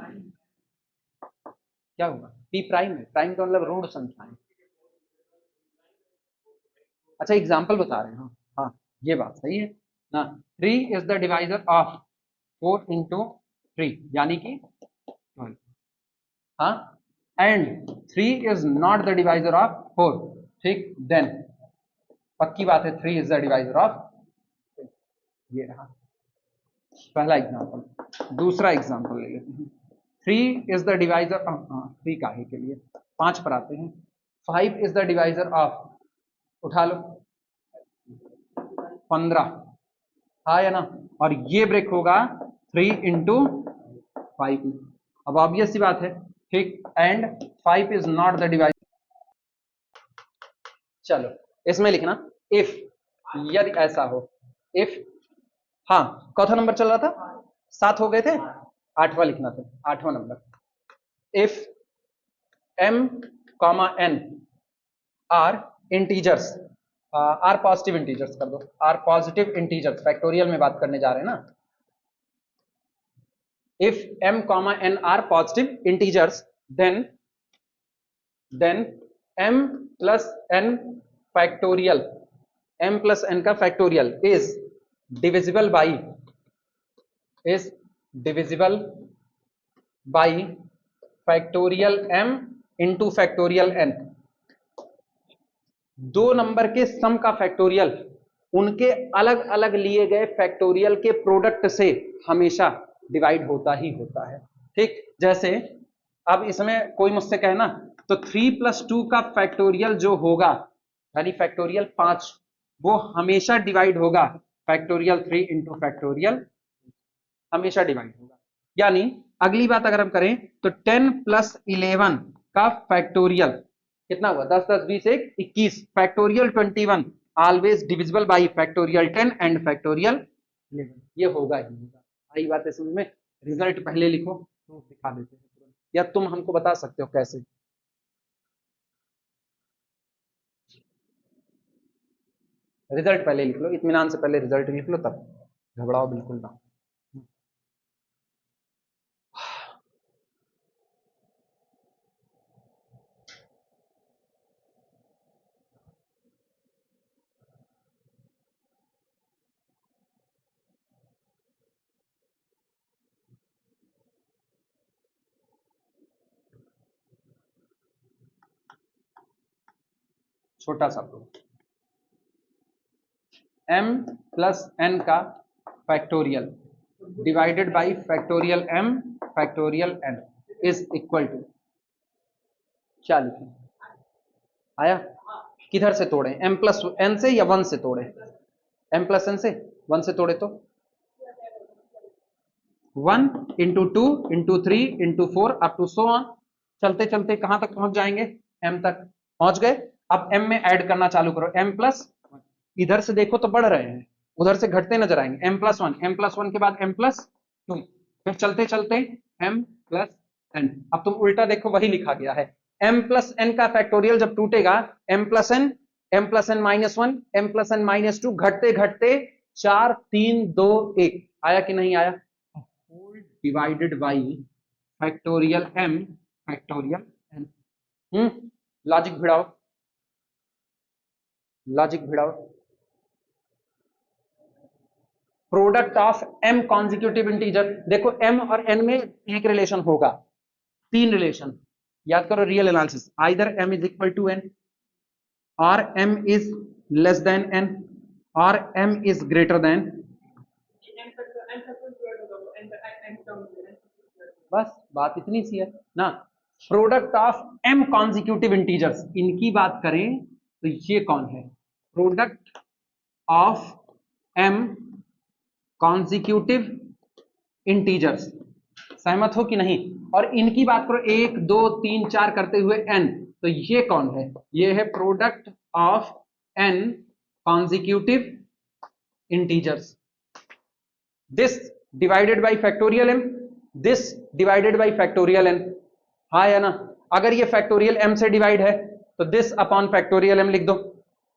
क्या होगा, P प्राइम है, प्राइम का मतलब ऋण संख्या है। अच्छा एग्जाम्पल बता रहे हैं, हाँ हाँ ये बात सही है ना। 3 is the divisor of 4 into 3 यानी कि 12, हाँ, and 3 is not the divisor of 4, ठीक, देन पक्की बात है 3 इज द डिवाइजर ऑफ, ये रहा पहला एग्जांपल। दूसरा एग्जांपल ले लेते हैं, 3 इज द डिवाइजर, 3 काहे के लिए, 5 पर आते हैं। 5 इज द डिवाइजर ऑफ, उठा लो, 15, हाँ या ना, और ये ब्रेक होगा 3 इंटू 5 में, अब ऑब्वियस सी बात है, ठीक, and 5 is not the divisor. चलो इसमें लिखना इफ, यदि ऐसा हो, इफ, हाँ चौथा नंबर चल रहा था, 7 हो गए थे, 8वां लिखना था, 8वां number, if m comma n are integers, are positive integers कर दो, आर पॉजिटिव इंटीजर्स, फैक्टोरियल में बात करने जा रहे हैं ना, if m comma n are positive integers, then m plus n factorial, m plus n का factorial is divisible by factorial m into factorial n। दो नंबर के सम का फैक्टोरियल उनके अलग अलग लिए गए फैक्टोरियल के प्रोडक्ट से हमेशा डिवाइड होता ही होता है। ठीक, जैसे अब इसमें कोई मुझसे कहे ना, तो 3+2 का फैक्टोरियल जो होगा, यानी फैक्टोरियल 5, वो हमेशा डिवाइड होगा फैक्टोरियल 3 इंटू फैक्टोरियल, हमेशा डिवाइड होगा। यानी अगली बात अगर हम करें तो 10+11 का फैक्टोरियल कितना हुआ, 10 10 20 1 21, factorial 21 always divisible by factorial 10 and factorial 11, ये होगा ही होगा। आई बात है समझ में। रिजल्ट पहले लिखो तो दिखा देते हैं, या तुम हमको बता सकते हो कैसे। रिजल्ट पहले लिख लो, इत्मीनान से पहले रिजल्ट लिख लो, तब घबराओ बिल्कुल ना। छोटा सा प्रूफ, m प्लस n का factorial divided by factorial m factorial n is equal to, क्या लिखें, आया, किधर से तोड़े, m प्लस n से या 1 से तोड़े, m प्लस n से, 1 से तोड़े तो 1 into 2 into 3 into 4 up to so on. चलते चलते कहां तक पहुंच जाएंगे, m तक पहुंच गए। अब m में ऐड करना चालू करो, m प्लस, इधर से देखो तो बढ़ रहे हैं, उधर से घटते नजर आएंगे। m प्लस 1, m प्लस 1 के बाद m प्लस 2, फिर चलते चलते m प्लस n। अब तुम उल्टा देखो, वही लिखा गया है। m प्लस n का फैक्टोरियल जब टूटेगा, m plus n minus 1, m plus n minus 2, घटते घटते 4 3 2 1, आया कि नहीं आया? Whole divided by factorial m factorial n। Logic भिड़ाओ, लॉजिक भिड़ाओ। Product of m consecutive integer, देखो m और n में एक रिलेशन होगा, 3 रिलेशन याद करो real analysis. Either m is equal to n, और m is less than n, और m इज ग्रेटर देन। बस बात इतनी सी है ना। Product of m consecutive integers, इनकी बात करें तो ये कौन है? Product of m consecutive integers, सहमत हो कि नहीं? और इनकी बात करो 1 2 3 4 करते हुए n, तो ये कौन है? ये है product of n consecutive integers. This divided by factorial m, this divided by factorial n, हाँ या ना? अगर ये फैक्टोरियल m से डिवाइड है तो दिस अपॉन फैक्टोरियल m लिख दो।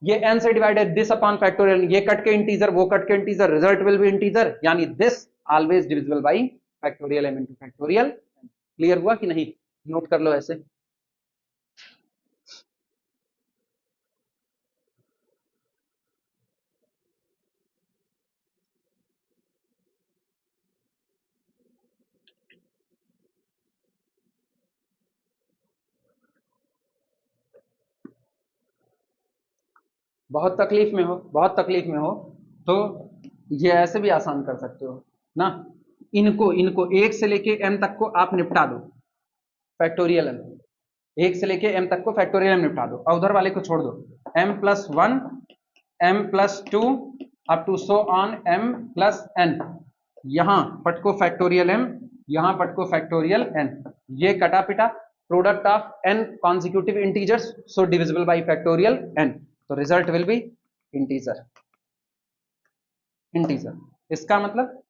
ये n से डिवाइड है, दिस अपॉन फैक्टोरियल, ये कट के इंटीजर, वो कट के integer, result will be integer, यानी this always divisible by factorial m into factorial. Clear हुआ कि नहीं? नोट कर लो ऐसे। बहुत तकलीफ में हो, बहुत तकलीफ में हो तो ये ऐसे भी आसान कर सकते हो ना। इनको इनको 1 से लेके m तक को आप निपटा दो, फैक्टोरियल m, 1 से लेके m तक को फैक्टोरियल m निपटा दो, और उधर वाले को छोड़ दो। m plus 1, m plus 2 up to so on m plus n, यहां पटको फैक्टोरियल m, यहां पटको फैक्टोरियल n, ये कटा पिटा। Product of n consecutive integers, so divisible by factorial n, तो result will be integer, integer. इसका मतलब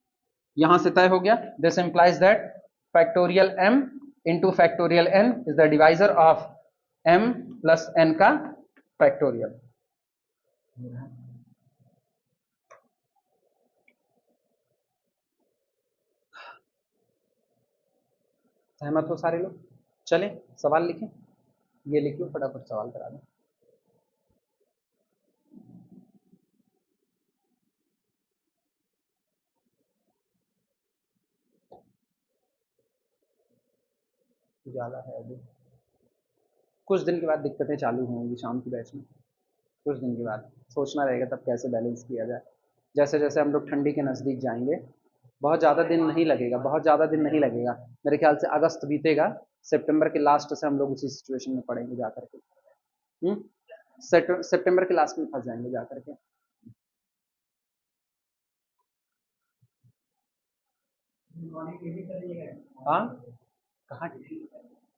यहां से तय हो गया, this implies that factorial m into factorial n is the divisor of m plus n का फैक्टोरियल। सहमत हो सारे लोग? चलें सवाल लिखें, ये लिखियो फटाफट सवाल करा दें। उजाला है अभी, कुछ दिन के बाद दिक्कतें चालू होंगी शाम की बैच में, कुछ दिन के बाद सोचना रहेगा तब कैसे बैलेंस किया जाए। जैसे जैसे हम लोग ठंडी के नज़दीक जाएंगे, बहुत ज़्यादा दिन नहीं लगेगा, बहुत ज़्यादा दिन नहीं लगेगा, मेरे ख्याल से अगस्त बीतेगा, सितंबर के लास्ट से हम लोग उसी सिचुएशन में पड़ेंगे जा करके। सितंबर के लास्ट में फंस जाएंगे जा करके। हाँ कहाँ?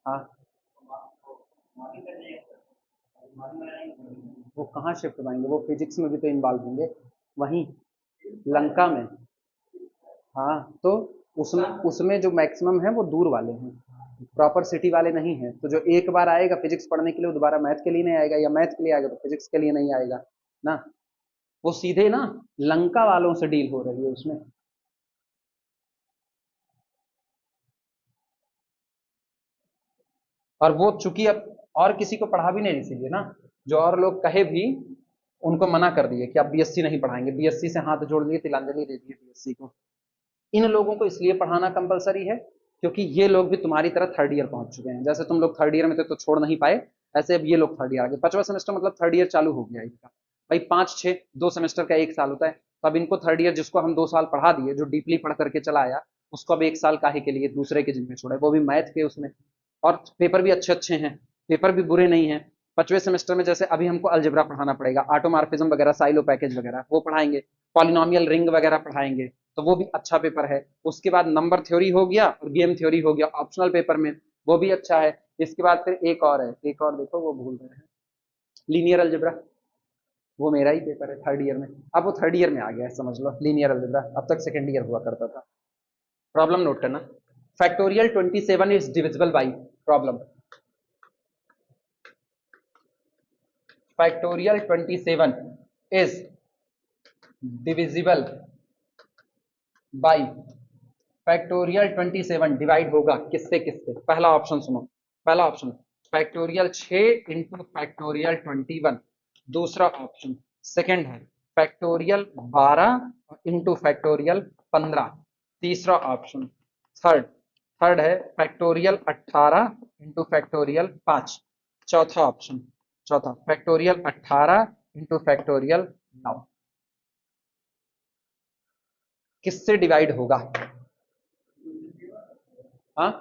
हाँ वो कहाँ शिफ्ट पाएंगे, वो फिजिक्स में भी तो इन्वॉल्व होंगे वहीं लंका में। हाँ तो उसमें उसमें जो मैक्सिमम है वो दूर वाले हैं, प्रॉपर सिटी वाले नहीं हैं। तो जो एक बार आएगा फिजिक्स पढ़ने के लिए, वो दोबारा मैथ के लिए नहीं आएगा, या मैथ के लिए आएगा तो फिजिक्स के लिए नहीं आएगा ना। वो सीधे ना लंका वालों से डील हो रही है उसमें। और वो चूंकि अब और किसी को पढ़ा भी नहीं, इसीलिए ना जो और लोग कहे भी उनको मना कर दिए कि आप बीएससी नहीं पढ़ाएंगे, बीएससी से हाथ जोड़ लिए, तिलांजलि दे दिए बीएससी को। इन लोगों को इसलिए पढ़ाना कंपलसरी है क्योंकि ये लोग भी तुम्हारी तरह थर्ड ईयर पहुंच चुके हैं। जैसे तुम लोग थर्ड ईयर में थे तो छोड़ नहीं पाए, ऐसे अब ये लोग थर्ड ईयर आ गए, 5वां सेमेस्टर मतलब थर्ड ईयर चालू हो गया इनका। भाई 5 6 2 सेमेस्टर का 1 साल होता है, तो अब इनको थर्ड ईयर जिसको हम 2 साल पढ़ा दिए, जो डीपली पढ़ करके चला आया, उसको अब 1 साल काहे के लिए दूसरे के जिम्मे छोड़े, वो भी मैथ के उसमें। और पेपर भी अच्छे अच्छे हैं, पेपर भी बुरे नहीं हैं। 5वें सेमेस्टर में जैसे अभी हमको अलजेब्रा पढ़ाना पड़ेगा, ऑटोमॉर्फिज्म वगैरह, साइलो पैकेज वगैरह वो पढ़ाएंगे। पॉलिनोमियल रिंग वगैरह पढ़ाएंगे, तो वो भी अच्छा पेपर है। उसके बाद नंबर थ्योरी हो गया और गेम थ्योरी हो गया ऑप्शनल पेपर में, वो भी अच्छा है। इसके बाद फिर एक और है, एक और देखो वो भूल रहे हैं, लीनियर अलजेब्रा। वो मेरा ही पेपर है थर्ड ईयर में, अब वो थर्ड ईयर में आ गया है, समझ लो लीनियर अलजेब्रा, अब तक सेकंड ईयर हुआ करता था। प्रॉब्लम नोट करना, factorial 27 is divisible by, problem factorial 27 is divisible by, factorial 27 divide होगा किससे किससे, पहला ऑप्शन सुनो, पहला ऑप्शन फैक्टोरियल 6 इंटू फैक्टोरियल 21, दूसरा ऑप्शन सेकंड है फैक्टोरियल 12 इंटू फैक्टोरियल 15, तीसरा ऑप्शन थर्ड, थर्ड है फैक्टोरियल 18 इंटू फैक्टोरियल 5, चौथा ऑप्शन, चौथा फैक्टोरियल 18 इंटू फैक्टोरियल 9, किससे डिवाइड होगा? हाँ,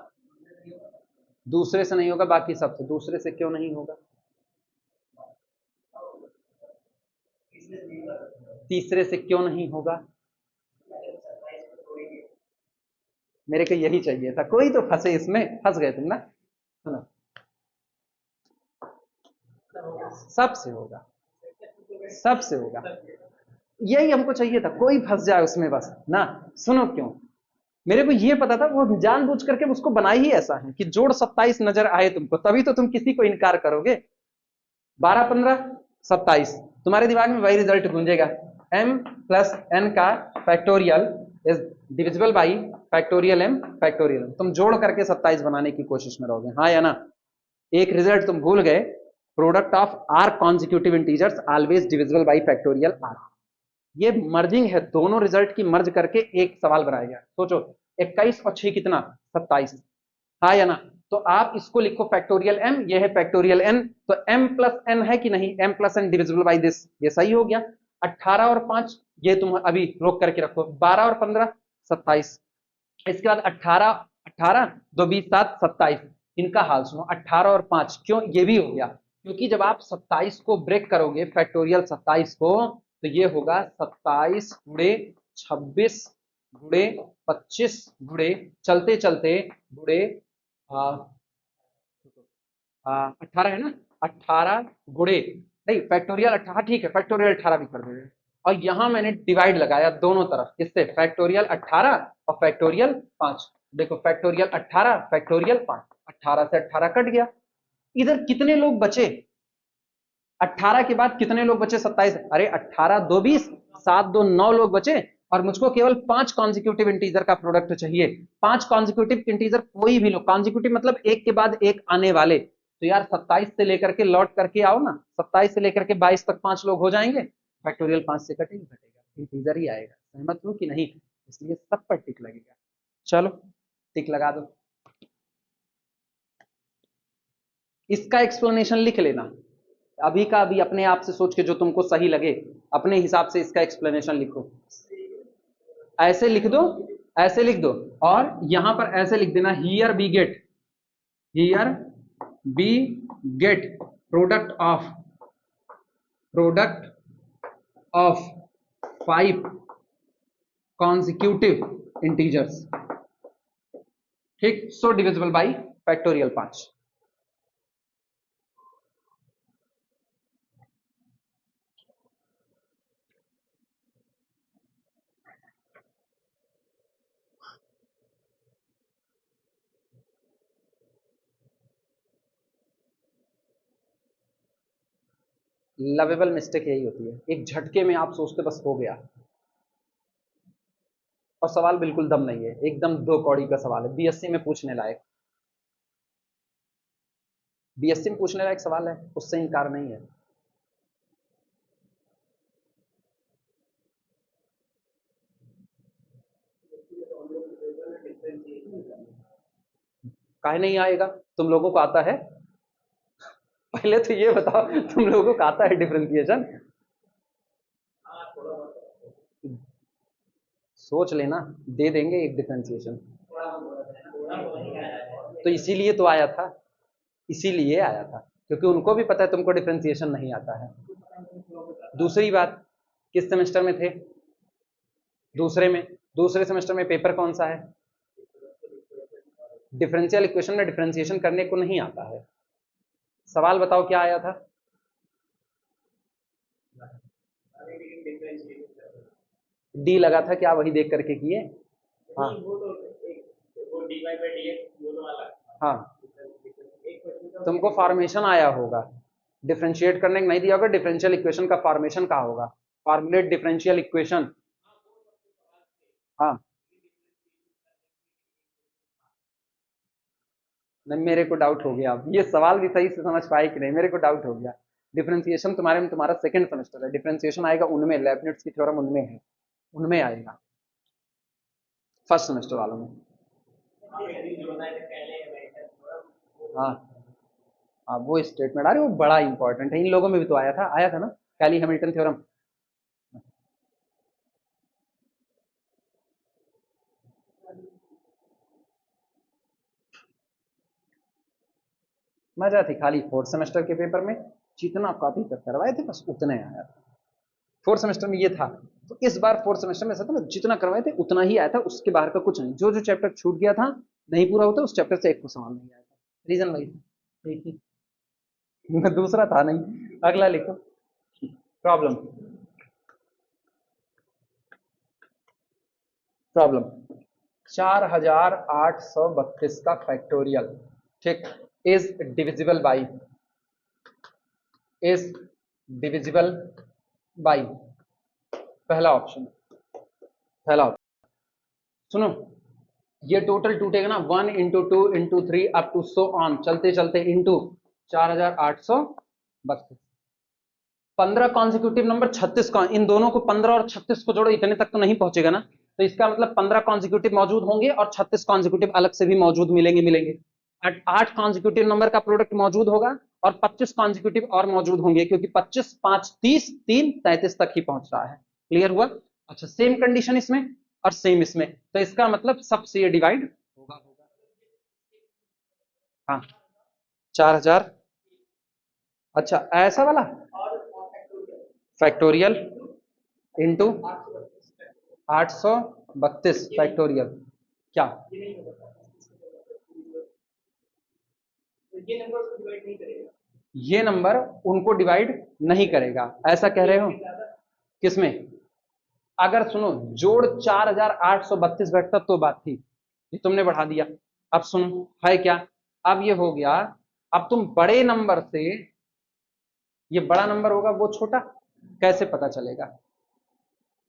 दूसरे से नहीं होगा, बाकी सबसे, दूसरे से क्यों नहीं होगा? तीसरे से क्यों नहीं होगा? मेरे को यही चाहिए था, कोई तो फंसे इसमें, फंस गए तुम ना, सुनो, सबसे होगा, सबसे होगा, यही हमको चाहिए था, कोई फंस जाए उसमें बस ना। सुनो क्यों, मेरे को ये पता था वो जानबूझ करके उसको बना ही ऐसा है कि जोड़ 27 नजर आए तुमको, तभी तो तुम किसी को इनकार करोगे। 12 15 27, तुम्हारे दिमाग में वही रिजल्ट गूंजेगा, m प्लस n का factorial is divisible by factorial m factorial, तुम जोड़ करके 27 बनाने की कोशिश में रहोगे, हाँ या ना? एक रिजल्ट तुम भूल गए, product of r consecutive integers always divisible by factorial r. ये मर्जिंग है, दोनों रिजल्ट की मर्ज करके एक सवाल बनाया गया। सोचो 21 और 6 कितना, 27, हाँ या ना? तो आप इसको लिखो फैक्टोरियल m, ये है फैक्टोरियल n, तो m प्लस n है कि नहीं, m plus n divisible by this, ये सही हो गया। 18 और 5 ये तुम अभी रोक करके रखो, 12 और 15 27, इसके बाद 18 18 2 20 7 27, इनका हाल सुनो, 18 और 5 क्यों ये भी हो गया, क्योंकि जब आप 27 को ब्रेक करोगे फैक्टोरियल 27 को, तो ये होगा 27 गुणे 26 गुणे 25 गुणे चलते चलते गुणे 18 है ना, 18 गुणे, नहीं फैक्टोरियल 18 ठीक है, फैक्टोरियल 18 भी कर देंगे, और यहां मैंने डिवाइड लगाया दोनों तरफ, किससे, फैक्टोरियल 18 और फैक्टोरियल 5, देखो फैक्टोरियल 18 फैक्टोरियल 5, 18 से 18 कट गया, इधर कितने लोग बचे, 18 के बाद कितने लोग बचे, 27, अरे 18 2 20 7 2 9 लोग बचे, और मुझको केवल 5 कॉन्जिक्यूटिव इंटीजर का प्रोडक्ट चाहिए, 5 कॉन्जिक्यूटिव इंटीजर कोई भी लो, कॉन्जिक्यूटिव मतलब एक के बाद एक आने वाले, तो यार 27 से लेकर के लौट करके आओ ना, 27 से लेकर के 22 तक 5 लोग हो जाएंगे, फैक्टोरियल 5 से कटेगा कटेगा, इंटीजर ही आएगा, सहमत हो कि नहीं? इसलिए सब पर टिक लगेगा, चलो टिक लगा दो, इसका एक्सप्लेनेशन लिख लेना, अभी का अभी अपने आप से सोच के जो तुमको सही लगे अपने हिसाब से इसका एक्सप्लेनेशन लिखो, ऐसे लिख दो, ऐसे लिख दो, और यहां पर ऐसे लिख देना, here we get, here we get product of 5 consecutive integers, ठीक, so divisible by factorial 5। Lovable mistake यही होती है, एक झटके में आप सोचते बस हो गया, और सवाल बिल्कुल दम नहीं है, एकदम दो कौड़ी का सवाल है, बीएससी में पूछने लायक, बीएससी में पूछने लायक सवाल है, उससे इनकार नहीं है। काहे नहीं आएगा, तुम लोगों को आता है? पहले तो ये बताओ तुम लोगों को आता है डिफरेंशिएशन? सोच लेना, दे देंगे एक डिफरेंशिएशन, तो इसीलिए तो आया था, इसीलिए आया था, क्योंकि उनको भी पता है तुमको डिफरेंशिएशन नहीं आता है। दूसरी बात, किस सेमेस्टर में थे? दूसरे सेमेस्टर में पेपर कौन सा है? डिफरेंशियल इक्वेशन में डिफरेंशिएशन करने को नहीं आता है। सवाल बताओ क्या आया था? डी लगा था, क्या वही देख करके किए? हाँ हाँ, तुमको फॉर्मेशन आया होगा, डिफरेंशिएट करने को नहीं दिया होगा। डिफरेंशियल इक्वेशन का फॉर्मेशन क्या होगा? Formulate differential equation. हाँ, नहीं मेरे को डाउट हो गया, अब ये सवाल भी सही से समझ पाए कि नहीं, मेरे को डाउट हो गया। डिफरेंशिएशन तुम्हारे में, तुम्हारा सेकंड सेमेस्टर है, डिफरेंशिएशन आएगा उनमें, लेबनिट्ज की थ्योरम उनमें है, उनमें आएगा फर्स्ट सेमेस्टर वालों में। हाँ हाँ, वो स्टेटमेंट, अरे वो बड़ा इंपॉर्टेंट है, इन लोगों में भी तो आया था ना, कैली हैमिल्टन थ्योरम। मजा थी खाली फोर्थ सेमेस्टर के पेपर में, जितना कॉपी कर करवाए थे बस उतने आया था। फोर्थ सेमेस्टर में ये था, तो इस बार फोर्थ सेमेस्टर में ऐसा था ना, जितना करवाए थे उतना ही आया था, उसके बाहर का कुछ नहीं। जो जो चैप्टर छूट गया था, नहीं पूरा होता, उस चैप्टर से एक को सवाल नहीं आया था। रीजन वही था, एक ही। दूसरा था नहीं। अगला लिखो प्रॉब्लम। प्रॉब्लम 4832 का फैक्टोरियल, ठीक, is divisible by, is divisible by, पहला ऑप्शन, पहला ऑप्शन सुनो, ये टोटल टूटेगा ना 1 × 2 × 3 अप टू सो ऑन, चलते चलते इंटू 4832, 15 कॉन्सिक्यूटिव नंबर, 36 इन दोनों को 15 और 36 को जोड़ो, इतने तक तो नहीं पहुंचेगा ना, तो इसका मतलब 15 कॉन्सिक्यूटिव मौजूद होंगे और 36 कॉन्सिक्यूटिव अलग से भी मौजूद मिलेंगे। 8 कॉन्सिक्यूटिव नंबर का प्रोडक्ट मौजूद होगा और 25 कॉन्सिक्यूटिव और मौजूद होंगे, क्योंकि 25 5 30 3 33 तक ही पहुंच रहा है। क्लियर हुआ? अच्छा, सेम कंडीशन इसमें और सेम इसमें, तो इसका मतलब सबसे ये डिवाइड होगा। हाँ 4000, अच्छा ऐसा वाला फैक्टोरियल इंटू 832 फैक्टोरियल, क्या ये नंबर उनको डिवाइड नहीं करेगा, ऐसा कह रहे हो? किसमें? अगर सुनो, जोड़ 4832 बैठता तो बात थी, ये तुमने बढ़ा दिया। अब सुनो है क्या, अब ये हो गया, अब तुम बड़े नंबर से, ये बड़ा नंबर होगा वो छोटा, कैसे पता चलेगा?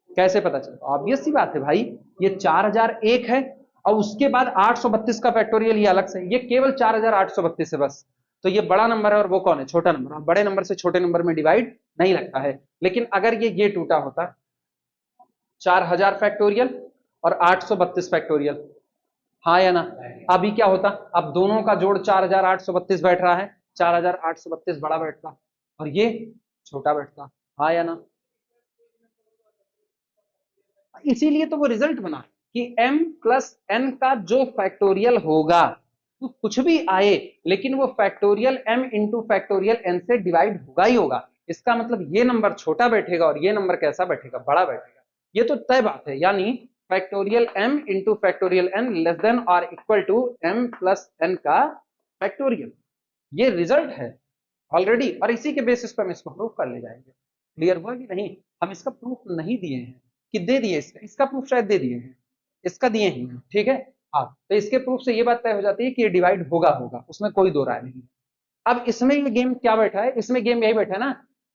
कैसे पता चलेगा? ऑब्वियस सी बात है भाई, ये 4001 है और उसके बाद 832 का फैक्टोरियल ये अलग से, ये केवल 4832 है बस, तो ये बड़ा नंबर है और वो कौन है? छोटा नंबर। बड़े नंबर से छोटे नंबर में डिवाइड नहीं लगता है। लेकिन अगर ये टूटा होता 4000 फैक्टोरियल और 832 फैक्टोरियल, हाँ या ना? अभी क्या होता, अब दोनों का जोड़ 4832 बैठ रहा है, 4832 बड़ा बैठता और ये छोटा बैठता, हाँ या ना? इसीलिए तो वो रिजल्ट बना कि m प्लस n का जो फैक्टोरियल होगा, तो कुछ भी आए लेकिन वो factorial m into factorial n से डिवाइड होगा ही होगा। इसका मतलब ये नंबर छोटा बैठेगा और ये नंबर कैसा बैठेगा? बड़ा बैठेगा। ये तो तय बात है, यानी factorial m into factorial n less than और equal to m plus n का फैक्टोरियल, ये रिजल्ट है ऑलरेडी, और इसी के बेसिस पर हम इसको प्रूफ कर ले जाएंगे। क्लियर हुआ कि नहीं? हम इसका प्रूफ नहीं दिए हैं, कि दे दिए, इसका प्रूफ शायद दे दिए हैं, इसका दिए ही हैं, ठीक है। हाँ, तो इसके प्रूफ से ये बात तय हो जाती है कि ये डिवाइड होगा, उसमें कोई दो राय नहीं है। अब इसमें ये गेम क्या बैठा है? इसमें गेम यही बैठा है ना,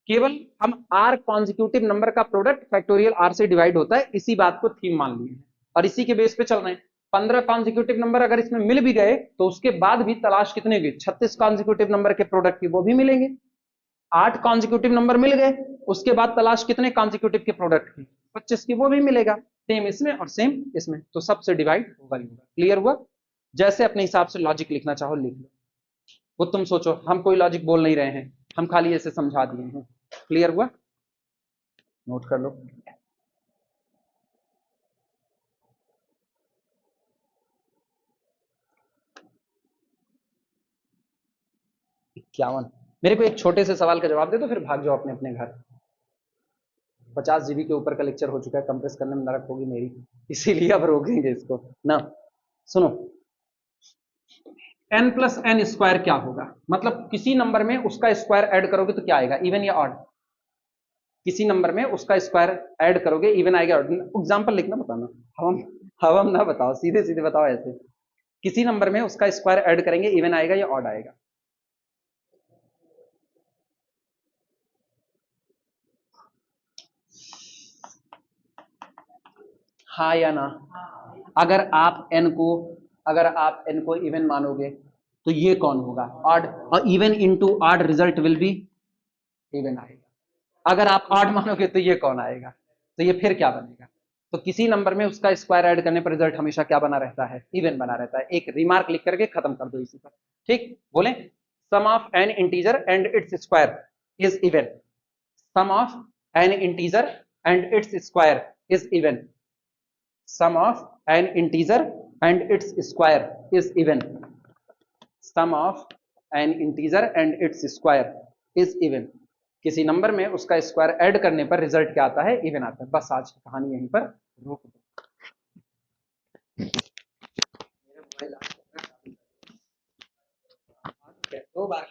केवल हम आर कॉन्जिक्यूटिव नंबर का प्रोडक्ट फैक्टोरियल आर से डिवाइड होता है, इसी बात को थीम मान लिए हैं और इसी के बेस पे चल रहे हैं। 15 कॉन्जिक्यूटिव नंबर अगर इसमें मिल भी गए तो उसके बाद भी तलाश कितने की? 36 कॉन्जिक्यूटिव नंबर के प्रोडक्ट की, वो भी मिलेंगे। 8 कॉन्जिक्यूटिव नंबर मिल गए, उसके बाद तलाश कितने कॉन्जिक्यूटिव के प्रोडक्ट की? 25 की, वो भी मिलेगा। सेम इसमें और सेम इसमें, तो सबसे डिवाइड होगा ही होगा। क्लियर हुआ? जैसे अपने हिसाब से लॉजिक लिखना चाहो लिख लो, वो तुम सोचो, हम कोई लॉजिक बोल नहीं रहे हैं, हम खाली ऐसे समझा दिए हैं। क्लियर हुआ? नोट कर लो। इक्यावन। मेरे को एक छोटे से सवाल का जवाब दे दो, फिर भाग जाओ अपने अपने घर। 50 जीबी के ऊपर का लेक्चर हो चुका है, कंप्रेस करने में नरक होगी मेरी, इसीलिए अब रोकेंगे इसको ना। सुनो, n प्लस एन स्क्वायर क्या होगा, मतलब किसी नंबर में उसका स्क्वायर ऐड करोगे तो क्या आएगा, इवन या ऑड? किसी नंबर में उसका स्क्वायर ऐड करोगे इवन आएगा ऑड? एग्जांपल लिखना, बताना, हम ना बताओ, सीधे सीधे बताओ ऐसे, किसी नंबर में उसका स्क्वायर ऐड करेंगे इवन आएगा या ऑड आएगा? हाँ या ना? अगर आप n को इवन मानोगे तो ये कौन होगा, ऑड, और even into odd result will be even आएगा। अगर आप ऑड मानोगे तो ये कौन आएगा, तो ये फिर क्या बनेगा? तो किसी नंबर में उसका स्क्वायर ऐड करने पर रिजल्ट हमेशा क्या बना रहता है, इवन बना रहता है। एक रिमार्क लिख करके खत्म कर दो इसी पर, ठीक? बोले, sum of an integer and its square is even, sum of an integer and its square is even, sum of an integer and its square is even, sum of an integer and its square is even। किसी नंबर में उसका स्क्वायर ऐड करने पर रिजल्ट क्या आता है, इवन आता है। बस आज की कहानी यहीं पर रोक दो। 2 बार